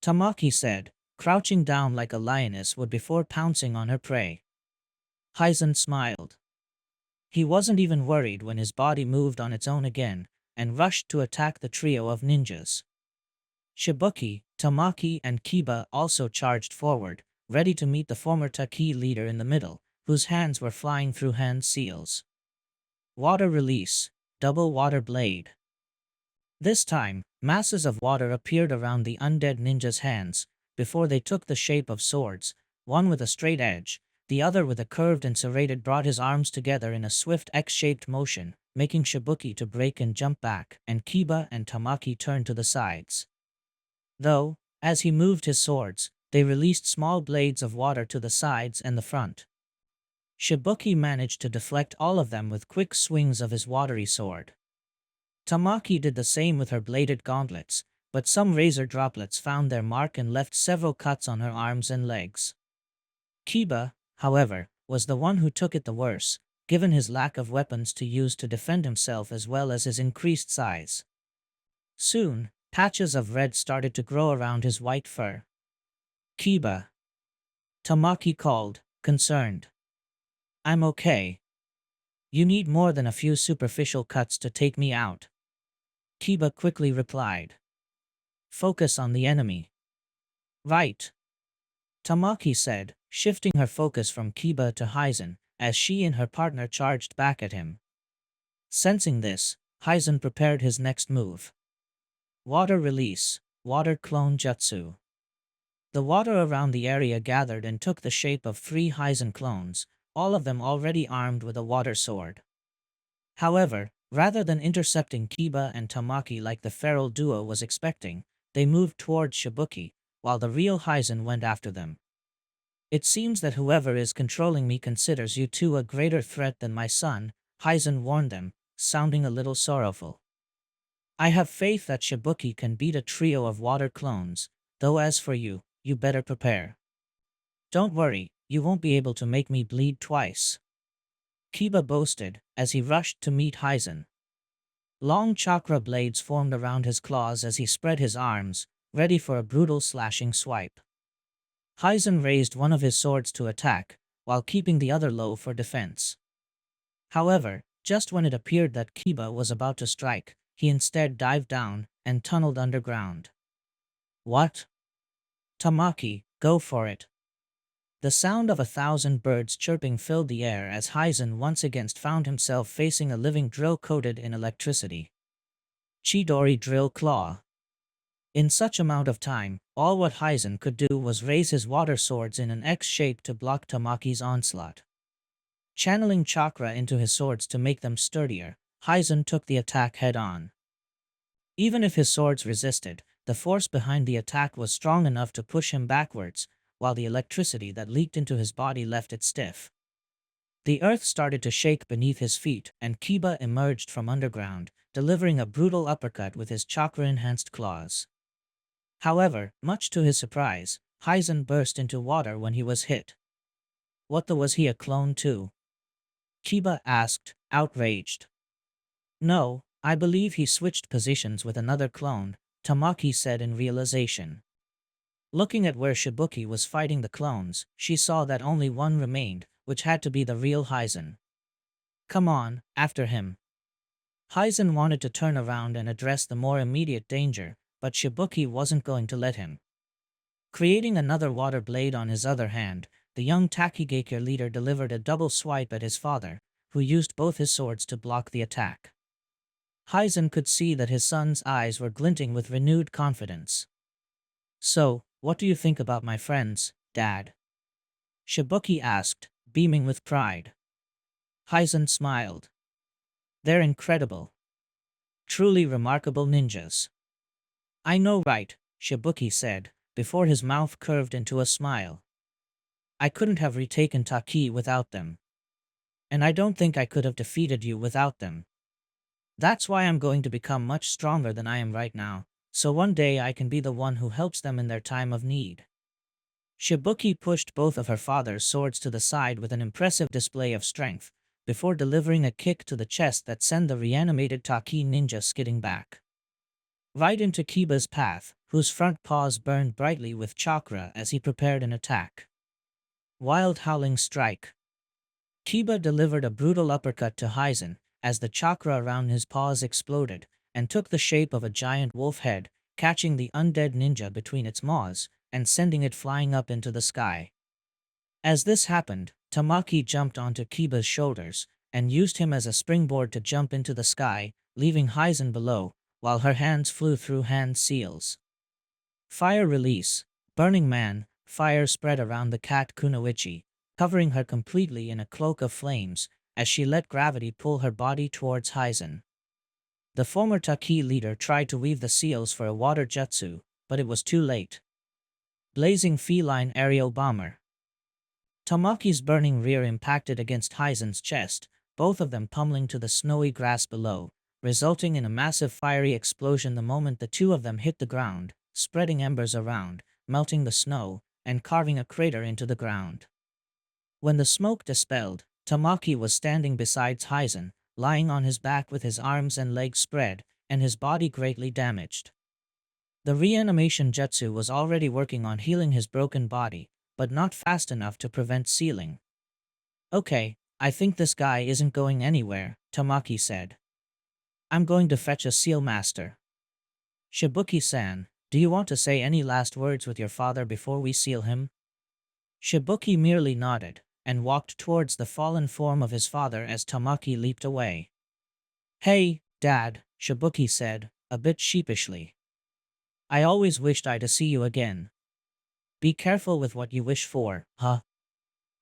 Tamaki said, crouching down like a lioness would before pouncing on her prey. Hizen smiled. He wasn't even worried when his body moved on its own again, and rushed to attack the trio of ninjas. Shibuki, Tamaki, and Kiba also charged forward, ready to meet the former Taki leader in the middle, whose hands were flying through hand seals. Water release, double water blade. This time, masses of water appeared around the undead ninja's hands, before they took the shape of swords, one with a straight edge, the other with a curved and serrated brought his arms together in a swift X-shaped motion, making Shibuki to break and jump back, and Kiba and Tamaki turned to the sides. Though, as he moved his swords, they released small blades of water to the sides and the front. Shibuki managed to deflect all of them with quick swings of his watery sword. Tamaki did the same with her bladed gauntlets, but some razor droplets found their mark and left several cuts on her arms and legs. Kiba, however, was the one who took it the worse, given his lack of weapons to use to defend himself as well as his increased size. Soon, patches of red started to grow around his white fur. Kiba, Tamaki called, concerned. I'm okay. You need more than a few superficial cuts to take me out. Kiba quickly replied. Focus on the enemy. Right, Tamaki said, shifting her focus from Kiba to Hizen, as she and her partner charged back at him. Sensing this, Hizen prepared his next move. Water release, water clone jutsu. The water around the area gathered and took the shape of 3 Hizen clones, all of them already armed with a water sword. However, rather than intercepting Kiba and Tamaki like the feral duo was expecting, they moved towards Shibuki, while the real Hizen went after them. It seems that whoever is controlling me considers you two a greater threat than my son, Hizen warned them, sounding a little sorrowful. I have faith that Shibuki can beat a trio of water clones, though as for you, you better prepare. Don't worry, you won't be able to make me bleed twice, Kiba boasted, as he rushed to meet Hizen. Long chakra blades formed around his claws as he spread his arms, ready for a brutal slashing swipe. Hizen raised one of his swords to attack, while keeping the other low for defense. However, just when it appeared that Kiba was about to strike, he instead dived down and tunneled underground. What? Tamaki, go for it. The sound of 1,000 birds chirping filled the air as Hizen once again found himself facing a living drill coated in electricity. Chidori Drill Claw. In such amount of time, all what Hyzen could do was raise his water swords in an X shape to block Tamaki's onslaught. Channeling chakra into his swords to make them sturdier, Hyzen took the attack head-on. Even if his swords resisted, the force behind the attack was strong enough to push him backwards, while the electricity that leaked into his body left it stiff. The earth started to shake beneath his feet, and Kiba emerged from underground, delivering a brutal uppercut with his chakra-enhanced claws. However, much to his surprise, Hyzen burst into water when he was hit. What the was he a clone too? Kiba asked, outraged. No, I believe he switched positions with another clone, Tamaki said in realization. Looking at where Shibuki was fighting the clones, she saw that only one remained, which had to be the real Hyzen. Come on, after him. Hyzen wanted to turn around and address the more immediate danger, but Shibuki wasn't going to let him. Creating another water blade on his other hand, the young Takigakure leader delivered a double swipe at his father, who used both his swords to block the attack. Hyzen could see that his son's eyes were glinting with renewed confidence. So, what do you think about my friends, Dad? Shibuki asked, beaming with pride. Hyzen smiled. They're incredible. Truly remarkable ninjas. I know, right, Shibuki said, before his mouth curved into a smile. I couldn't have retaken Taki without them. And I don't think I could have defeated you without them. That's why I'm going to become much stronger than I am right now, so one day I can be the one who helps them in their time of need. Shibuki pushed both of her father's swords to the side with an impressive display of strength, before delivering a kick to the chest that sent the reanimated Taki ninja skidding back. Right into Kiba's path, whose front paws burned brightly with chakra as he prepared an attack. Wild Howling Strike. Kiba delivered a brutal uppercut to Hyzen, as the chakra around his paws exploded, and took the shape of a giant wolf head, catching the undead ninja between its maws, and sending it flying up into the sky. As this happened, Tamaki jumped onto Kiba's shoulders, and used him as a springboard to jump into the sky, leaving Hyzen below, while her hands flew through hand seals. Fire release. Burning Man. Fire spread around the cat Kunoichi, covering her completely in a cloak of flames, as she let gravity pull her body towards Hyzen. The former Taki leader tried to weave the seals for a water jutsu, but it was too late. Blazing Feline Aerial Bomber. Tamaki's burning rear impacted against Hyzen's chest, both of them pummeling to the snowy grass below, resulting in a massive fiery explosion the moment the two of them hit the ground, spreading embers around, melting the snow, and carving a crater into the ground. When the smoke dispelled, Tamaki was standing beside Hyzen, lying on his back with his arms and legs spread, and his body greatly damaged. The reanimation jutsu was already working on healing his broken body, but not fast enough to prevent sealing. Okay, I think this guy isn't going anywhere, Tamaki said. I'm going to fetch a seal master. Shibuki-san, do you want to say any last words with your father before we seal him? Shibuki merely nodded, and walked towards the fallen form of his father as Tamaki leaped away. Hey, Dad, Shibuki said, a bit sheepishly. I always wished I'd see you again. Be careful with what you wish for, huh?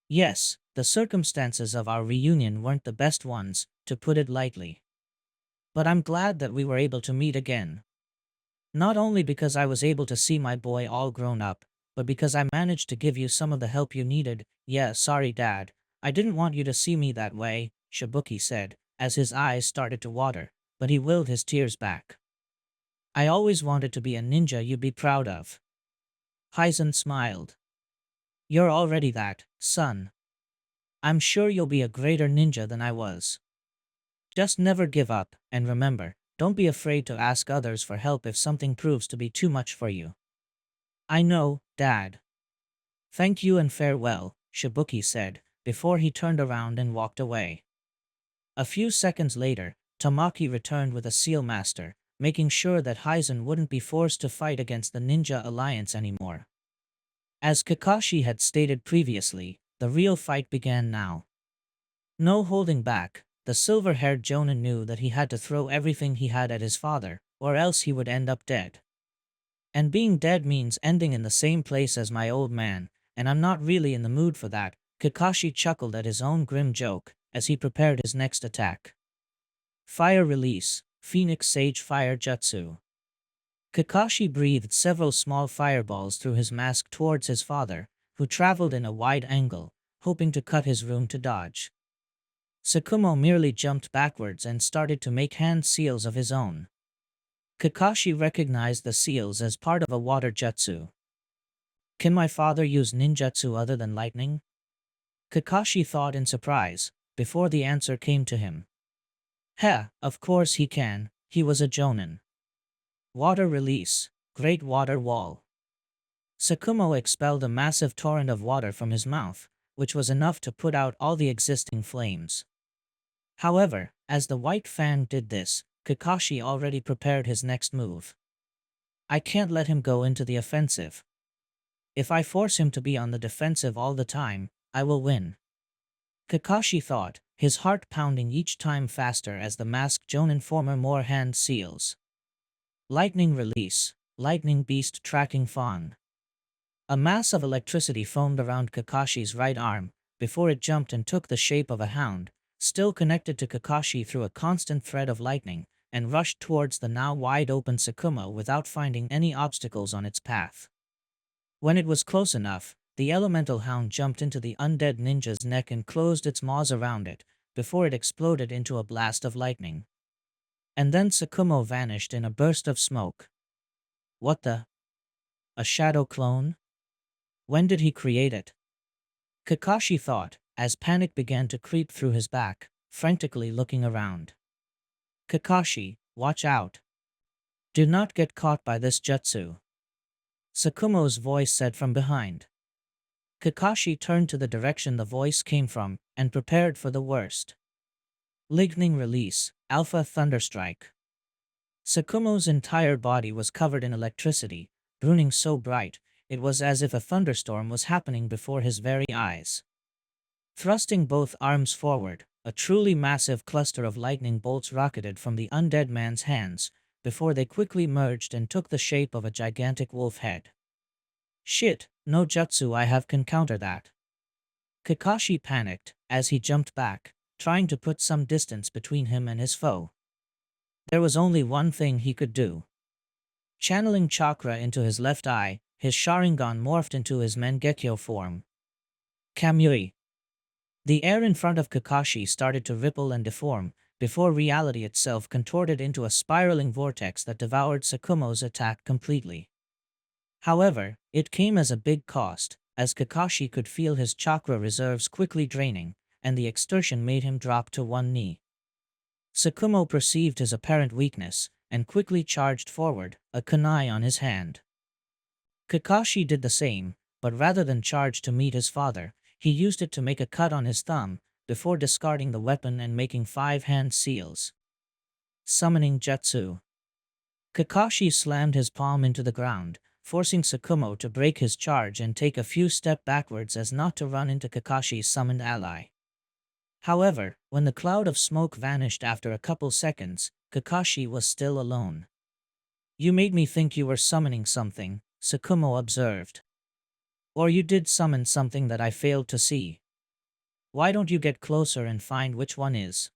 Yes, the circumstances of our reunion weren't the best ones, to put it lightly. But I'm glad that we were able to meet again. Not only because I was able to see my boy all grown up, but because I managed to give you some of the help you needed. Yeah, sorry Dad, I didn't want you to see me that way, Shibuki said, as his eyes started to water, but he willed his tears back. I always wanted to be a ninja you'd be proud of. Hyzen smiled. You're already that, son. I'm sure you'll be a greater ninja than I was. Just never give up, and remember, don't be afraid to ask others for help if something proves to be too much for you. I know, Dad. Thank you and farewell, Shibuki said, before he turned around and walked away. A few seconds later, Tamaki returned with a seal master, making sure that Hyzen wouldn't be forced to fight against the Ninja Alliance anymore. As Kakashi had stated previously, the real fight began now. No holding back, the silver-haired Jonin knew that he had to throw everything he had at his father, or else he would end up dead. And being dead means ending in the same place as my old man, and I'm not really in the mood for that. Kakashi chuckled at his own grim joke as he prepared his next attack. Fire release, Phoenix Sage Fire Jutsu. Kakashi breathed several small fireballs through his mask towards his father, who traveled in a wide angle, hoping to cut his room to dodge. Tsukumo merely jumped backwards and started to make hand seals of his own. Kakashi recognized the seals as part of a water jutsu. Can my father use ninjutsu other than lightning? Kakashi thought in surprise, before the answer came to him. Heh, of course he can, he was a jonin. Water release, Great Water Wall. Tsukumo expelled a massive torrent of water from his mouth, which was enough to put out all the existing flames. However, as the white fan did this, Kakashi already prepared his next move. I can't let him go into the offensive. If I force him to be on the defensive all the time, I will win. Kakashi thought, his heart pounding each time faster as the masked jonin former more hand seals. Lightning release, Lightning Beast Tracking Fawn. A mass of electricity foamed around Kakashi's right arm, before it jumped and took the shape of a hound, still connected to Kakashi through a constant thread of lightning, and rushed towards the now wide-open Tsukumo without finding any obstacles on its path. When it was close enough, the elemental hound jumped into the undead ninja's neck and closed its maws around it, before it exploded into a blast of lightning. And then Tsukumo vanished in a burst of smoke. What the? A shadow clone? When did he create it? Kakashi thought, as panic began to creep through his back, frantically looking around. Kakashi, watch out. Do not get caught by this jutsu. Tsukumo's voice said from behind. Kakashi turned to the direction the voice came from, and prepared for the worst. Lightning release, Alpha Thunderstrike. Tsukumo's entire body was covered in electricity, burning so bright, it was as if a thunderstorm was happening before his very eyes. Thrusting both arms forward, a truly massive cluster of lightning bolts rocketed from the undead man's hands, before they quickly merged and took the shape of a gigantic wolf head. Shit, no jutsu I have can counter that. Kakashi panicked, as he jumped back, trying to put some distance between him and his foe. There was only one thing he could do. Channeling chakra into his left eye, his Sharingan morphed into his Mangekyo form. Kamui. The air in front of Kakashi started to ripple and deform, before reality itself contorted into a spiraling vortex that devoured Tsukumo's attack completely. However, it came as a big cost, as Kakashi could feel his chakra reserves quickly draining, and the extortion made him drop to one knee. Tsukumo perceived his apparent weakness, and quickly charged forward, a kunai on his hand. Kakashi did the same, but rather than charge to meet his father, he used it to make a cut on his thumb, before discarding the weapon and making 5 hand seals. Summoning Jutsu. Kakashi slammed his palm into the ground, forcing Tsukumo to break his charge and take a few steps backwards as not to run into Kakashi's summoned ally. However, when the cloud of smoke vanished after a couple seconds, Kakashi was still alone. You made me think you were summoning something, Tsukumo observed. Or you did summon something that I failed to see. Why don't you get closer and find which one is?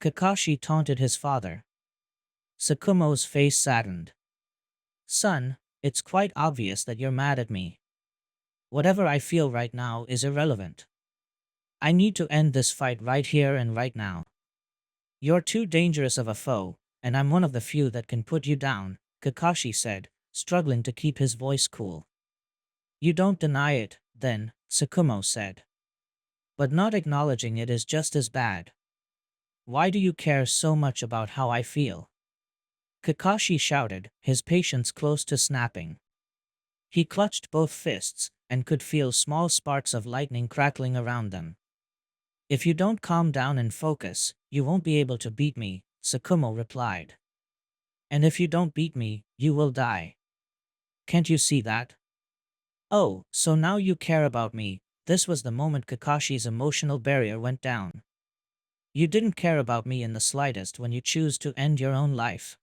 Kakashi taunted his father. Tsukumo's face saddened. Son, it's quite obvious that you're mad at me. Whatever I feel right now is irrelevant. I need to end this fight right here and right now. You're too dangerous of a foe, and I'm one of the few that can put you down, Kakashi said, struggling to keep his voice cool. You don't deny it, then, Tsukumo said. But not acknowledging it is just as bad. Why do you care so much about how I feel? Kakashi shouted, his patience close to snapping. He clutched both fists, and could feel small sparks of lightning crackling around them. If you don't calm down and focus, you won't be able to beat me, Tsukumo replied. And if you don't beat me, you will die. Can't you see that? Oh, so now you care about me. This was the moment Kakashi's emotional barrier went down. You didn't care about me in the slightest when you choose to end your own life.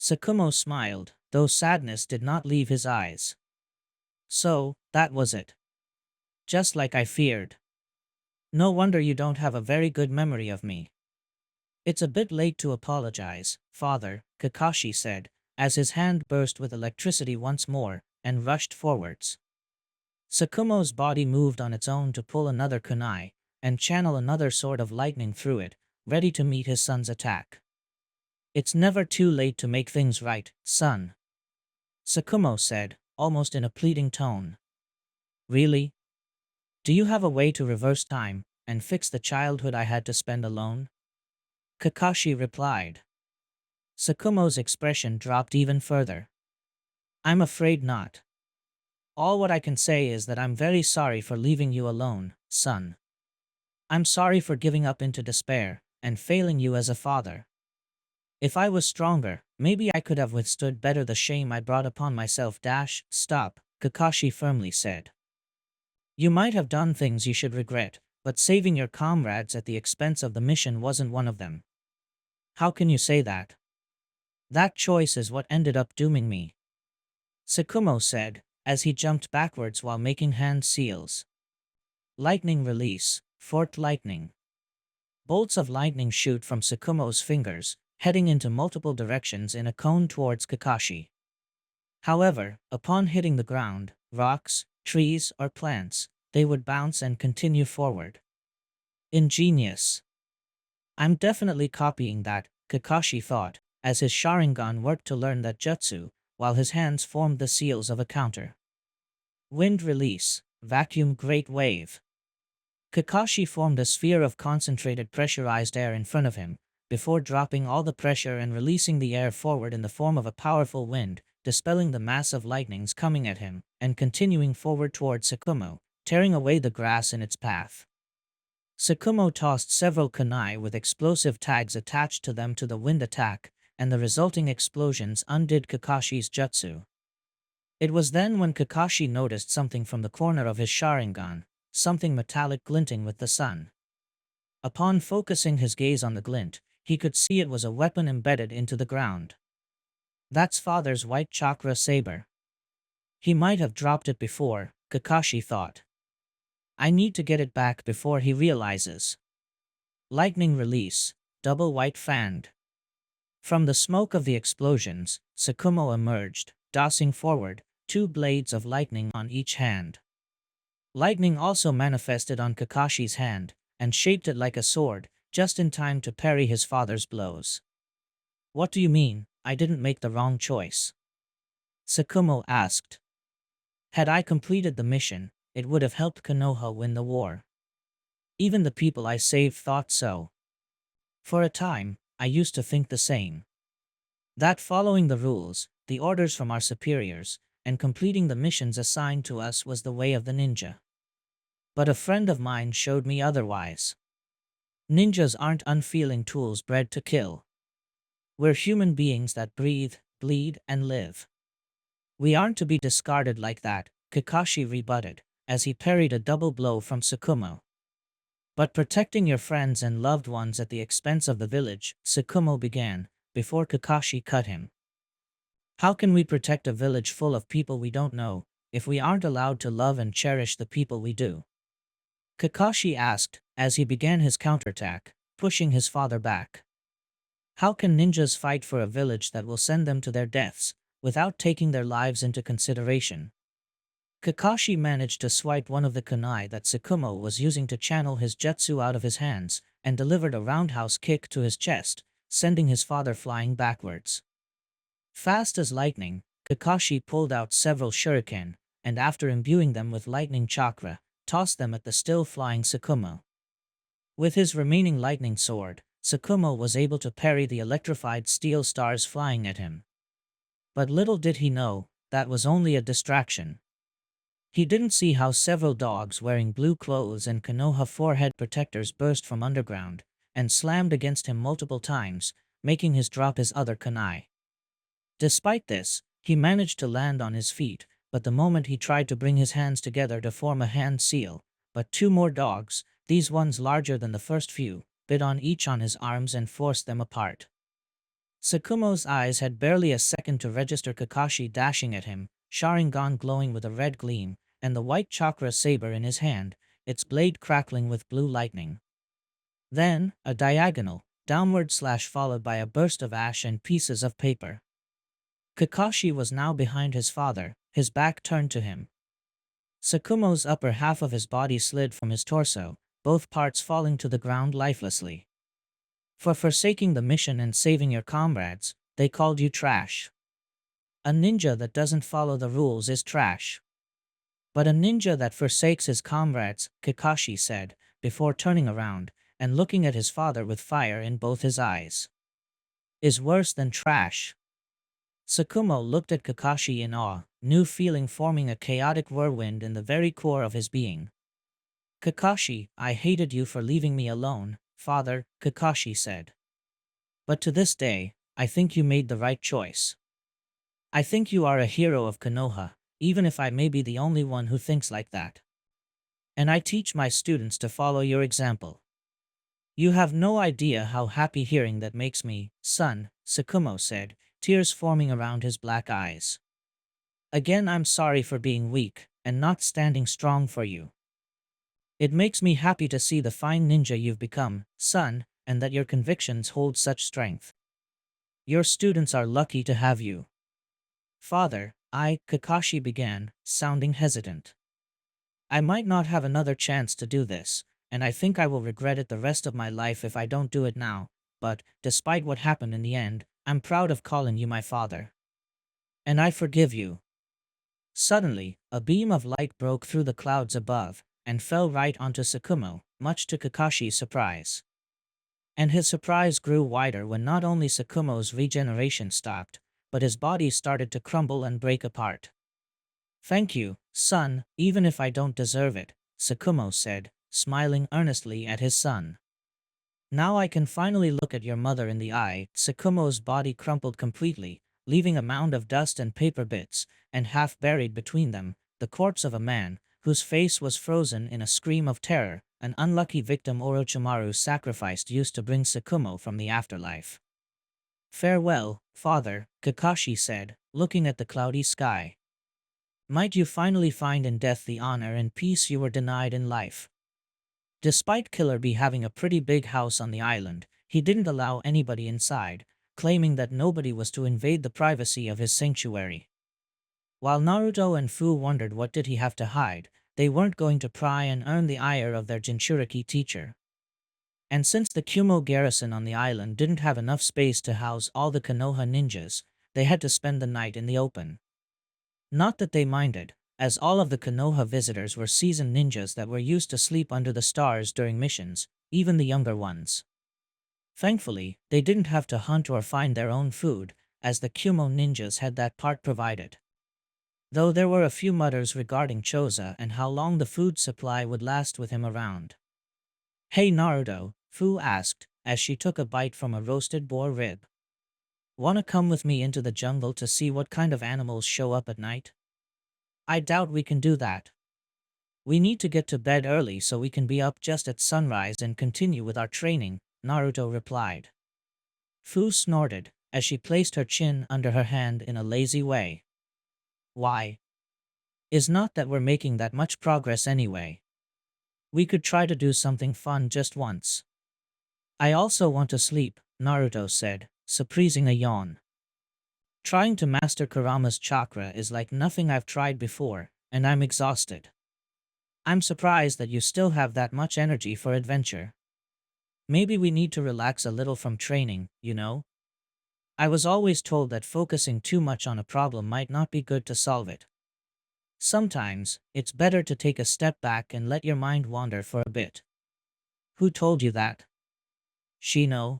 Sakumo smiled, though sadness did not leave his eyes. So, that was it. Just like I feared. No wonder you don't have a very good memory of me. It's a bit late to apologize, father, Kakashi said, as his hand burst with electricity once more, and rushed forwards. Sakumo's body moved on its own to pull another kunai, and channel another sword of lightning through it, ready to meet his son's attack. It's never too late to make things right, son. Sakumo said, almost in a pleading tone. Really? Do you have a way to reverse time, and fix the childhood I had to spend alone? Kakashi replied. Sakumo's expression dropped even further. I'm afraid not. All what I can say is that I'm very sorry for leaving you alone, son. I'm sorry for giving up into despair, and failing you as a father. If I was stronger, maybe I could have withstood better the shame I brought upon myself. Stop, Kakashi firmly said. You might have done things you should regret, but saving your comrades at the expense of the mission wasn't one of them. How can you say that? That choice is what ended up dooming me. Sakumo said, as he jumped backwards while making hand seals. Lightning release, forked lightning. Bolts of lightning shoot from Sakumo's fingers, heading into multiple directions in a cone towards Kakashi. However, upon hitting the ground, rocks, trees, or plants, they would bounce and continue forward. Ingenious. I'm definitely copying that, Kakashi thought, as his Sharingan worked to learn that jutsu, while his hands formed the seals of a counter. Wind release, vacuum great wave. Kakashi formed a sphere of concentrated pressurized air in front of him, before dropping all the pressure and releasing the air forward in the form of a powerful wind, dispelling the mass of lightnings coming at him, and continuing forward towards Sakumo, tearing away the grass in its path. Sakumo tossed several kunai with explosive tags attached to them to the wind attack, and the resulting explosions undid Kakashi's jutsu. It was then when Kakashi noticed something from the corner of his Sharingan, something metallic glinting with the sun. Upon focusing his gaze on the glint, he could see it was a weapon embedded into the ground. That's father's white chakra saber. He might have dropped it before, Kakashi thought. I need to get it back before he realizes. Lightning release, double white fanned. From the smoke of the explosions, Sakumo emerged, tossing forward, two blades of lightning on each hand. Lightning also manifested on Kakashi's hand, and shaped it like a sword, just in time to parry his father's blows. What do you mean, I didn't make the wrong choice? Sakumo asked. Had I completed the mission, it would have helped Konoha win the war. Even the people I saved thought so. For a time, I used to think the same. That following the rules, the orders from our superiors, and completing the missions assigned to us was the way of the ninja. But a friend of mine showed me otherwise. Ninjas aren't unfeeling tools bred to kill. We're human beings that breathe, bleed, and live. We aren't to be discarded like that, Kakashi rebutted, as he parried a double blow from Sakumo. But protecting your friends and loved ones at the expense of the village, Sakumo began, before Kakashi cut him. How can we protect a village full of people we don't know, if we aren't allowed to love and cherish the people we do? Kakashi asked, as he began his counterattack, pushing his father back. How can ninjas fight for a village that will send them to their deaths, without taking their lives into consideration? Kakashi managed to swipe one of the kunai that Sakumo was using to channel his jutsu out of his hands, and delivered a roundhouse kick to his chest, sending his father flying backwards. Fast as lightning, Kakashi pulled out several shuriken, and after imbuing them with lightning chakra, tossed them at the still flying Sakumo. With his remaining lightning sword, Sakumo was able to parry the electrified steel stars flying at him. But little did he know, that was only a distraction. He didn't see how several dogs wearing blue clothes and Konoha forehead protectors burst from underground, and slammed against him multiple times, making his drop his other kunai. Despite this, he managed to land on his feet, but the moment he tried to bring his hands together to form a hand seal, but two more dogs, these ones larger than the first few, bit on each on his arms and forced them apart. Tsukumo's eyes had barely a second to register Kakashi dashing at him, Sharingan glowing with a red gleam, and the white chakra saber in his hand, its blade crackling with blue lightning. Then, a diagonal, downward slash followed by a burst of ash and pieces of paper. Kakashi was now behind his father, his back turned to him. Tsukumo's upper half of his body slid from his torso, both parts falling to the ground lifelessly. For forsaking the mission and saving your comrades, they called you trash. A ninja that doesn't follow the rules is trash. But a ninja that forsakes his comrades, Kakashi said, before turning around and looking at his father with fire in both his eyes, is worse than trash. Tsukumo looked at Kakashi in awe, new feeling forming a chaotic whirlwind in the very core of his being. Kakashi, I hated you for leaving me alone, father, Kakashi said. But to this day, I think you made the right choice. I think you are a hero of Konoha, even if I may be the only one who thinks like that. And I teach my students to follow your example. You have no idea how happy hearing that makes me, son, Tsukumo said, tears forming around his black eyes. Again, I'm sorry for being weak and not standing strong for you. It makes me happy to see the fine ninja you've become, son, and that your convictions hold such strength. Your students are lucky to have you. Father, Kakashi began, sounding hesitant. I might not have another chance to do this, and I think I will regret it the rest of my life if I don't do it now, but, despite what happened in the end, I'm proud of calling you my father. And I forgive you. Suddenly, a beam of light broke through the clouds above, and fell right onto Tsukumo, much to Kakashi's surprise. And his surprise grew wider when not only Tsukumo's regeneration stopped, but his body started to crumble and break apart. Thank you, son, even if I don't deserve it, Tsukumo said, smiling earnestly at his son. Now I can finally look at your mother in the eye. Tsukumo's body crumpled completely, leaving a mound of dust and paper bits, and half buried between them, the corpse of a man, whose face was frozen in a scream of terror, an unlucky victim Orochimaru sacrificed used to bring Tsukumo from the afterlife. Farewell, father, Kakashi said, looking at the cloudy sky. Might you finally find in death the honor and peace you were denied in life. Despite Killer Bee having a pretty big house on the island, he didn't allow anybody inside, claiming that nobody was to invade the privacy of his sanctuary. While Naruto and Fu wondered what did he have to hide, they weren't going to pry and earn the ire of their Jinchuriki teacher. And since the Kumo garrison on the island didn't have enough space to house all the Konoha ninjas, they had to spend the night in the open. Not that they minded, as all of the Konoha visitors were seasoned ninjas that were used to sleep under the stars during missions, even the younger ones. Thankfully, they didn't have to hunt or find their own food, as the Kumo ninjas had that part provided. Though there were a few mutters regarding Choza and how long the food supply would last with him around. Hey Naruto, Fu asked, as she took a bite from a roasted boar rib. Wanna come with me into the jungle to see what kind of animals show up at night? I doubt we can do that. We need to get to bed early so we can be up just at sunrise and continue with our training, Naruto replied. Fu snorted, as she placed her chin under her hand in a lazy way. Why? Is not that we're making that much progress anyway. We could try to do something fun just once. I also want to sleep, Naruto said, suppressing a yawn. Trying to master Kurama's chakra is like nothing I've tried before, and I'm exhausted. I'm surprised that you still have that much energy for adventure. Maybe we need to relax a little from training, you know? I was always told that focusing too much on a problem might not be good to solve it. Sometimes, it's better to take a step back and let your mind wander for a bit. Who told you that? Shino?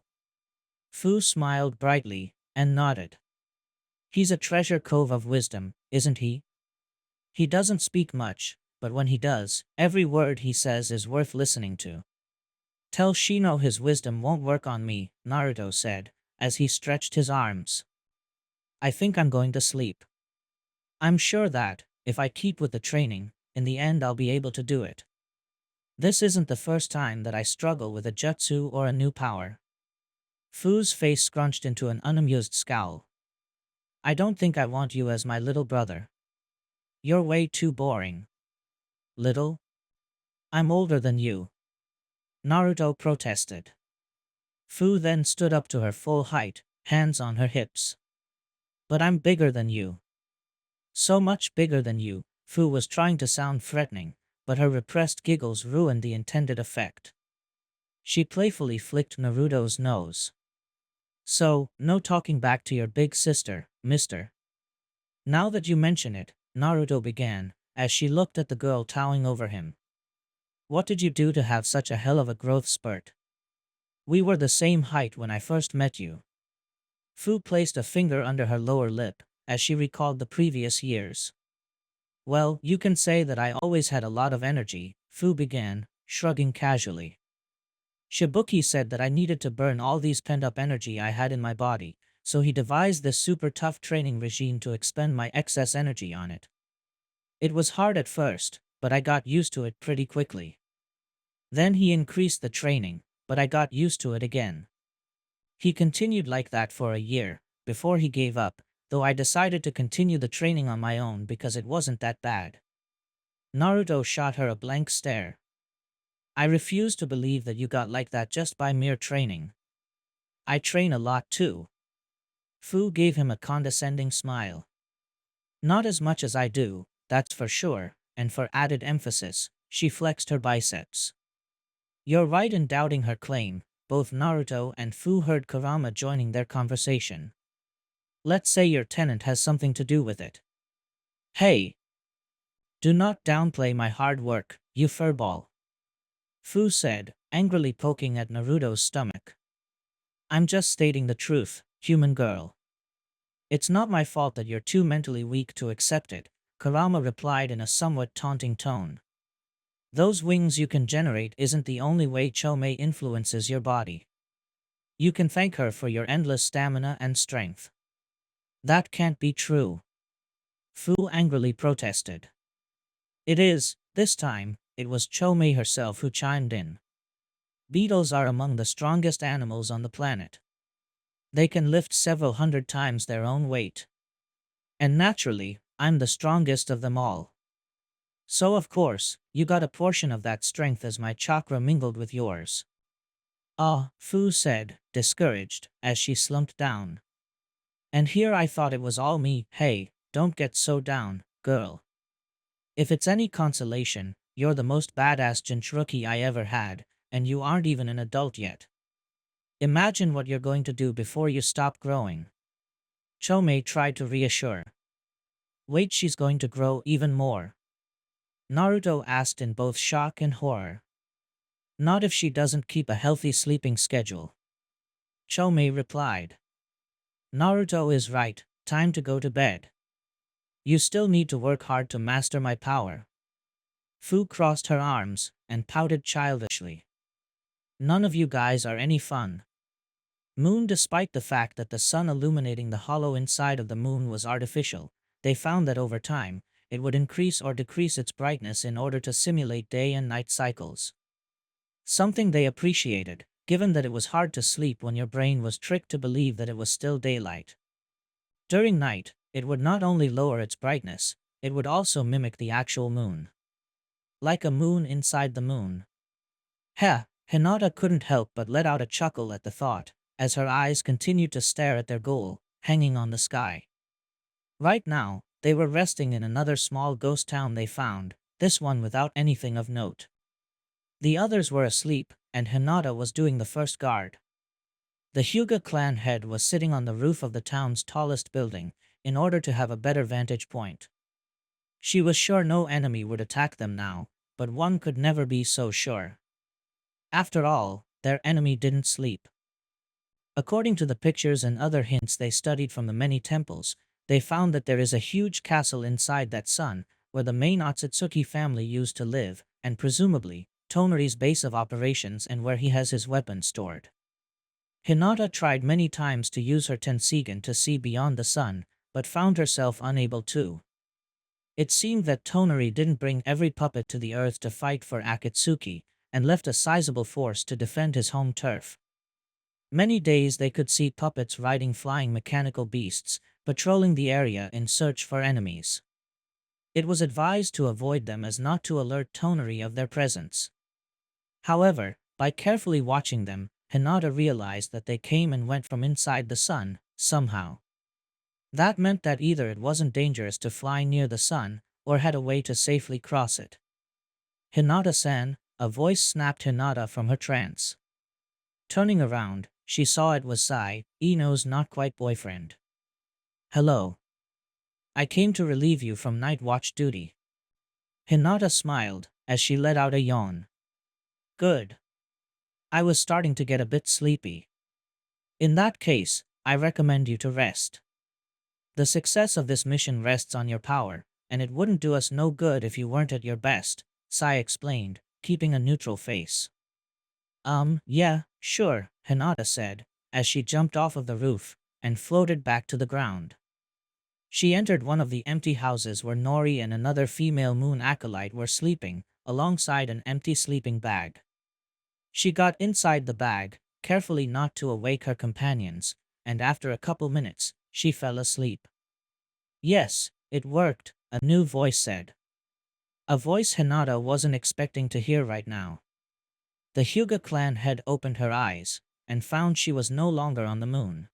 Fu smiled brightly, and nodded. He's a treasure trove of wisdom, isn't he? He doesn't speak much, but when he does, every word he says is worth listening to. Tell Shino his wisdom won't work on me, Naruto said, as he stretched his arms. I think I'm going to sleep. I'm sure that, if I keep with the training, in the end I'll be able to do it. This isn't the first time that I struggle with a jutsu or a new power. Fu's face scrunched into an unamused scowl. I don't think I want you as my little brother. You're way too boring. Little? I'm older than you. Naruto protested. Fu then stood up to her full height, hands on her hips. But I'm bigger than you. So much bigger than you. Fu was trying to sound threatening, but her repressed giggles ruined the intended effect. She playfully flicked Naruto's nose. So, no talking back to your big sister, mister. Now that you mention it, Naruto began, as she looked at the girl towering over him. What did you do to have such a hell of a growth spurt? We were the same height when I first met you. Fu placed a finger under her lower lip, as she recalled the previous years. Well, you can say that I always had a lot of energy, Fu began, shrugging casually. Shibuki said that I needed to burn all these pent-up energy I had in my body, so he devised this super tough training regime to expend my excess energy on it. It was hard at first, but I got used to it pretty quickly. Then he increased the training, but I got used to it again. He continued like that for a year, before he gave up, though I decided to continue the training on my own because it wasn't that bad. Naruto shot her a blank stare. I refuse to believe that you got like that just by mere training. I train a lot too. Fu gave him a condescending smile. Not as much as I do, that's for sure, and for added emphasis, she flexed her biceps. You're right in doubting her claim. Both Naruto and Fu heard Kurama joining their conversation. Let's say your tenant has something to do with it. Hey! Do not downplay my hard work, you furball. Fu said, angrily poking at Naruto's stomach. I'm just stating the truth, human girl. It's not my fault that you're too mentally weak to accept it, Kurama replied in a somewhat taunting tone. Those wings you can generate isn't the only way Chomei influences your body. You can thank her for your endless stamina and strength. That can't be true. Fu angrily protested. It is. This time, it was Chomei herself who chimed in. Beetles are among the strongest animals on the planet. They can lift several hundred times their own weight. And naturally, I'm the strongest of them all. So of course, you got a portion of that strength as my chakra mingled with yours. Ah, Fu said, discouraged, as she slumped down. And here I thought it was all me. Hey, don't get so down, girl. If it's any consolation, you're the most badass Jinchuriki I ever had, and you aren't even an adult yet. Imagine what you're going to do before you stop growing. Chomei tried to reassure. Wait, she's going to grow even more. Naruto asked in both shock and horror. Not if she doesn't keep a healthy sleeping schedule. Chomei replied. Naruto is right, time to go to bed. You still need to work hard to master my power. Fu crossed her arms and pouted childishly. None of you guys are any fun. Moon, despite the fact that the sun illuminating the hollow inside of the moon was artificial, they found that over time, it would increase or decrease its brightness in order to simulate day and night cycles. Something they appreciated, given that it was hard to sleep when your brain was tricked to believe that it was still daylight. During night, it would not only lower its brightness, it would also mimic the actual moon. Like a moon inside the moon. Hinata couldn't help but let out a chuckle at the thought, as her eyes continued to stare at their goal, hanging on the sky. Right now, they were resting in another small ghost town they found, this one without anything of note. The others were asleep, and Hinata was doing the first guard. The Hyuga clan head was sitting on the roof of the town's tallest building, in order to have a better vantage point. She was sure no enemy would attack them now, but one could never be so sure. After all, their enemy didn't sleep. According to the pictures and other hints they studied from the many temples, they found that there is a huge castle inside that sun, where the main Otsutsuki family used to live, and presumably, Tonari's base of operations and where he has his weapons stored. Hinata tried many times to use her Tensigen to see beyond the sun, but found herself unable to. It seemed that Tonari didn't bring every puppet to the earth to fight for Akatsuki, and left a sizable force to defend his home turf. Many days they could see puppets riding flying mechanical beasts, patrolling the area in search for enemies. It was advised to avoid them as not to alert Tonari of their presence. However, by carefully watching them, Hinata realized that they came and went from inside the sun, somehow. That meant that either it wasn't dangerous to fly near the sun, or had a way to safely cross it. Hinata-san, a voice snapped Hinata from her trance. Turning around, she saw it was Sai, Ino's not-quite boyfriend. "Hello. I came to relieve you from night watch duty." Hinata smiled, as she let out a yawn. "Good. I was starting to get a bit sleepy. In that case, I recommend you to rest. The success of this mission rests on your power, and it wouldn't do us no good if you weren't at your best," Sai explained, keeping a neutral face. Yeah, sure," Hinata said, as she jumped off of the roof and floated back to the ground. She entered one of the empty houses where Nori and another female moon acolyte were sleeping, alongside an empty sleeping bag. She got inside the bag, carefully not to awake her companions, and after a couple minutes, she fell asleep. "Yes, it worked," a new voice said. A voice Hinata wasn't expecting to hear right now. The Hyuga clan head opened her eyes, and found she was no longer on the moon.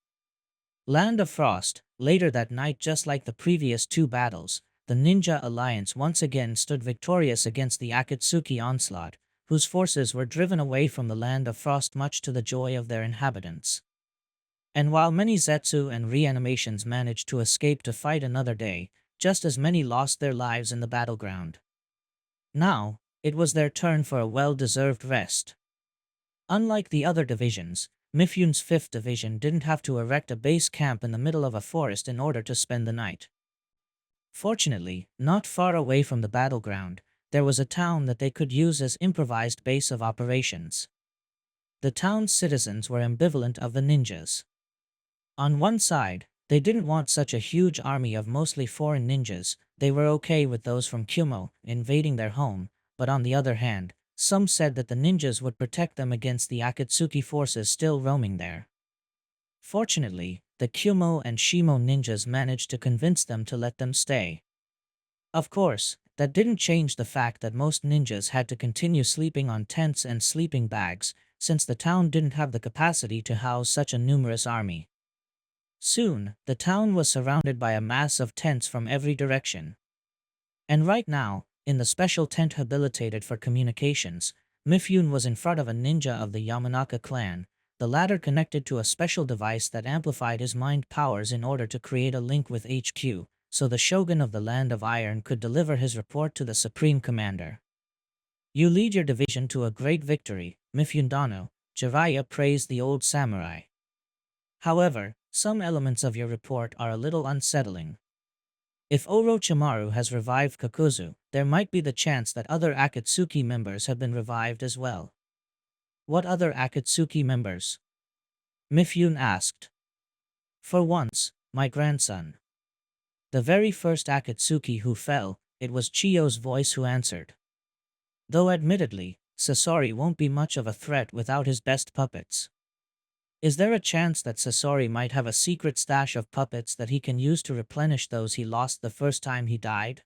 Land of Frost. Later that night, just like the previous two battles, the Ninja Alliance once again stood victorious against the Akatsuki onslaught, whose forces were driven away from the Land of Frost much to the joy of their inhabitants. And while many Zetsu and reanimations managed to escape to fight another day, just as many lost their lives in the battleground. Now, it was their turn for a well-deserved rest. Unlike the other divisions, Mifyun's 5th Division didn't have to erect a base camp in the middle of a forest in order to spend the night. Fortunately, not far away from the battleground, there was a town that they could use as improvised base of operations. The town's citizens were ambivalent of the ninjas. On one side, they didn't want such a huge army of mostly foreign ninjas. They were okay with those from Kumo invading their home, but on the other hand, some said that the ninjas would protect them against the Akatsuki forces still roaming there. Fortunately, the Kumo and Shimo ninjas managed to convince them to let them stay. Of course, that didn't change the fact that most ninjas had to continue sleeping on tents and sleeping bags, since the town didn't have the capacity to house such a numerous army. Soon, the town was surrounded by a mass of tents from every direction. And right now, in the special tent habilitated for communications, Mifyun was in front of a ninja of the Yamanaka clan, the latter connected to a special device that amplified his mind powers in order to create a link with HQ, so the Shogun of the Land of Iron could deliver his report to the Supreme Commander. "You lead your division to a great victory, Mifyun Dano," Jiraiya praised the old samurai. "However, some elements of your report are a little unsettling. If Orochimaru has revived Kakuzu, there might be the chance that other Akatsuki members have been revived as well." "What other Akatsuki members?" Mifyun asked. "For once, my grandson." The very first Akatsuki who fell, it was Chiyo's voice who answered. "Though admittedly, Sasori won't be much of a threat without his best puppets." "Is there a chance that Sasori might have a secret stash of puppets that he can use to replenish those he lost the first time he died?"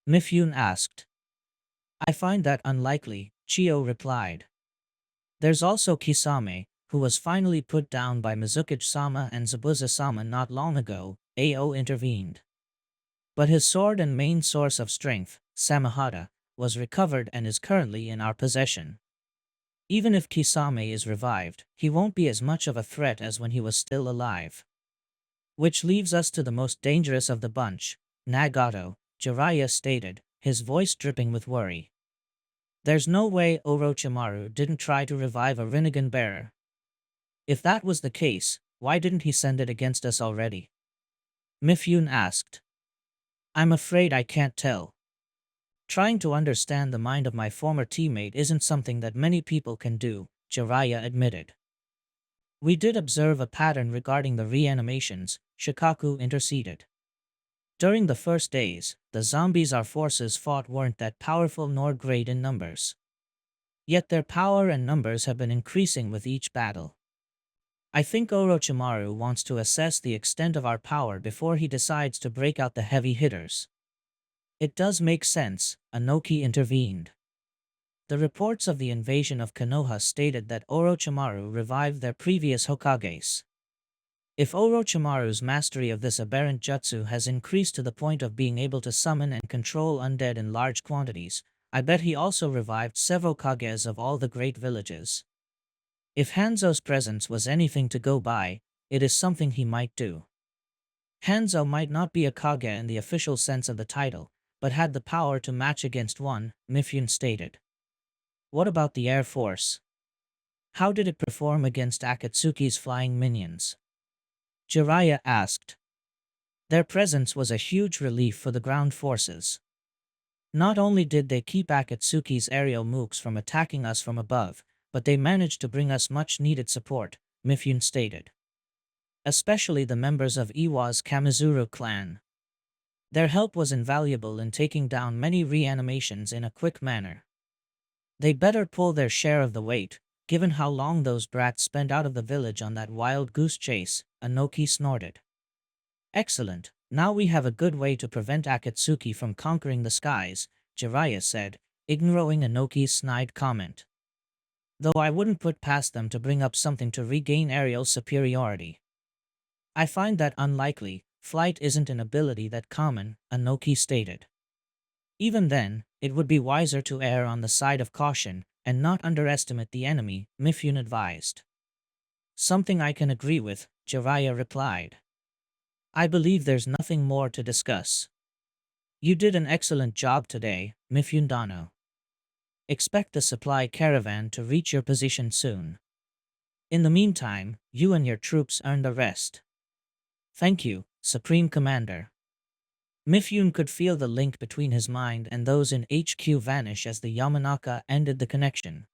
Mifyun asked. "I find that unlikely," Chiyo replied. "There's also Kisame, who was finally put down by Mizukage-sama and Zabuza-sama not long ago," Ao intervened. "But his sword and main source of strength, Samahata, was recovered and is currently in our possession. Even if Kisame is revived, he won't be as much of a threat as when he was still alive." "Which leaves us to the most dangerous of the bunch, Nagato," Jiraiya stated, his voice dripping with worry. "There's no way Orochimaru didn't try to revive a Rinnegan bearer. If that was the case, why didn't he send it against us already?" Mifyun asked. "I'm afraid I can't tell. Trying to understand the mind of my former teammate isn't something that many people can do," Jiraiya admitted. "We did observe a pattern regarding the reanimations," Shikaku interceded. "During the first days, the zombies our forces fought weren't that powerful nor great in numbers. Yet their power and numbers have been increasing with each battle. I think Orochimaru wants to assess the extent of our power before he decides to break out the heavy hitters. It does make sense, Anoki intervened. The reports of the invasion of Konoha stated that Orochimaru revived their previous Hokages. If Orochimaru's mastery of this aberrant jutsu has increased to the point of being able to summon and control undead in large quantities, I bet he also revived several Kages of all the great villages. If Hanzo's presence was anything to go by, it is something he might do. Hanzo might not be a Kage in the official sense of the title, but had the power to match against one, Mifune stated. What about the Air Force? How did it perform against Akatsuki's flying minions? Jiraiya asked. Their presence was a huge relief for the ground forces. Not only did they keep Akatsuki's aerial mooks from attacking us from above, but they managed to bring us much-needed support, Mifune stated. Especially the members of Iwa's Kamizuru clan. Their help was invaluable in taking down many reanimations in a quick manner. They better pull their share of the weight, given how long those brats spent out of the village on that wild goose chase, Anoki snorted. Excellent, now we have a good way to prevent Akatsuki from conquering the skies, Jiraiya said, ignoring Anoki's snide comment. Though I wouldn't put past them to bring up something to regain aerial superiority. I find that unlikely. Flight isn't an ability that common, Anoki stated. Even then, it would be wiser to err on the side of caution and not underestimate the enemy, Mifune advised. Something I can agree with, Jiraiya replied. I believe there's nothing more to discuss. You did an excellent job today, Mifune Dano. Expect the supply caravan to reach your position soon. In the meantime, you and your troops earned a rest. Thank you, Supreme Commander. Mifune could feel the link between his mind and those in HQ vanish as the Yamanaka ended the connection.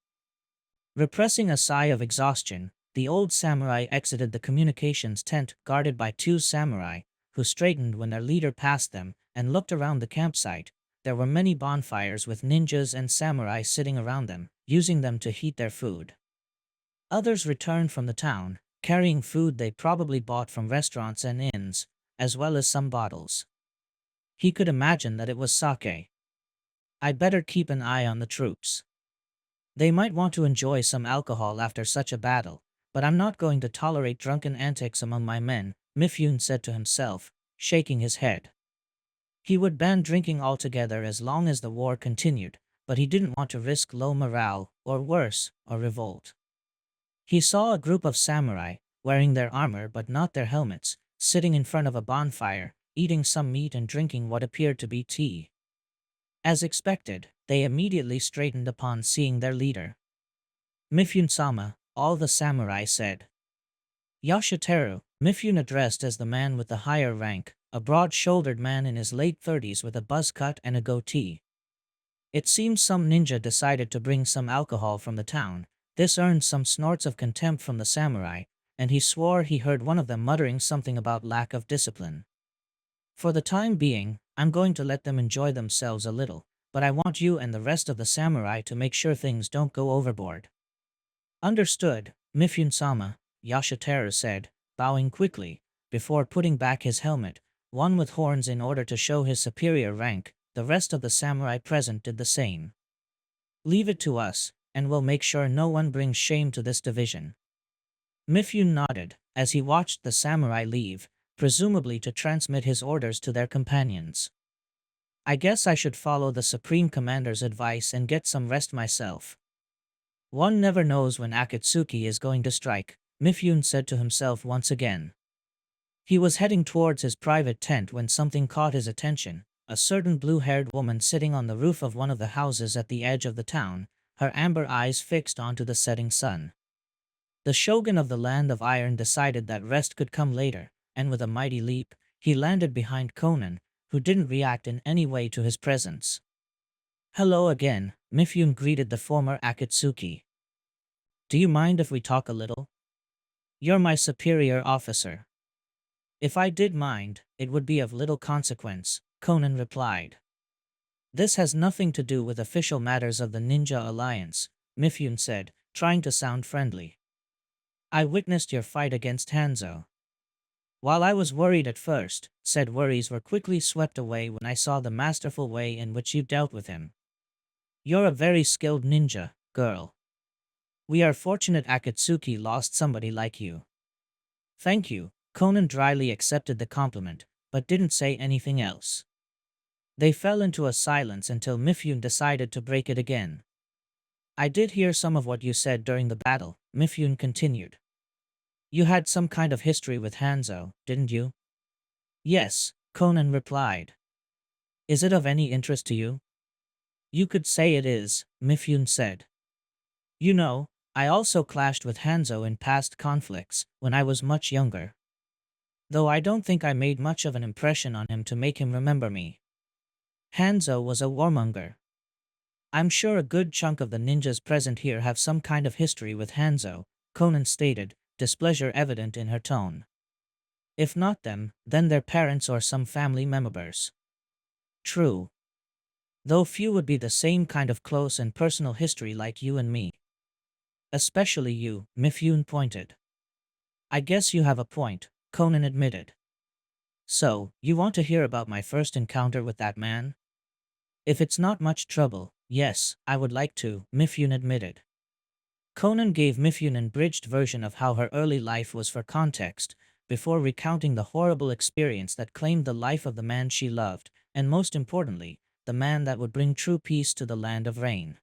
Repressing a sigh of exhaustion, the old samurai exited the communications tent guarded by two samurai, who straightened when their leader passed them, and looked around the campsite. There were many bonfires with ninjas and samurai sitting around them, using them to heat their food. Others returned from the town, carrying food they probably bought from restaurants and inns, as well as some bottles. He could imagine that it was sake. I'd better keep an eye on the troops. They might want to enjoy some alcohol after such a battle, but I'm not going to tolerate drunken antics among my men, Mifune said to himself, shaking his head. He would ban drinking altogether as long as the war continued, but he didn't want to risk low morale, or worse, a revolt. He saw a group of samurai, wearing their armor but not their helmets, sitting in front of a bonfire, eating some meat and drinking what appeared to be tea. As expected, they immediately straightened upon seeing their leader. Mifune-sama, all the samurai said. Yashiteru, Mifune addressed as the man with the higher rank, a broad-shouldered man in his late 30s with a buzz cut and a goatee. It seems some ninja decided to bring some alcohol from the town. This earned some snorts of contempt from the samurai, and he swore he heard one of them muttering something about lack of discipline. For the time being, I'm going to let them enjoy themselves a little, but I want you and the rest of the samurai to make sure things don't go overboard. Understood, Mifune-sama, Yashiteru said, bowing quickly, before putting back his helmet, one with horns in order to show his superior rank. The rest of the samurai present did the same. Leave it to us, and we'll make sure no one brings shame to this division. Mifune nodded, as he watched the samurai leave, presumably to transmit his orders to their companions. I guess I should follow the Supreme Commander's advice and get some rest myself. One never knows when Akatsuki is going to strike, Mifune said to himself once again. He was heading towards his private tent when something caught his attention, a certain blue-haired woman sitting on the roof of one of the houses at the edge of the town, her amber eyes fixed onto the setting sun. The shogun of the Land of Iron decided that rest could come later, and with a mighty leap, he landed behind Conan, who didn't react in any way to his presence. Hello again, Mifune greeted the former Akatsuki. Do you mind if we talk a little? You're my superior officer. If I did mind, it would be of little consequence, Conan replied. This has nothing to do with official matters of the Ninja Alliance, Mifune said, trying to sound friendly. I witnessed your fight against Hanzo. While I was worried at first, said worries were quickly swept away when I saw the masterful way in which you dealt with him. You're a very skilled ninja, girl. We are fortunate Akatsuki lost somebody like you. Thank you. Conan dryly accepted the compliment, but didn't say anything else. They fell into a silence until Mifune decided to break it again. I did hear some of what you said during the battle, Mifune continued. You had some kind of history with Hanzo, didn't you? Yes, Conan replied. Is it of any interest to you? You could say it is, Mifune said. You know, I also clashed with Hanzo in past conflicts, when I was much younger. Though I don't think I made much of an impression on him to make him remember me. Hanzo was a warmonger. I'm sure a good chunk of the ninjas present here have some kind of history with Hanzo, Conan stated, displeasure evident in her tone. If not them, then their parents or some family members. True. Though few would be the same kind of close and personal history like you and me. Especially you, Mifune pointed. I guess you have a point, Conan admitted. So, you want to hear about my first encounter with that man? If it's not much trouble, yes, I would like to, Mifune admitted. Conan gave Mifune an abridged version of how her early life was for context, before recounting the horrible experience that claimed the life of the man she loved, and most importantly, the man that would bring true peace to the land of rain.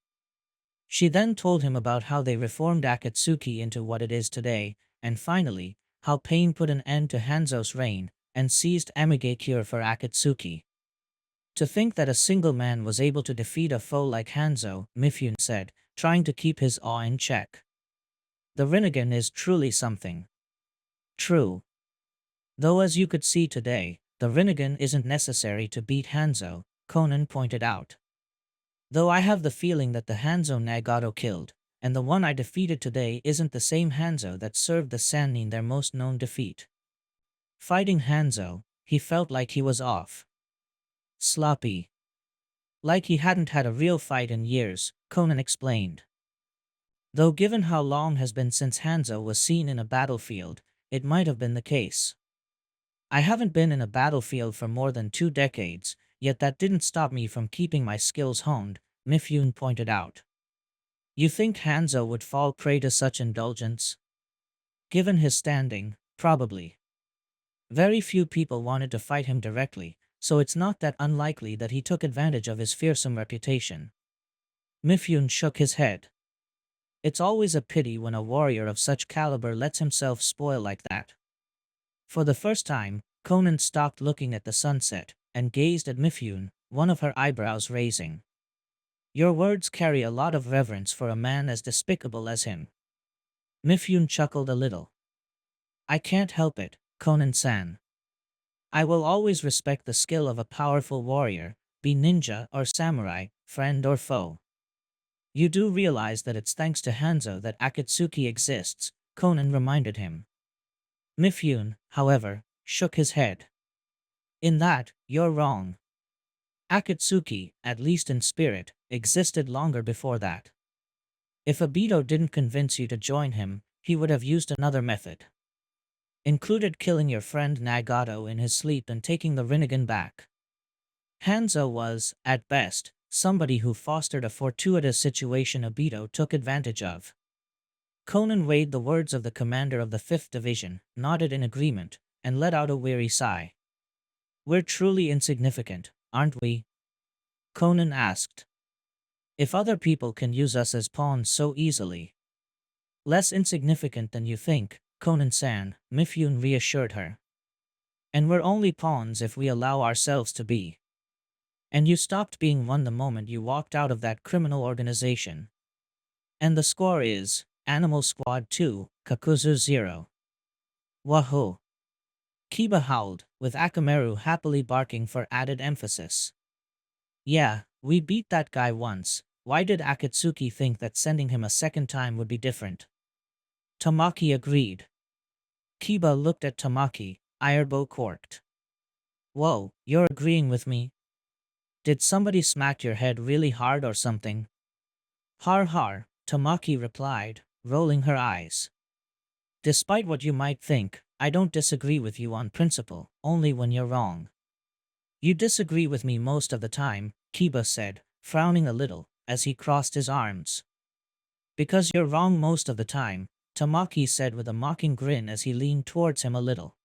She then told him about how they reformed Akatsuki into what it is today, and finally, how pain put an end to Hanzo's reign, and seized Amige cure for Akatsuki. To think that a single man was able to defeat a foe like Hanzo, Mifune said, trying to keep his awe in check. The Rinnegan is truly something. True. Though as you could see today, the Rinnegan isn't necessary to beat Hanzo, Conan pointed out. Though I have the feeling that the Hanzo Nagato killed, and the one I defeated today isn't the same Hanzo that served the Sannin their most known defeat. Fighting Hanzo, he felt like he was off. Sloppy. Like he hadn't had a real fight in years, Conan explained. Though given how long has been since Hanzo was seen in a battlefield, it might have been the case. I haven't been in a battlefield for more than 2 decades, yet that didn't stop me from keeping my skills honed, Mifune pointed out. You think Hanzo would fall prey to such indulgence? Given his standing, probably. Very few people wanted to fight him directly, so it's not that unlikely that he took advantage of his fearsome reputation. Mifune shook his head. It's always a pity when a warrior of such caliber lets himself spoil like that. For the first time, Conan stopped looking at the sunset, and gazed at Mifune, one of her eyebrows raising. Your words carry a lot of reverence for a man as despicable as him. Mifune chuckled a little. I can't help it, Conan-san. I will always respect the skill of a powerful warrior, be ninja or samurai, friend or foe. You do realize that it's thanks to Hanzo that Akatsuki exists, Conan reminded him. Mifune, however, shook his head. In that, you're wrong. Akatsuki, at least in spirit, existed longer before that. If Obito didn't convince you to join him, he would have used another method. Included killing your friend Nagato in his sleep and taking the Rinnegan back. Hanzo was, at best, somebody who fostered a fortuitous situation Obito took advantage of. Conan weighed the words of the commander of the 5th Division, nodded in agreement, and let out a weary sigh. We're truly insignificant, aren't we? Conan asked. If other people can use us as pawns so easily. Less insignificant than you think, Conan-san, Mifune reassured her. And we're only pawns if we allow ourselves to be. And you stopped being one the moment you walked out of that criminal organization. And the score is, Animal Squad 2, Kakuzu 0. Wahoo! Kiba howled, with Akamaru happily barking for added emphasis. Yeah, we beat that guy once. Why did Akatsuki think that sending him a second time would be different? Tamaki agreed. Kiba looked at Tamaki, eyebrow corked. Whoa, you're agreeing with me? Did somebody smack your head really hard or something? Har har, Tamaki replied, rolling her eyes. Despite what you might think, I don't disagree with you on principle, only when you're wrong. You disagree with me most of the time, Kiba said, frowning a little, as he crossed his arms. Because you're wrong most of the time, Tamaki said with a mocking grin as he leaned towards him a little.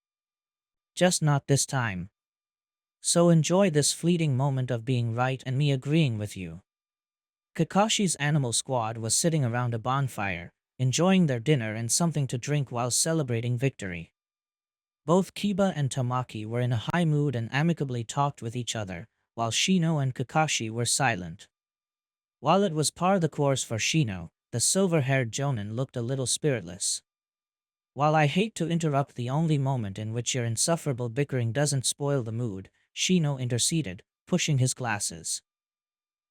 Just not this time. So enjoy this fleeting moment of being right and me agreeing with you. Kakashi's animal squad was sitting around a bonfire, enjoying their dinner and something to drink while celebrating victory. Both Kiba and Tamaki were in a high mood and amicably talked with each other, while Shino and Kakashi were silent. While it was par the course for Shino, the silver-haired Jonin looked a little spiritless. While I hate to interrupt the only moment in which your insufferable bickering doesn't spoil the mood, Shino interceded, pushing his glasses.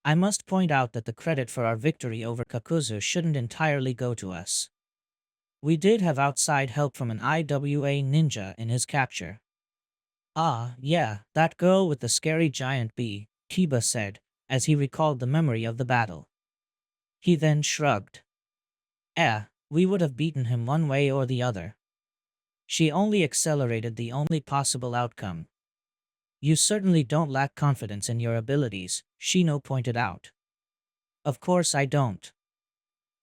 I must point out that the credit for our victory over Kakuzu shouldn't entirely go to us. We did have outside help from an IWA ninja in his capture. Ah, yeah, that girl with the scary giant bee, Kiba said, as he recalled the memory of the battle. He then shrugged. We would have beaten him one way or the other. She only accelerated the only possible outcome. You certainly don't lack confidence in your abilities, Shino pointed out. Of course I don't.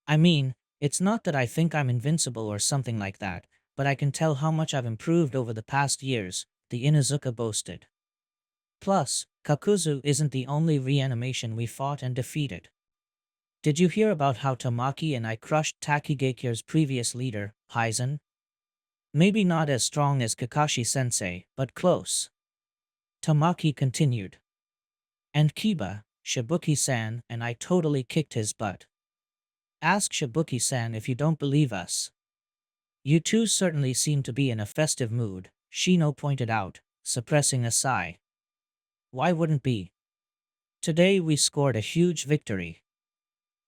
I mean, it's not that I think I'm invincible or something like that, but I can tell how much I've improved over the past years, the Inuzuka boasted. Plus, Kakuzu isn't the only reanimation we fought and defeated. Did you hear about how Tamaki and I crushed Takigakir's previous leader, Hizen? Maybe not as strong as Kakashi-sensei, but close. Tamaki continued. And Kiba, Shibuki-san, and I totally kicked his butt. Ask Shibuki-san if you don't believe us. You two certainly seem to be in a festive mood, Shino pointed out, suppressing a sigh. Why wouldn't be? Today we scored a huge victory.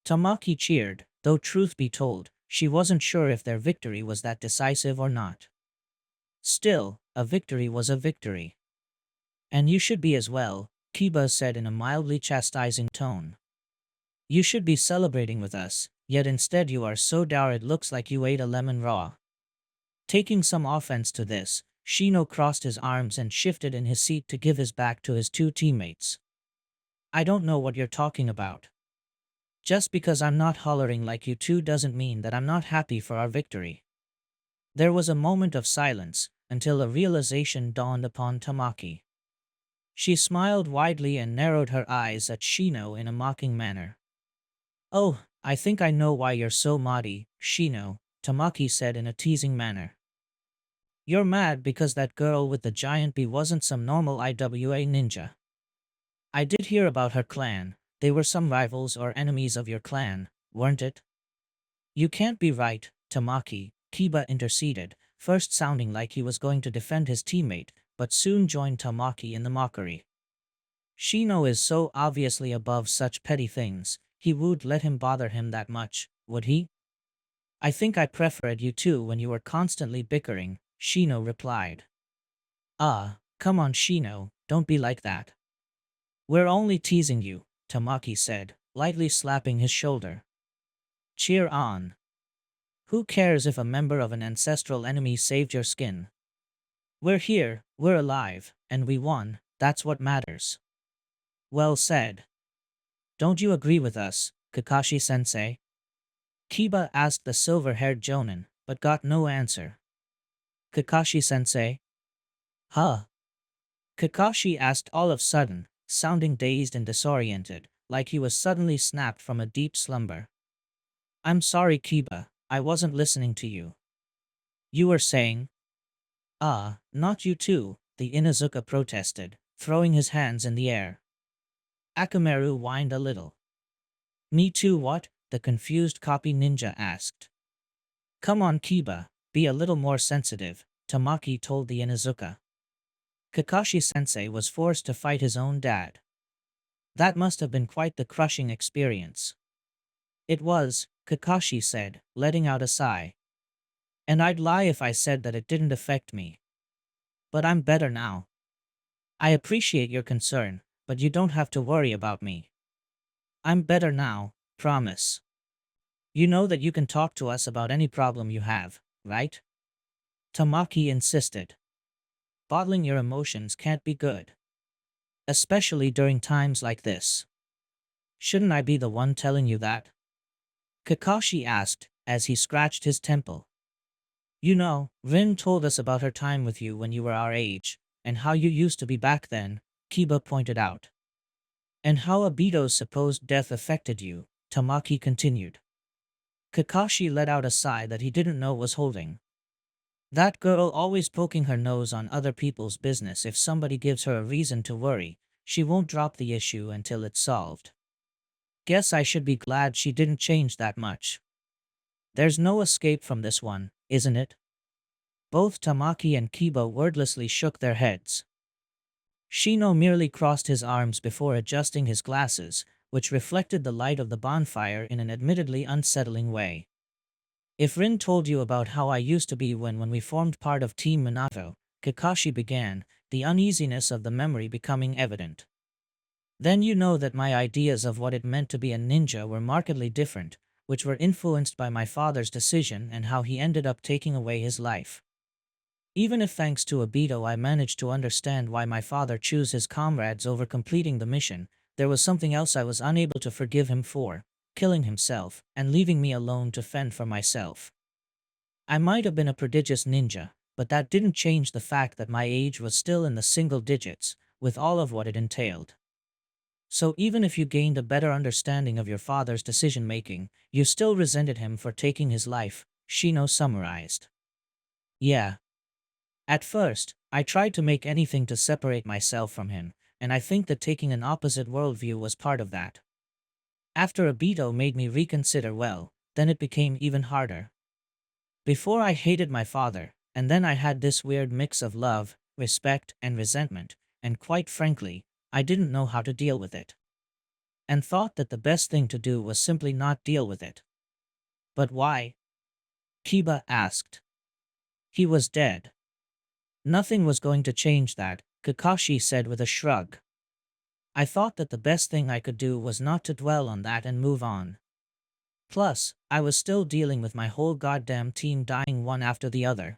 Tamaki cheered, though truth be told, she wasn't sure if their victory was that decisive or not. Still, a victory was a victory. And you should be as well, Kiba said in a mildly chastising tone. You should be celebrating with us, yet instead you are so dour it looks like you ate a lemon raw. Taking some offense to this, Shino crossed his arms and shifted in his seat to give his back to his two teammates. I don't know what you're talking about. Just because I'm not hollering like you two doesn't mean that I'm not happy for our victory. There was a moment of silence, until a realization dawned upon Tamaki. She smiled widely and narrowed her eyes at Shino in a mocking manner. Oh, I think I know why you're so moody, Shino, Tamaki said in a teasing manner. You're mad because that girl with the giant bee wasn't some normal IWA ninja. I did hear about her clan. They were some rivals or enemies of your clan, weren't it? You can't be right, Tamaki, Kiba interceded, first sounding like he was going to defend his teammate, but soon joined Tamaki in the mockery. Shino is so obviously above such petty things, he would let him bother him that much, would he? I think I preferred you two when you were constantly bickering, Shino replied. Ah, come on Shino, don't be like that. We're only teasing you, Tamaki said, lightly slapping his shoulder. Cheer on. Who cares if a member of an ancestral enemy saved your skin? We're here, we're alive, and we won, that's what matters. Well said. Don't you agree with us, Kakashi-sensei? Kiba asked the silver-haired Jonin, but got no answer. Kakashi-sensei? Huh? Kakashi asked all of a sudden, sounding dazed and disoriented, like he was suddenly snapped from a deep slumber. I'm sorry, Kiba, I wasn't listening to you. You were saying? Ah, not you too, the Inuzuka protested, throwing his hands in the air. Akamaru whined a little. Me too what? The confused copy ninja asked. Come on Kiba, be a little more sensitive, Tamaki told the Inuzuka. Kakashi-sensei was forced to fight his own dad. That must have been quite the crushing experience. It was, Kakashi said, letting out a sigh. And I'd lie if I said that it didn't affect me. But I'm better now. I appreciate your concern, but you don't have to worry about me. I'm better now, promise. You know that you can talk to us about any problem you have, right? Tamaki insisted. Bottling your emotions can't be good. Especially during times like this. Shouldn't I be the one telling you that? Kakashi asked, as he scratched his temple. You know, Rin told us about her time with you when you were our age, and how you used to be back then, Kiba pointed out. And how Obito's supposed death affected you, Tamaki continued. Kakashi let out a sigh that he didn't know was holding. That girl always poking her nose on other people's business. If somebody gives her a reason to worry, she won't drop the issue until it's solved. Guess I should be glad she didn't change that much. There's no escape from this one, isn't it? Both Tamaki and Kiba wordlessly shook their heads. Shino merely crossed his arms before adjusting his glasses, which reflected the light of the bonfire in an admittedly unsettling way. If Rin told you about how I used to be when we formed part of Team Minato, Kakashi began, the uneasiness of the memory becoming evident. Then you know that my ideas of what it meant to be a ninja were markedly different, which were influenced by my father's decision and how he ended up taking away his life. Even if thanks to Obito I managed to understand why my father chose his comrades over completing the mission, there was something else I was unable to forgive him for, killing himself and leaving me alone to fend for myself. I might have been a prodigious ninja, but that didn't change the fact that my age was still in the single digits, with all of what it entailed. So even if you gained a better understanding of your father's decision-making, you still resented him for taking his life, Shino summarized. Yeah. At first, I tried to make anything to separate myself from him, and I think that taking an opposite worldview was part of that. After Obito made me reconsider, well, then it became even harder. Before I hated my father, and then I had this weird mix of love, respect, and resentment, and quite frankly, I didn't know how to deal with it. And thought that the best thing to do was simply not deal with it. But why? Kiba asked. He was dead. Nothing was going to change that, Kakashi said with a shrug. I thought that the best thing I could do was not to dwell on that and move on. Plus, I was still dealing with my whole goddamn team dying one after the other.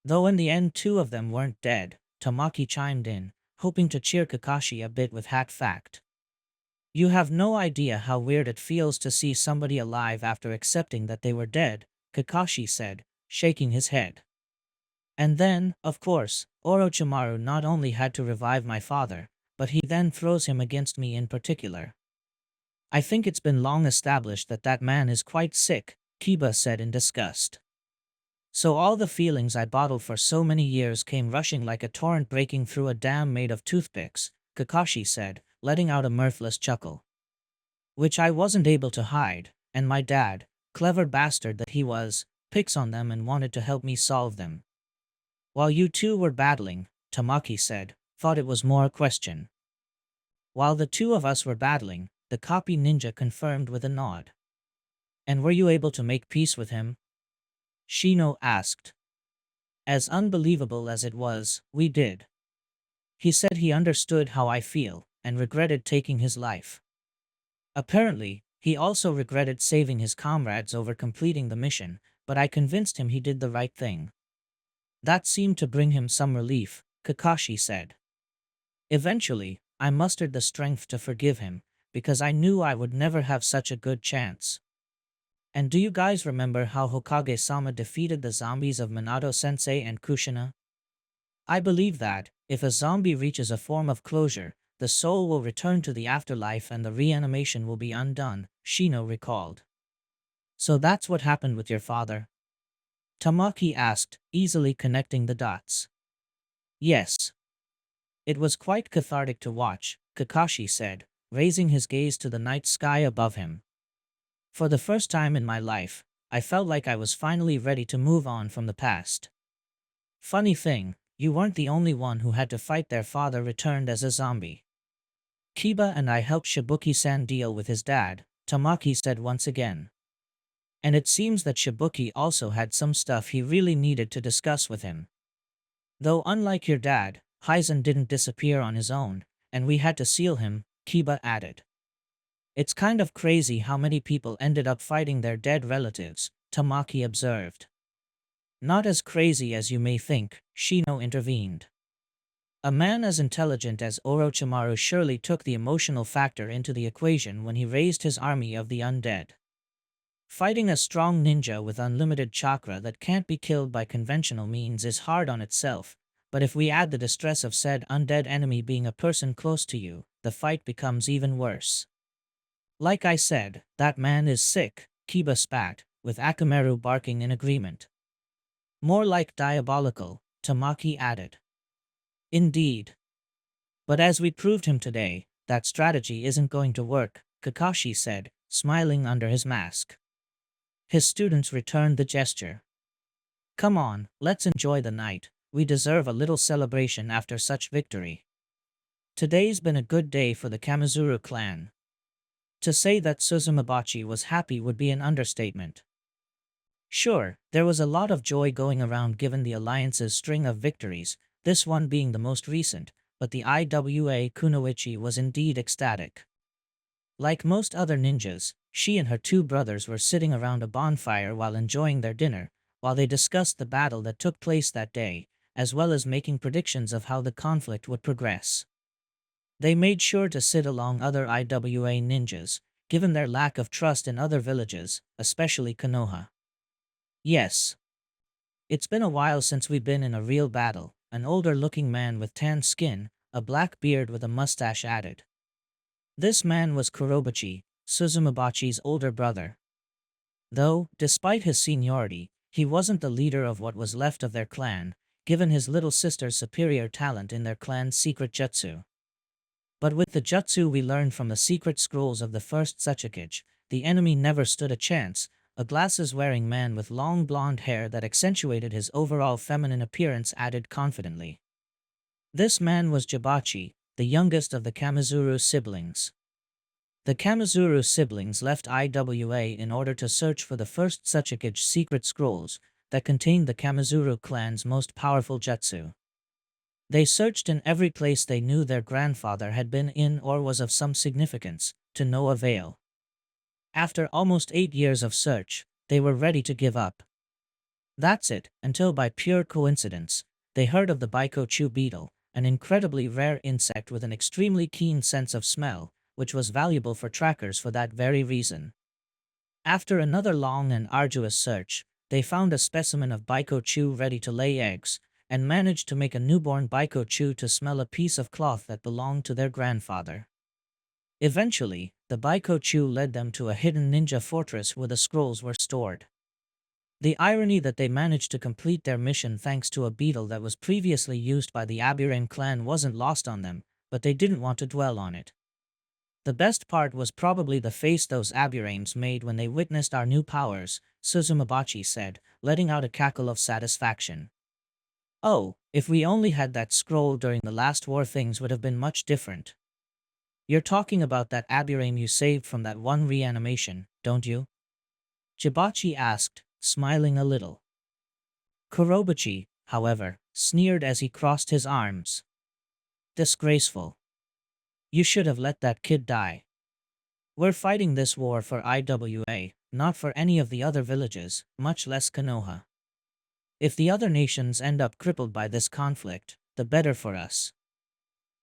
Though in the end 2 of them weren't dead, Tamaki chimed in, hoping to cheer Kakashi a bit with that fact. You have no idea how weird it feels to see somebody alive after accepting that they were dead, Kakashi said, shaking his head. And then, of course, Orochimaru not only had to revive my father, but he then throws him against me in particular. I think it's been long established that that man is quite sick, Kiba said in disgust. So all the feelings I bottled for so many years came rushing like a torrent breaking through a dam made of toothpicks, Kakashi said, letting out a mirthless chuckle. Which I wasn't able to hide, and my dad, clever bastard that he was, picks on them and wanted to help me solve them. While you 2 were battling, Tamaki said, thought it was more a question. While the 2 of us were battling, the copy ninja confirmed with a nod. And were you able to make peace with him? Shino asked. As unbelievable as it was, we did. He said he understood how I feel, and regretted taking his life. Apparently, he also regretted saving his comrades over completing the mission, but I convinced him he did the right thing. That seemed to bring him some relief, Kakashi said. Eventually, I mustered the strength to forgive him, because I knew I would never have such a good chance. And do you guys remember how Hokage-sama defeated the zombies of Minato-sensei and Kushina? I believe that, if a zombie reaches a form of closure, the soul will return to the afterlife and the reanimation will be undone, Shino recalled. So that's what happened with your father? Tamaki asked, easily connecting the dots. Yes. It was quite cathartic to watch, Kakashi said, raising his gaze to the night sky above him. For the first time in my life, I felt like I was finally ready to move on from the past. Funny thing, you weren't the only one who had to fight their father returned as a zombie. Kiba and I helped Shibuki-san deal with his dad, Tamaki said once again. And it seems that Shibuki also had some stuff he really needed to discuss with him. Though unlike your dad, Hyzen didn't disappear on his own, and we had to seal him, Kiba added. It's kind of crazy how many people ended up fighting their dead relatives, Tamaki observed. Not as crazy as you may think, Shino intervened. A man as intelligent as Orochimaru surely took the emotional factor into the equation when he raised his army of the undead. Fighting a strong ninja with unlimited chakra that can't be killed by conventional means is hard on itself, but if we add the distress of said undead enemy being a person close to you, the fight becomes even worse. Like I said, that man is sick, Kiba spat, with Akamaru barking in agreement. More like diabolical, Tamaki added. Indeed. But as we proved him today, that strategy isn't going to work, Kakashi said, smiling under his mask. His students returned the gesture. Come on, let's enjoy the night, we deserve a little celebration after such victory. Today's been a good day for the Kamizuru clan. To say that Suzumabachi was happy would be an understatement. Sure, there was a lot of joy going around given the Alliance's string of victories, this one being the most recent, but the IWA Kunoichi was indeed ecstatic. Like most other ninjas, she and her two brothers were sitting around a bonfire while enjoying their dinner, while they discussed the battle that took place that day, as well as making predictions of how the conflict would progress. They made sure to sit along other IWA ninjas, given their lack of trust in other villages, especially Konoha. Yes. It's been a while since we've been in a real battle, an older-looking man with tan skin, a black beard with a mustache added. This man was Kurobachi, Suzumabachi's older brother. Though, despite his seniority, he wasn't the leader of what was left of their clan, given his little sister's superior talent in their clan's secret jutsu. But with the jutsu we learned from the secret scrolls of the first Tsuchikage, the enemy never stood a chance. A glasses-wearing man with long blonde hair that accentuated his overall feminine appearance added confidently. This man was Jibachi, the youngest of the Kamizuru siblings. The Kamizuru siblings left IWA in order to search for the first Tsuchikage secret scrolls that contained the Kamizuru clan's most powerful jutsu. They searched in every place they knew their grandfather had been in or was of some significance, to no avail. After almost 8 years of search, they were ready to give up. That's it, until by pure coincidence, they heard of the Baikochu beetle, an incredibly rare insect with an extremely keen sense of smell, which was valuable for trackers for that very reason. After another long and arduous search, they found a specimen of Baikochu ready to lay eggs, and managed to make a newborn Baikochu to smell a piece of cloth that belonged to their grandfather. Eventually, the Baikochu led them to a hidden ninja fortress where the scrolls were stored. The irony that they managed to complete their mission thanks to a beetle that was previously used by the Aburame clan wasn't lost on them, but they didn't want to dwell on it. The best part was probably the face those Aburames made when they witnessed our new powers, Suzumabachi said, letting out a cackle of satisfaction. Oh, if we only had that scroll during the last war, things would have been much different. You're talking about that Aburame you saved from that one reanimation, don't you? Jibachi asked, smiling a little. Kurobachi, however, sneered as he crossed his arms. Disgraceful. You should have let that kid die. We're fighting this war for IWA, not for any of the other villages, much less Konoha. If the other nations end up crippled by this conflict, the better for us.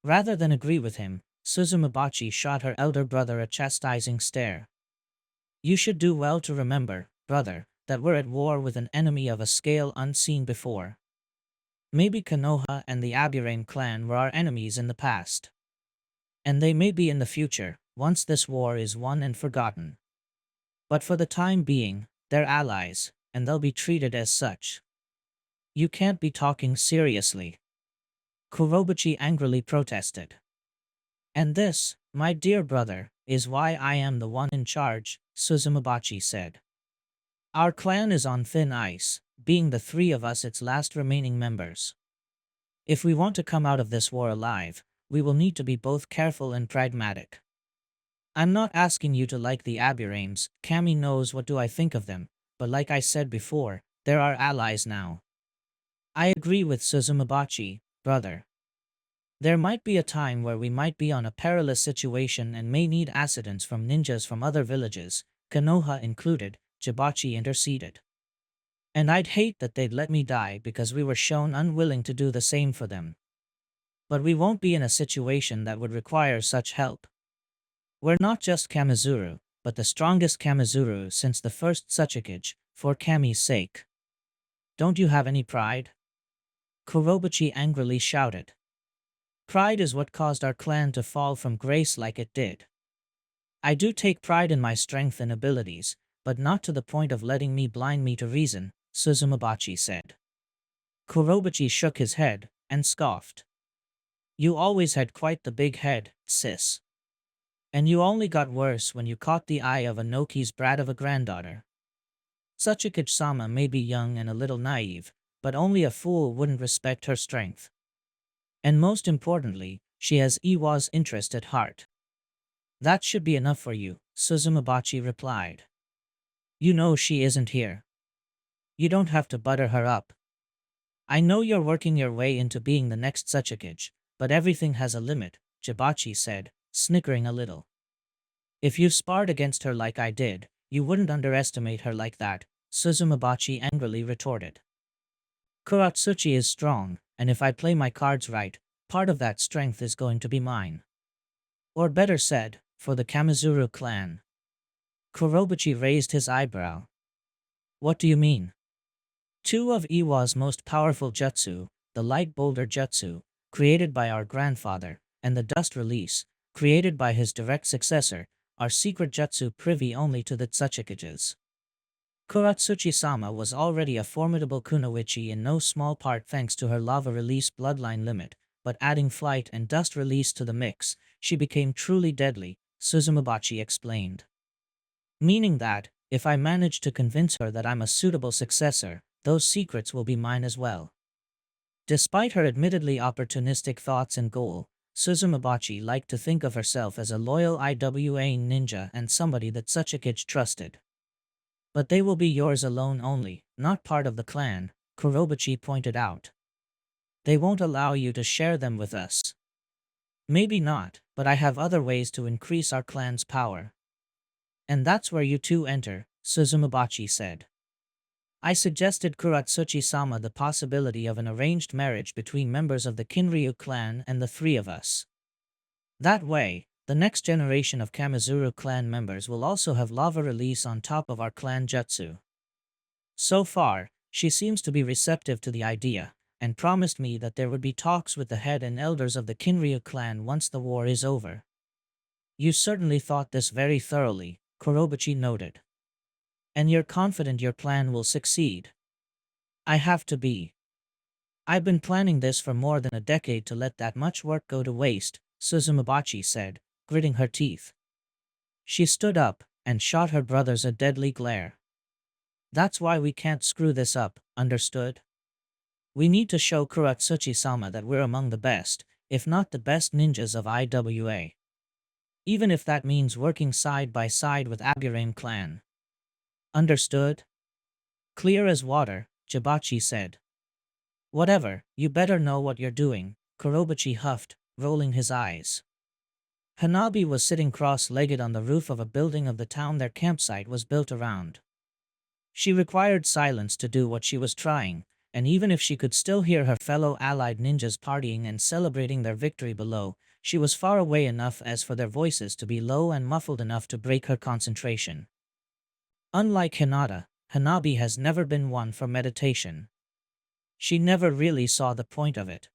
Rather than agree with him, Suzumabachi shot her elder brother a chastising stare. You should do well to remember, brother, that we're at war with an enemy of a scale unseen before. Maybe Konoha and the Aburame clan were our enemies in the past. And they may be in the future, once this war is won and forgotten. But for the time being, they're allies, and they'll be treated as such. You can't be talking seriously. Kurobachi angrily protested. And this, my dear brother, is why I am the one in charge, Suzumabachi said. Our clan is on thin ice, being the three of us its last remaining members. If we want to come out of this war alive, we will need to be both careful and pragmatic. I'm not asking you to like the Aburames, Kami knows what do I think of them, but like I said before, they're our allies now. I agree with Suzumabachi, brother. There might be a time where we might be on a perilous situation and may need assistance from ninjas from other villages, Konoha included, Jibachi interceded. And I'd hate that they'd let me die because we were shown unwilling to do the same for them. But we won't be in a situation that would require such help. We're not just Kamizuru, but the strongest Kamizuru since the first Tsuchikage, for Kami's sake. Don't you have any pride? Kurobuchi angrily shouted. Pride is what caused our clan to fall from grace like it did. I do take pride in my strength and abilities, but not to the point of letting me blind me to reason, Suzumabachi said. Kurobuchi shook his head, and scoffed. You always had quite the big head, sis. And you only got worse when you caught the eye of a Noki's brat of a granddaughter. Tsuchikage-sama may be young and a little naive, but only a fool wouldn't respect her strength. And most importantly, she has Iwa's interest at heart. That should be enough for you, Suzumabachi replied. You know she isn't here. You don't have to butter her up. I know you're working your way into being the next Tsuchikage, but everything has a limit, Jibachi said, snickering a little. If you sparred against her like I did, you wouldn't underestimate her like that, Suzumabachi angrily retorted. Kuratsuchi is strong, and if I play my cards right, part of that strength is going to be mine. Or better said, for the Kamizuru clan. Kurobuchi raised his eyebrow. What do you mean? Two of Iwa's most powerful jutsu, the Light Boulder Jutsu, created by our grandfather, and the Dust Release, created by his direct successor, are secret jutsu privy only to the Tsuchikages. Kuratsuchi-sama was already a formidable kunoichi in no small part thanks to her lava release bloodline limit, but adding flight and dust release to the mix, she became truly deadly, Suzumabachi explained. Meaning that, if I manage to convince her that I'm a suitable successor, those secrets will be mine as well. Despite her admittedly opportunistic thoughts and goal, Suzumabachi liked to think of herself as a loyal IWA ninja and somebody that Tsuchikage trusted. But they will be yours alone only, not part of the clan, Kurobuchi pointed out. They won't allow you to share them with us. Maybe not, but I have other ways to increase our clan's power. And that's where you two enter, Suzumabachi said. I suggested Kuratsuchi-sama the possibility of an arranged marriage between members of the Kinryu clan and the three of us. That way, the next generation of Kamizuru clan members will also have lava release on top of our clan jutsu. So far, she seems to be receptive to the idea, and promised me that there would be talks with the head and elders of the Kinryu clan once the war is over. You certainly thought this very thoroughly, Kurobuchi noted. And you're confident your plan will succeed. I have to be. I've been planning this for more than a decade to let that much work go to waste, Suzumabachi said, gritting her teeth. She stood up, and shot her brothers a deadly glare. That's why we can't screw this up, understood? We need to show Kuratsuchi-sama that we're among the best, if not the best ninjas of IWA. Even if that means working side by side with Aburame clan. Understood? Clear as water, Jibachi said. Whatever, you better know what you're doing, Kurobuchi huffed, rolling his eyes. Hanabi was sitting cross-legged on the roof of a building of the town their campsite was built around. She required silence to do what she was trying, and even if she could still hear her fellow allied ninjas partying and celebrating their victory below, she was far away enough as for their voices to be low and muffled enough to break her concentration. Unlike Hinata, Hanabi has never been one for meditation. She never really saw the point of it.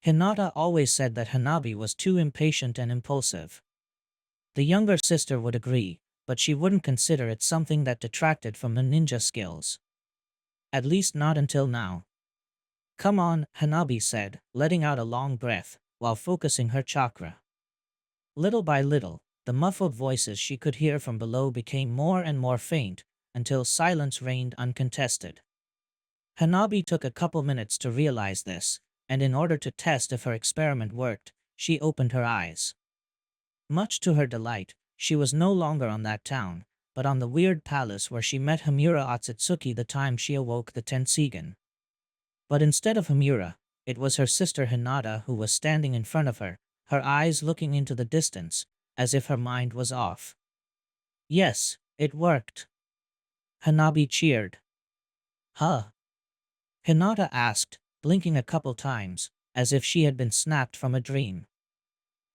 Hinata always said that Hanabi was too impatient and impulsive. The younger sister would agree, but she wouldn't consider it something that detracted from the ninja skills. At least not until now. Come on, Hanabi said, letting out a long breath, while focusing her chakra. Little by little, the muffled voices she could hear from below became more and more faint, until silence reigned uncontested. Hanabi took a couple minutes to realize this, and in order to test if her experiment worked, she opened her eyes. Much to her delight, she was no longer on that town, but on the weird palace where she met Hamura Atsutsuki the time she awoke the Tensigen. But instead of Hamura, it was her sister Hinata who was standing in front of her, her eyes looking into the distance, as if her mind was off. Yes, it worked. Hanabi cheered. Huh? Hinata asked, blinking a couple times, as if she had been snapped from a dream.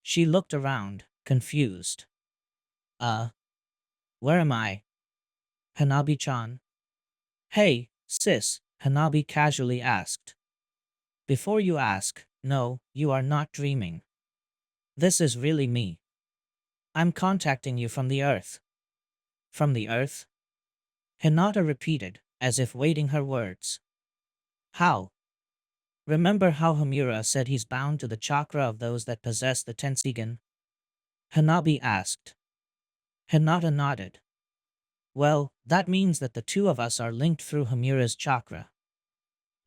She looked around, confused. Uh, where am I? Hanabi-chan? Hey, sis, Hanabi casually asked. Before you ask, no, you are not dreaming. This is really me. I'm contacting you from the Earth. From the Earth? Hinata repeated, as if waiting her words. How? Remember how Hamura said he's bound to the chakra of those that possess the Tensigen? Hanabi asked. Hinata nodded. Well, that means that the two of us are linked through Hamura's chakra.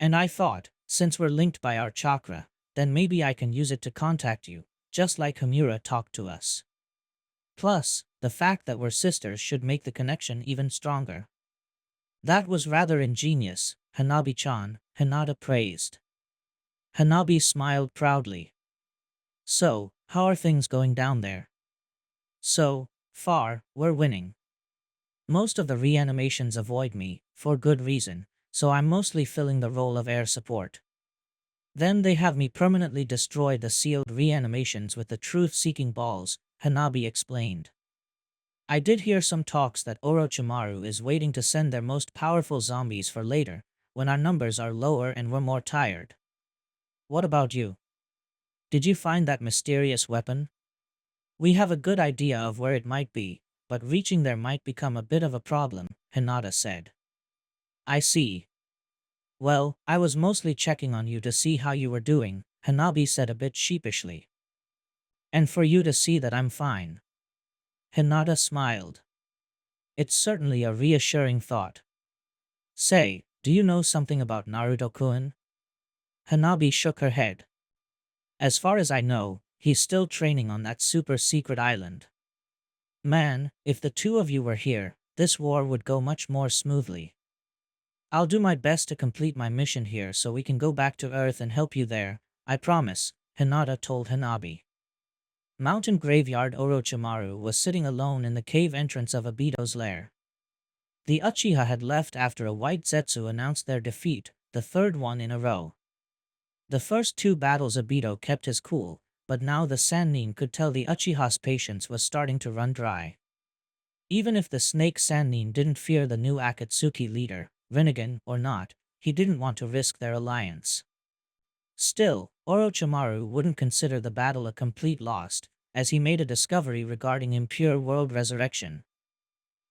And I thought, since we're linked by our chakra, then maybe I can use it to contact you, just like Hamura talked to us. Plus, the fact that we're sisters should make the connection even stronger. That was rather ingenious, Hanabi-chan, Hinata praised. Hanabi smiled proudly. So, how are things going down there? So far, we're winning. Most of the reanimations avoid me, for good reason, so I'm mostly filling the role of air support. Then they have me permanently destroy the sealed reanimations with the truth-seeking balls, Hanabi explained. I did hear some talks that Orochimaru is waiting to send their most powerful zombies for later, when our numbers are lower and we're more tired. What about you? Did you find that mysterious weapon? We have a good idea of where it might be, but reaching there might become a bit of a problem, Hinata said. I see. Well, I was mostly checking on you to see how you were doing, Hanabi said a bit sheepishly. And for you to see that I'm fine. Hinata smiled. It's certainly a reassuring thought. Say, do you know something about Naruto-kun? Hanabi shook her head. As far as I know, he's still training on that super-secret island. Man, if the two of you were here, this war would go much more smoothly. I'll do my best to complete my mission here so we can go back to Earth and help you there, I promise, Hinata told Hanabi. Mountain Graveyard Orochimaru was sitting alone in the cave entrance of Obito's lair. The Uchiha had left after a white Zetsu announced their defeat, the third one in a row. The first two battles Obito kept his cool, but now the Sannin could tell the Uchiha's patience was starting to run dry. Even if the Snake Sannin didn't fear the new Akatsuki leader, Rinnegan or not, he didn't want to risk their alliance. Still, Orochimaru wouldn't consider the battle a complete loss, as he made a discovery regarding impure world resurrection.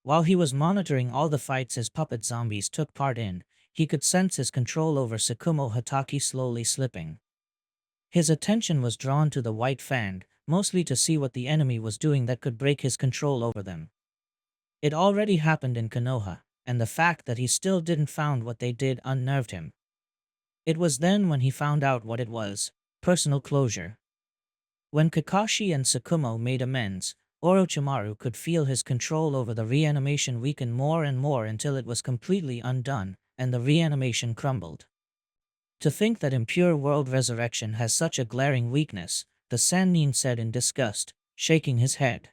While he was monitoring all the fights his puppet zombies took part in, he could sense his control over Tsukumo Hatake slowly slipping. His attention was drawn to the white fan, mostly to see what the enemy was doing that could break his control over them. It already happened in Konoha, and the fact that he still didn't found what they did unnerved him. It was then when he found out what it was, personal closure. When Kakashi and Tsukumo made amends, Orochimaru could feel his control over the reanimation weaken more and more until it was completely undone, and the reanimation crumbled. To think that impure world resurrection has such a glaring weakness, the Sannin said in disgust, shaking his head.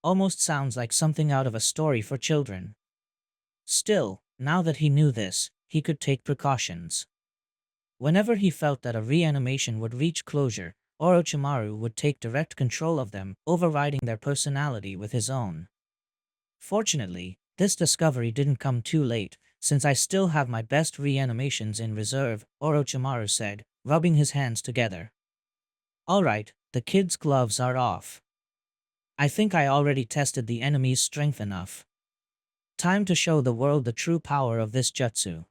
Almost sounds like something out of a story for children. Still, now that he knew this, he could take precautions. Whenever he felt that a reanimation would reach closure, Orochimaru would take direct control of them, overriding their personality with his own. Fortunately, this discovery didn't come too late, since I still have my best reanimations in reserve, Orochimaru said, rubbing his hands together. Alright, the kid's gloves are off. I think I already tested the enemy's strength enough. Time to show the world the true power of this jutsu.